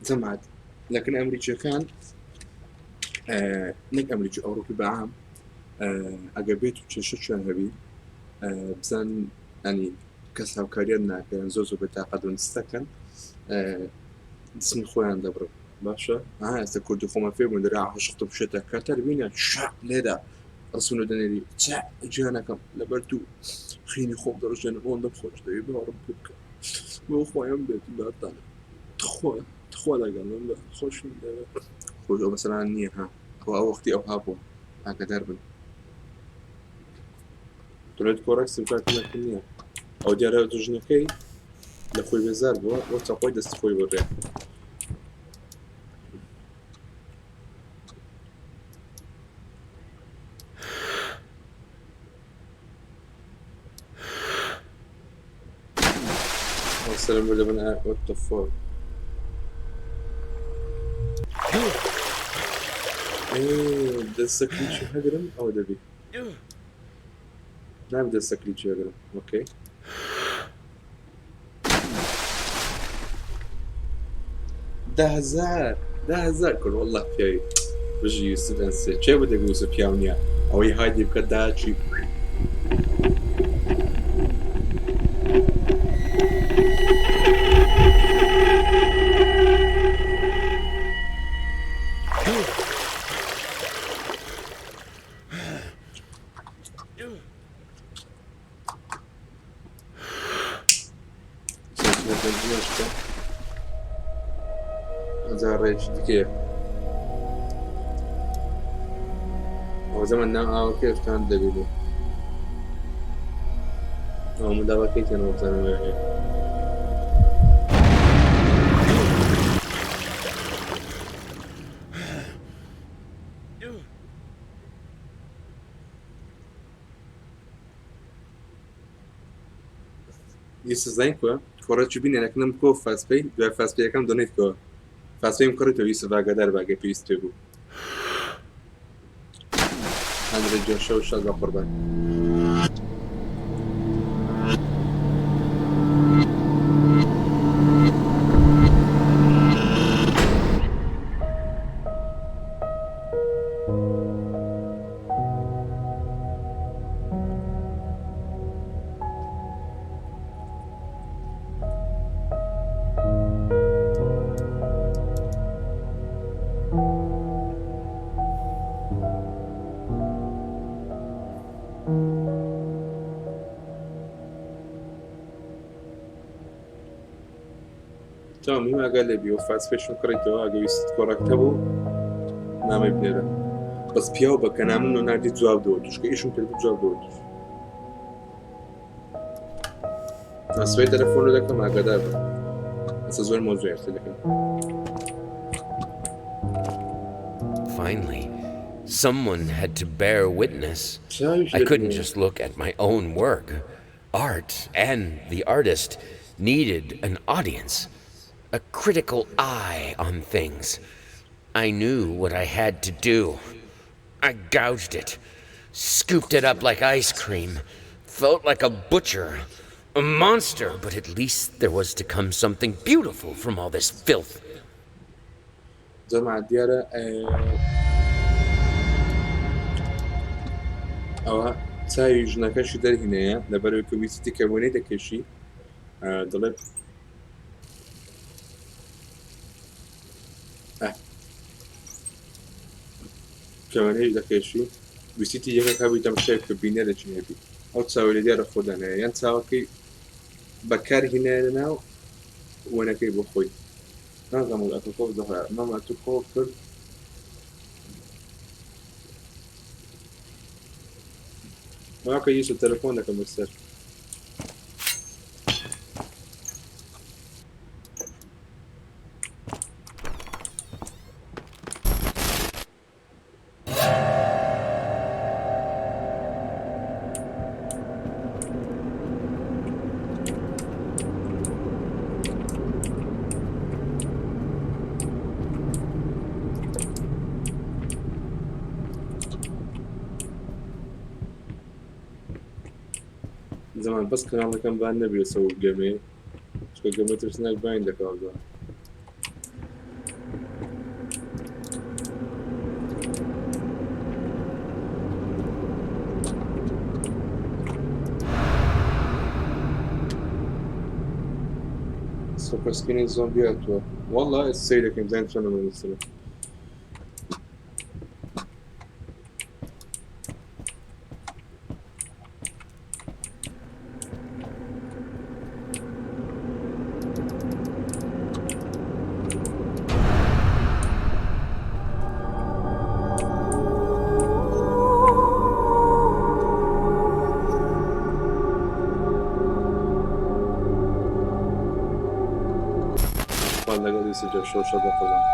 زەمات لەکن ئەمریکیەکان نەک ئەمریکی ئەوروپی بەعام ئەگەر بێت و کێشە چۆن هەبی بزان ئەنی کەس هاوکاریان ناکەن زۆر زۆر بەتاقەت ونستەکەن دسمی خۆیان دەبڕن باشە ئێستا کوردی خۆمە فێ بوون دەرا عاشقتم بشێتە کاتەر بینە شا لێدا ڕسون و دەنێری چا گیانەکەم لەبەر دوو خینی خۆم دەڕژێنە ئەوەن دەم خۆش دەوێ باوەڕم پێ بکە بۆ خۆیان بێت دادانە تخوا لەگەڵم خۆشم دەوێت خۆش ئەو مەسەلان نییە ها ئەو وەختی ئەو هابووە ئاگادار بن دەڵێت کۆرەک سمکارتنەکە نییە ئەو دیارە دژنەکەی لە خۆی بێزار بووە بۆ چاقۆی دەستی خۆی وەڕێ سلام بله من what the fuck دەستە کلیچی هەگرم ئەوە دەبی نام دەستە کلیچی هەگرم ئۆکەی ده هزار کرد والله پیاوی بژی یوسف ئەنسێ چێ بۆ دەبی یوسف پیاو نییە ئەوەی هادی بکە داچی زمان نام ئاوەکەی شتان دەبێت ئەو منداڵەکەی تێنەوە بزانەوە یسزای کووە کۆڕەتی بینێ نەکنم کۆ فاسپەی دوای فاسپەیەکەم دۆنێتکەوە فاسپەیم کڕێتەوە یسف ئاگادار باگەی پێویست پێ بوو هەندێک جۆشە و شاد بە قوربان تمام هیچ مقاله بیو فاسپیشون کردی و اگه ویست کورکته بود نمی بنیره بس پیاو با کنامون نردی جواب دادش که ایشون پیدا جواب دادش نسوی تلفن رو دکتر مقاله بود اساس زور موضوعی است لیکن Finally, someone had to bear witness. I couldn't just look at my own work. Art and the artist needed an audience. A critical eye on things. I knew what I had to do. I gouged it, scooped it up like ice cream, felt like a butcher, a monster, but at least there was to come something beautiful from all this filth. جماعة ديارة أوه تاي جناكاشي دار هنايا لبرو كويستي كوني دكشي دلب كواني دكشي ويسيتي يجا كابي تمشي كبينة دشي هبي أو تساوي ديارة خدنا يعني تساوي كي بكار هنا لنا وانا كي بخوي نظام الأتوقف ظهر ماما أتوقف كل معك يوسف تلفونك مستر زمان بەس کەناڵەکەم بان نەبێتەوە گەمێ چکە گەمە ترسناک باین دەکاوە سوپەرسکرین زۆمبی هاتووە وەڵڵا سەیر دەکەیم زانین چۆن نەمەنووسرە لەگەڵ دیسە شۆشە بەقەڵام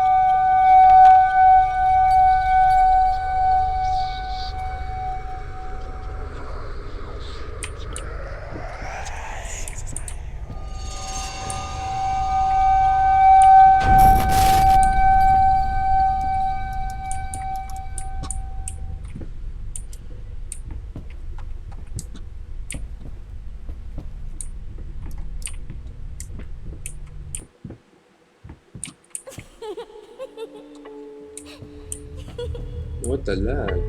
What the lag?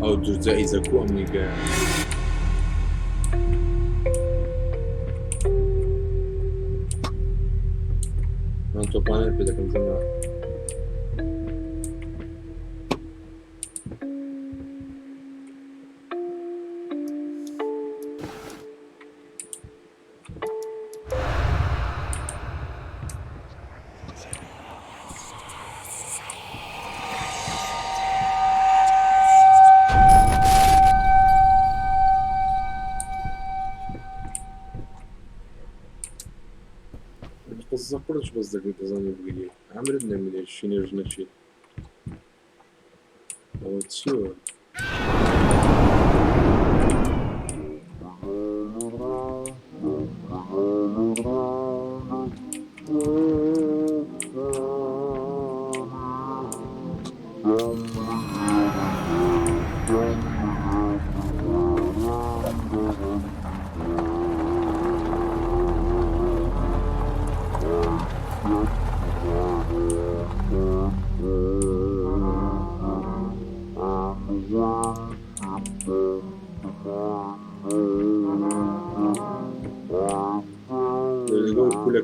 Oh, ده إذا كو أمريكا. أنتو بانر بدك نزلنا. Запорож вас загрузили в грі. Амрин не мене ще не значить. А от все.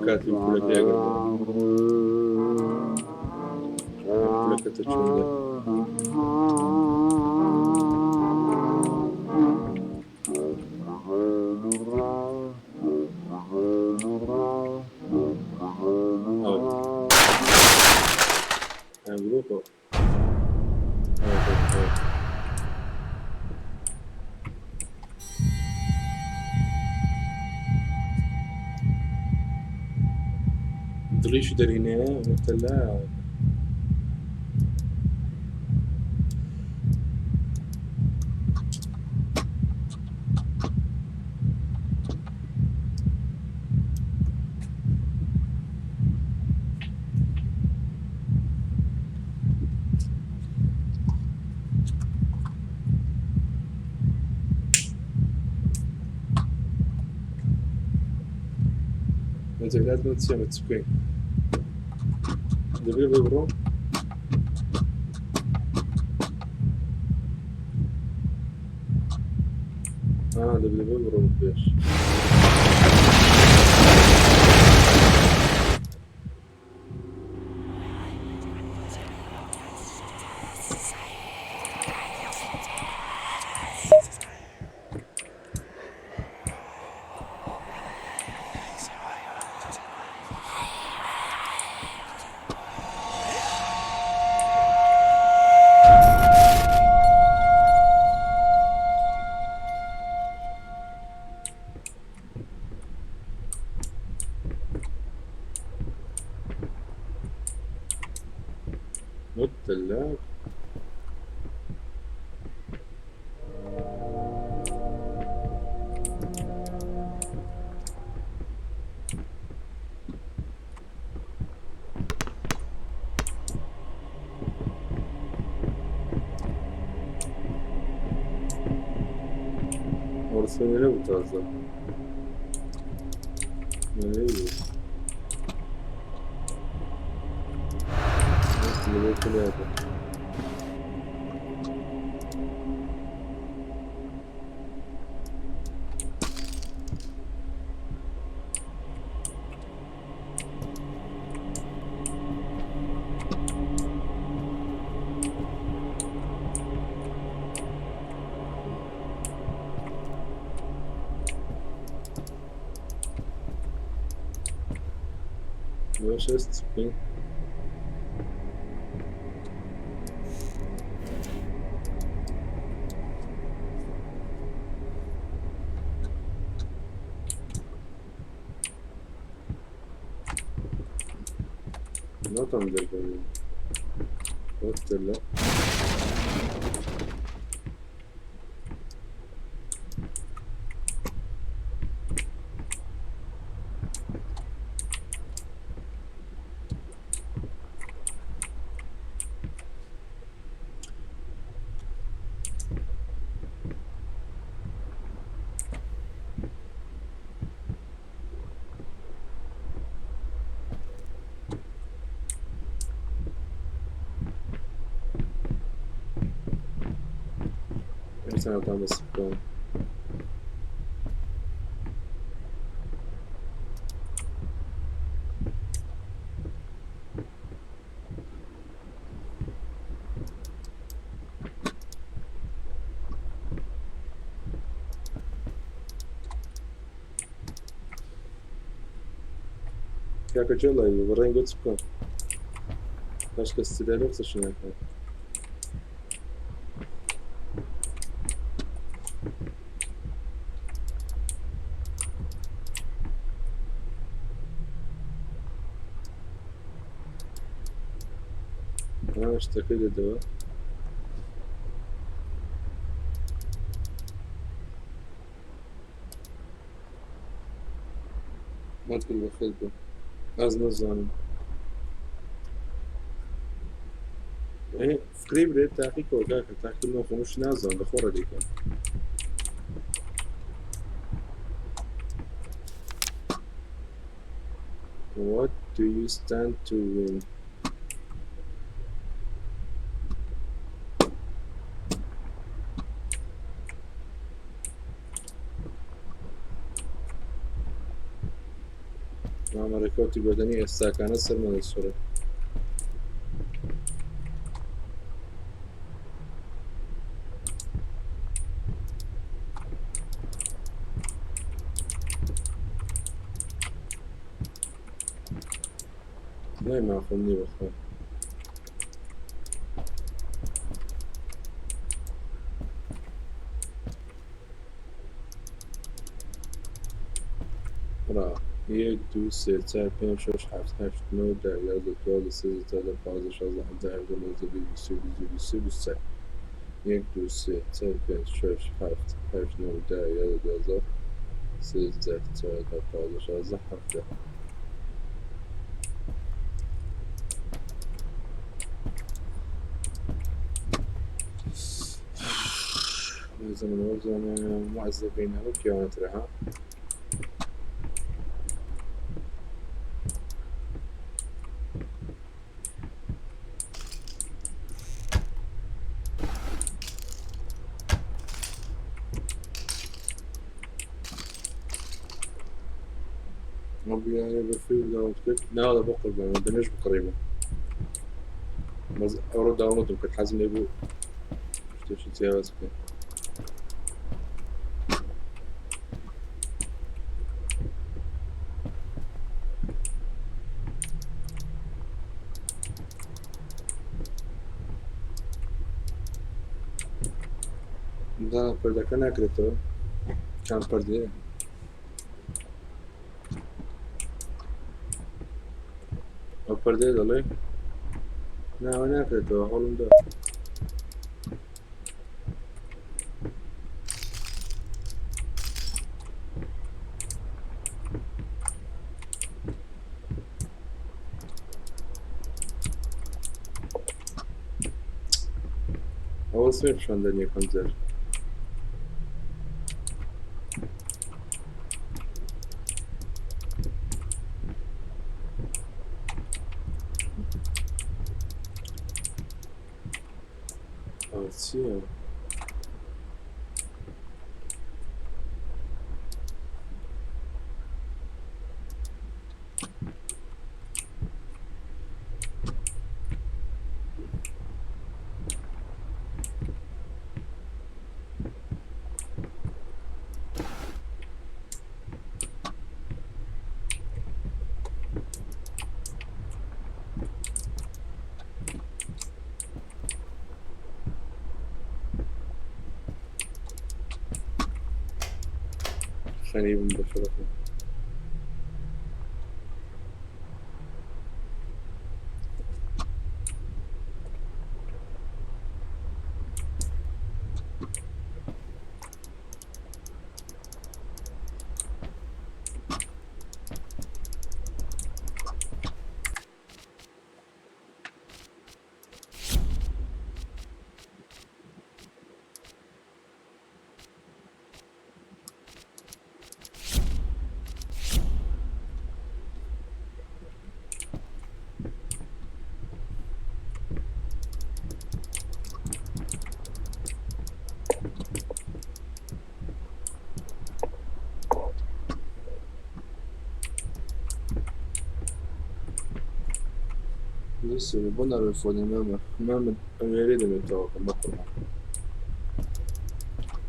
كاتب كل حاجة كل كتشونده ليش دريناه مثلا زغلات ما تسمع تسكين دبي ببرو دبي ببرو مفيش الثلاج سنة نبو تازة ايوه اللي كل هذا واش است بين ما تنظر بين وقت لا سنة تعمل السكان كاكا جلا ورين قد سكان باش كاستدار وقت شنو أنا اشتكي للدواء ما تقول بخيلكم لازم الظالم إيه فكري بريد تحقيق وكاك تحقيق إنه خموش نازل بخورة ديكم What do you stand to win? عملكاتي بدني الساكنة سلمان السوري لا ما أخذني بخير راه 1 2 3 4 5 6 7 8 9 10 11 12 13 14 15 16 17 18 19 20 21 22 23 24 25 26 27 28 29 30 31 32 33 34 35 لازم نوزن معذبين وكيانترها يعني بفيل لو تكليك لا هذا بقر ما بنش بقريبا بس أورو داونلود ممكن حازم يبو شتوش زيادة سكين ده بردا كان أكرته كان بردي پرده داره؟ نه من نکرده حالم داره اول سمیر شوندن یکم زر چییە؟ خليني بشرة لسه بنا الفوني ما يريد من التوقع بطلع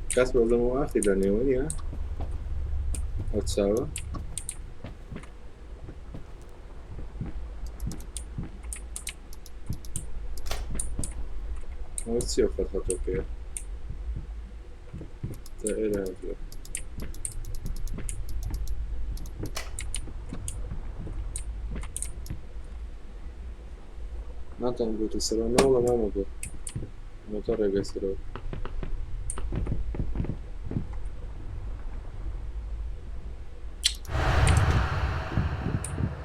كسب زمو أخي دانيوني ها وتساوى وتسيو فتحة توكيا تأيرها فيه ما تنقول السلام لا والله ما مقول مطرق السلام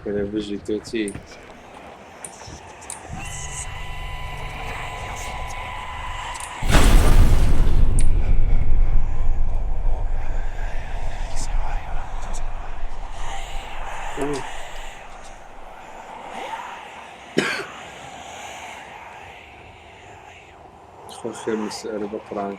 كنا بيجي توتي خمس بقران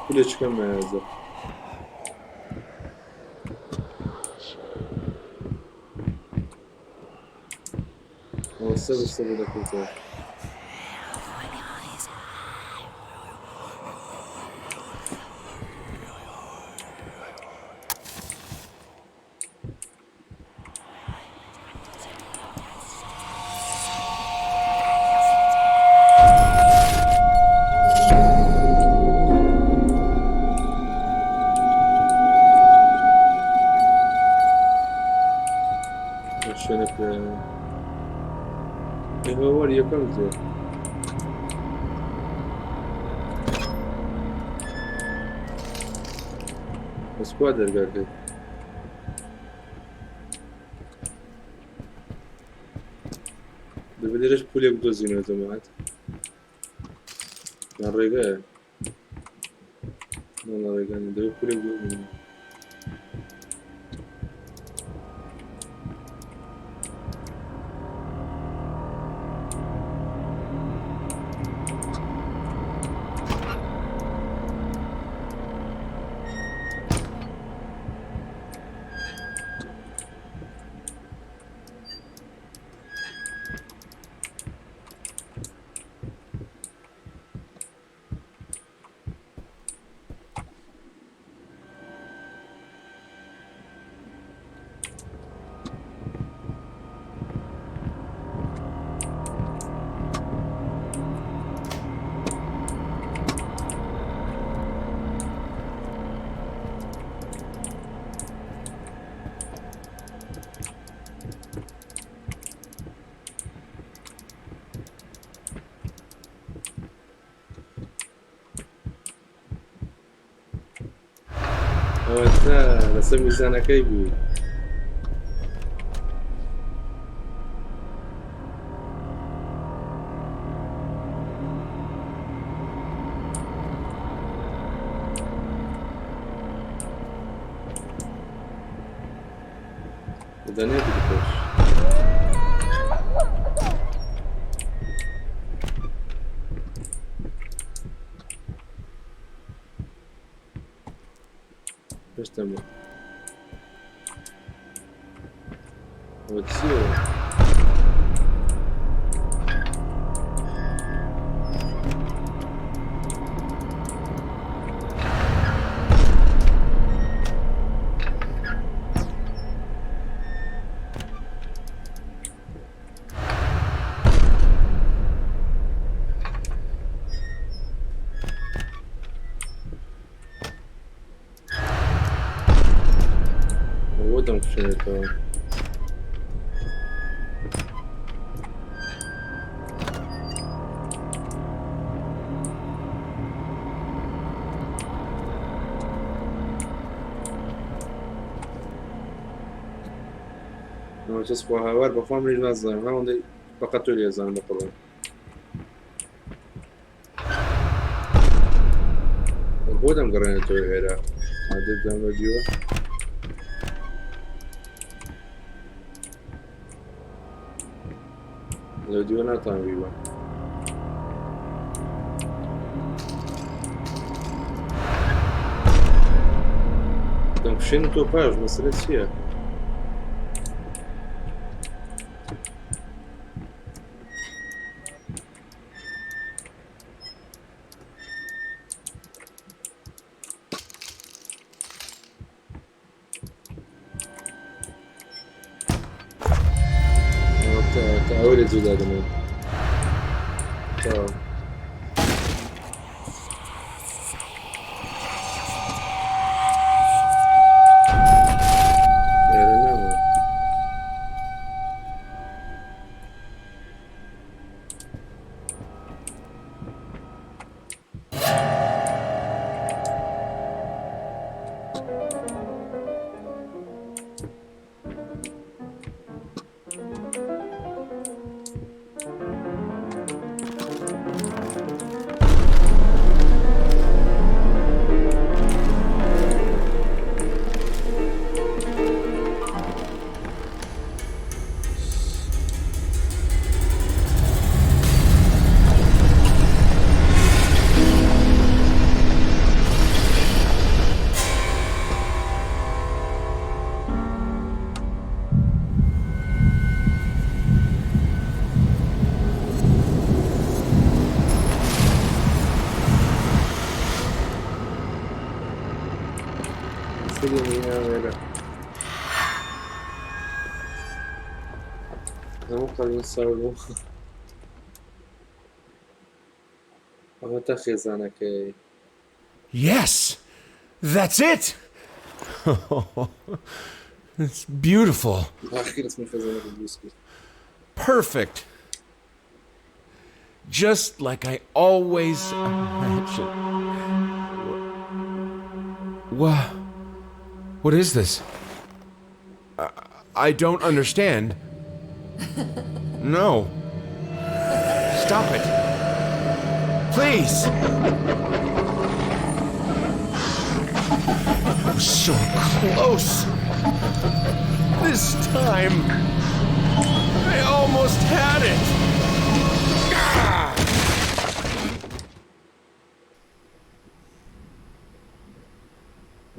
كلش كم هذا السبب ده كله هو يكون زين بس قادر قاعد بدي ليش بقول يبدو زين يا جماعة الرجال والله الرجال ده بقول يبدو لسه ميزانەکەی بوو دەنێت بکەش پێشتەمە ئەوە چییە؟ ئەوە دەمکوشێنێتەوە چەسب بۆ هاوار بەخۆم ڕێژ نازانم هەوەندەی فەقەت تۆ لێزانم بەقڵێ بۆ دەمگەڕێنێتەوە ئێرە عادێت دام بە دیوە لە دیوە ناتوان بیوە دەمکوشێنی تۆ پاش مەسەلە چییە؟ أولي زودة من ساڵ ئەمە تا خێزانەکەی Yes! That's it! It's beautiful. Perfect. Just like I always imagined. What is this? I don't understand. No. Stop it. Please. So close. This time, I almost had it.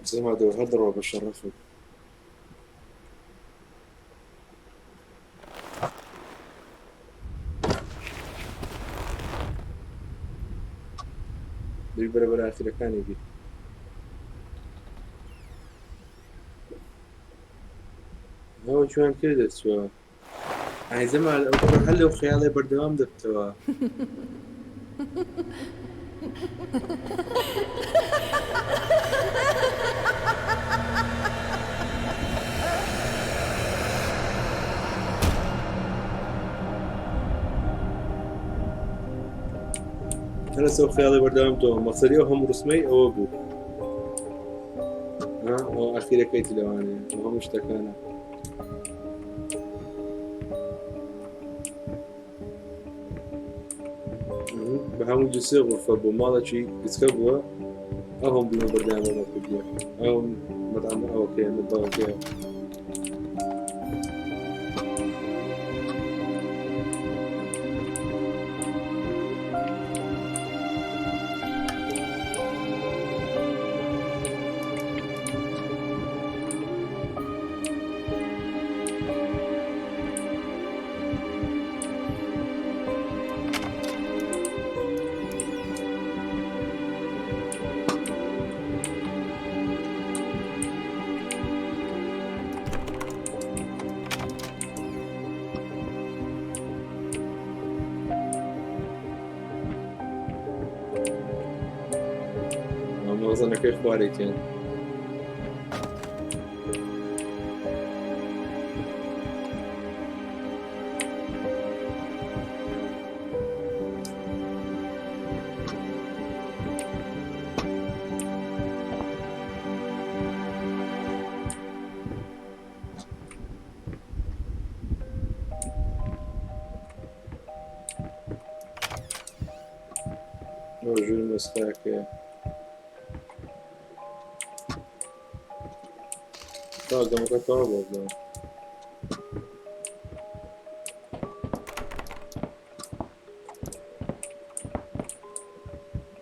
زي ما دور هضروا بشرفه بالبربر آخر كان يبي هو شو عم كده سوا عايزة مع الأول هلا وخيالي بردوام دبتوا أنا سوف خيالي بردوام تو مصريو هم رسمي أو أبو ها وأخيرا كيتي لواني وهم اشتكانا بحاول جسي غرفة بمالا شي كسكبوا أهم بيو بردوام ما كبيا أهم مطعم أوكي مطعم أوكي مەغزەنەکەی خوارێتیان ژووری مەسخەکەیە تا گەمەکە تەواو بۆ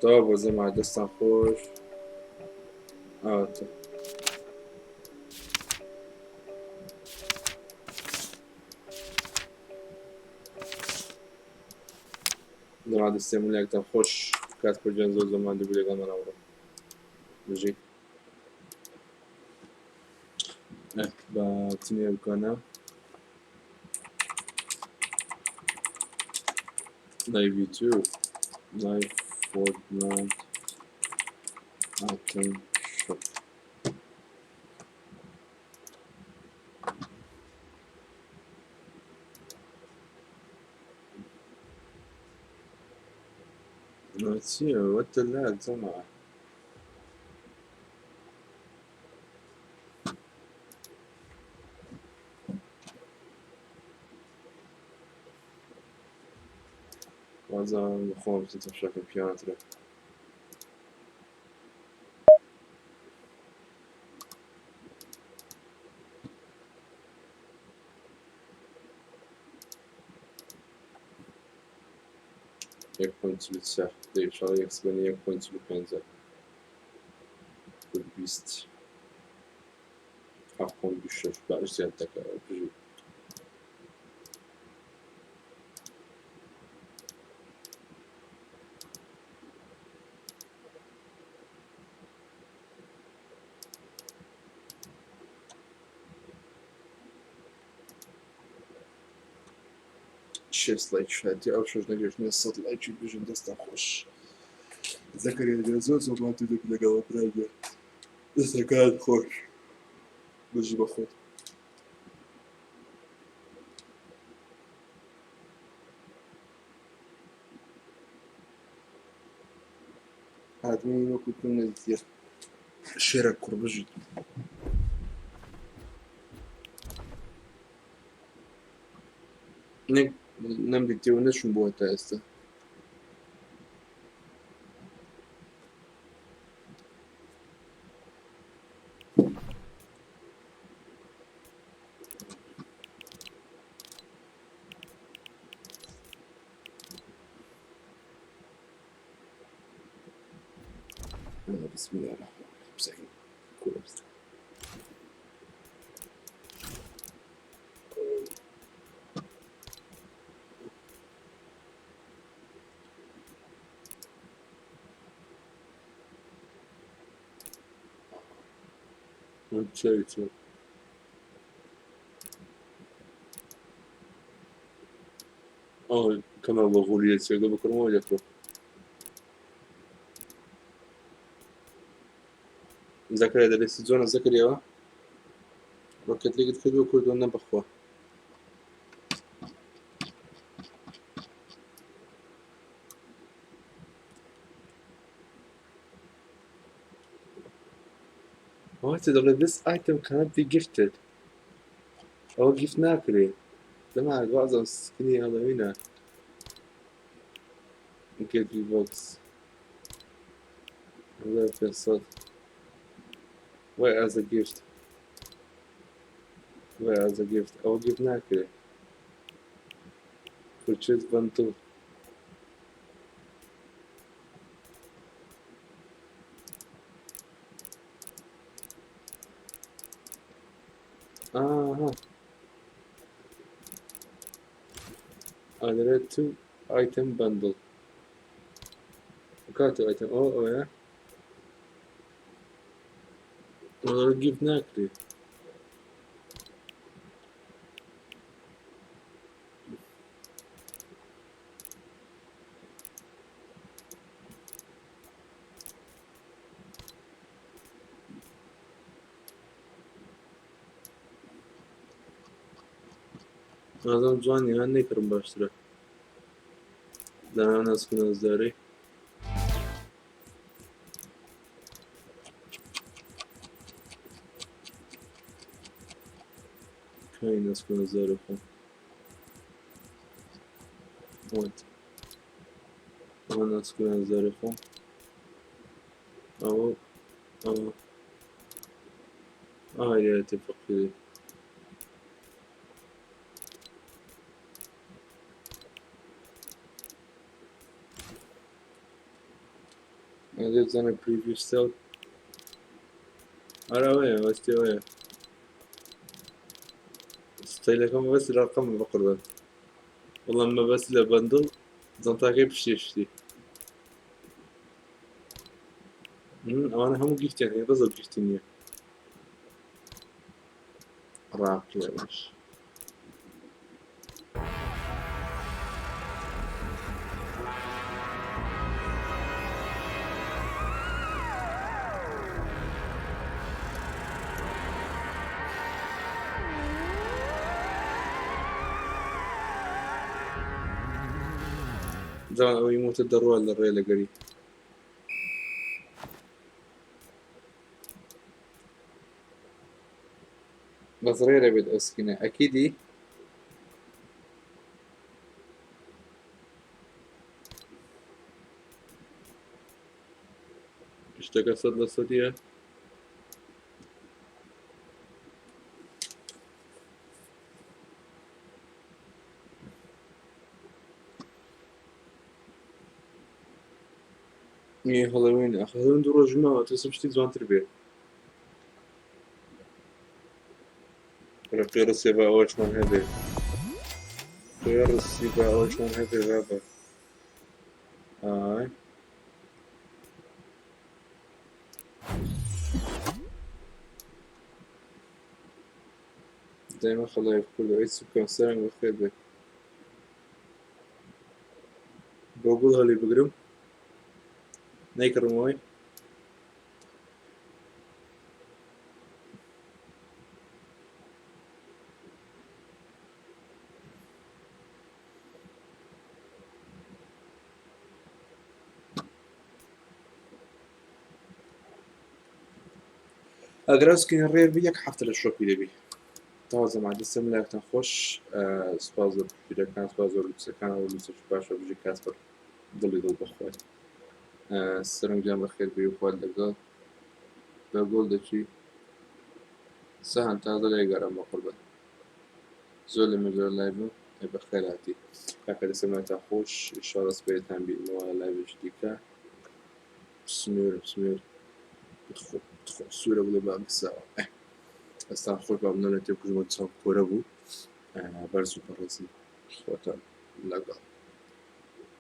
تەواو بۆ زەما دەستان خۆش ئاواتە دەما دەستێ مولێکتان خۆش کات پرجیان زۆر زەمان دوو لێگەڵ مەناوڕە بژی بە چنێ بکەنە نایڤی تو نایڤ فۆرتمان ئایتم شۆپ چییە وەتە لات زەما وازم بخوام بتونم شكل بيانترا یک پوینت لسه دیگه شاید یک سبنی یک پوینت لپنزه KURD-BEAST 7.6 بعدش زیادتر بجی شست لایک شدی او شش نگرشنی 100 لایکی بجن دستم خوش ذكري جازوز وما تدك لقوا براجع لسه كان خوش بجي بخوت هادمين وكنت نزير شيرك كربجي نك نمدك تيونا شو بوتا استا بسم الله الرحمن الرحيم سعيد كورس شايفه كان الله غولية سيدا بكرة ما يكره ذكر هذا السيزون ذكر يا وقت اللي قلت كده كردنا بخوا What this item cannot be gifted أو gift ناكري جماعة بعض سكني هذا هنا get the box هذا في الصوت where as a gift where as a gift أو gift ناكري purchase bundle added to item bundle got to item oh yeah well give ناكري ئازم جوانی هەن نەیکردم باشترە دەنا ناسکن ئەزدارەی کای ناسکن ئەزدارە خۆم وایت ئەوە ناسکن ئەزدارە خۆم ئەوە یارەتی فەقیری هذا زمان previous cell أراوية واستوية ستايلكم بس الرقم بقربان والله ما بس إلا بندل زنطاقي بشتي أنا هم جيت يعني بزل جيتني راقي وش زمان أو يموت الدروال للريلة قريب بس غير بيد أسكنة أكيد اشتغل صد لصدية إيه هالوين أخي هالوين دور جماعة تسمشتي زمان تربية غير السباق أوش من هذا غير السباق أوش من هذا غابة دايما خلاص كله أي سكان سلام وخير به بقول هالي بقرم نيكرموي أدرسكين الرير بيك حفتة للشوبي دبي تازه مع دستم لكن خوش سپازر إذا كان سپازر لبسه كان أول لبسه شباش وبيجي كاسبر ضل يضل بخوي السلام جام بخير بيوفال دقال بقول ده شيء سهل تازه لا يقرأ ما قربان زول مجال لايبه بخير هاتي كاكا دستم لكن خوش إن شاء الله سبيتهم بإنه لايبه جديكا بسمير بدخل السورة ولا بقى بالساعة استان خوش باب نولا تيب كجمع تسام كورا بو برزو برزي خوتا لقا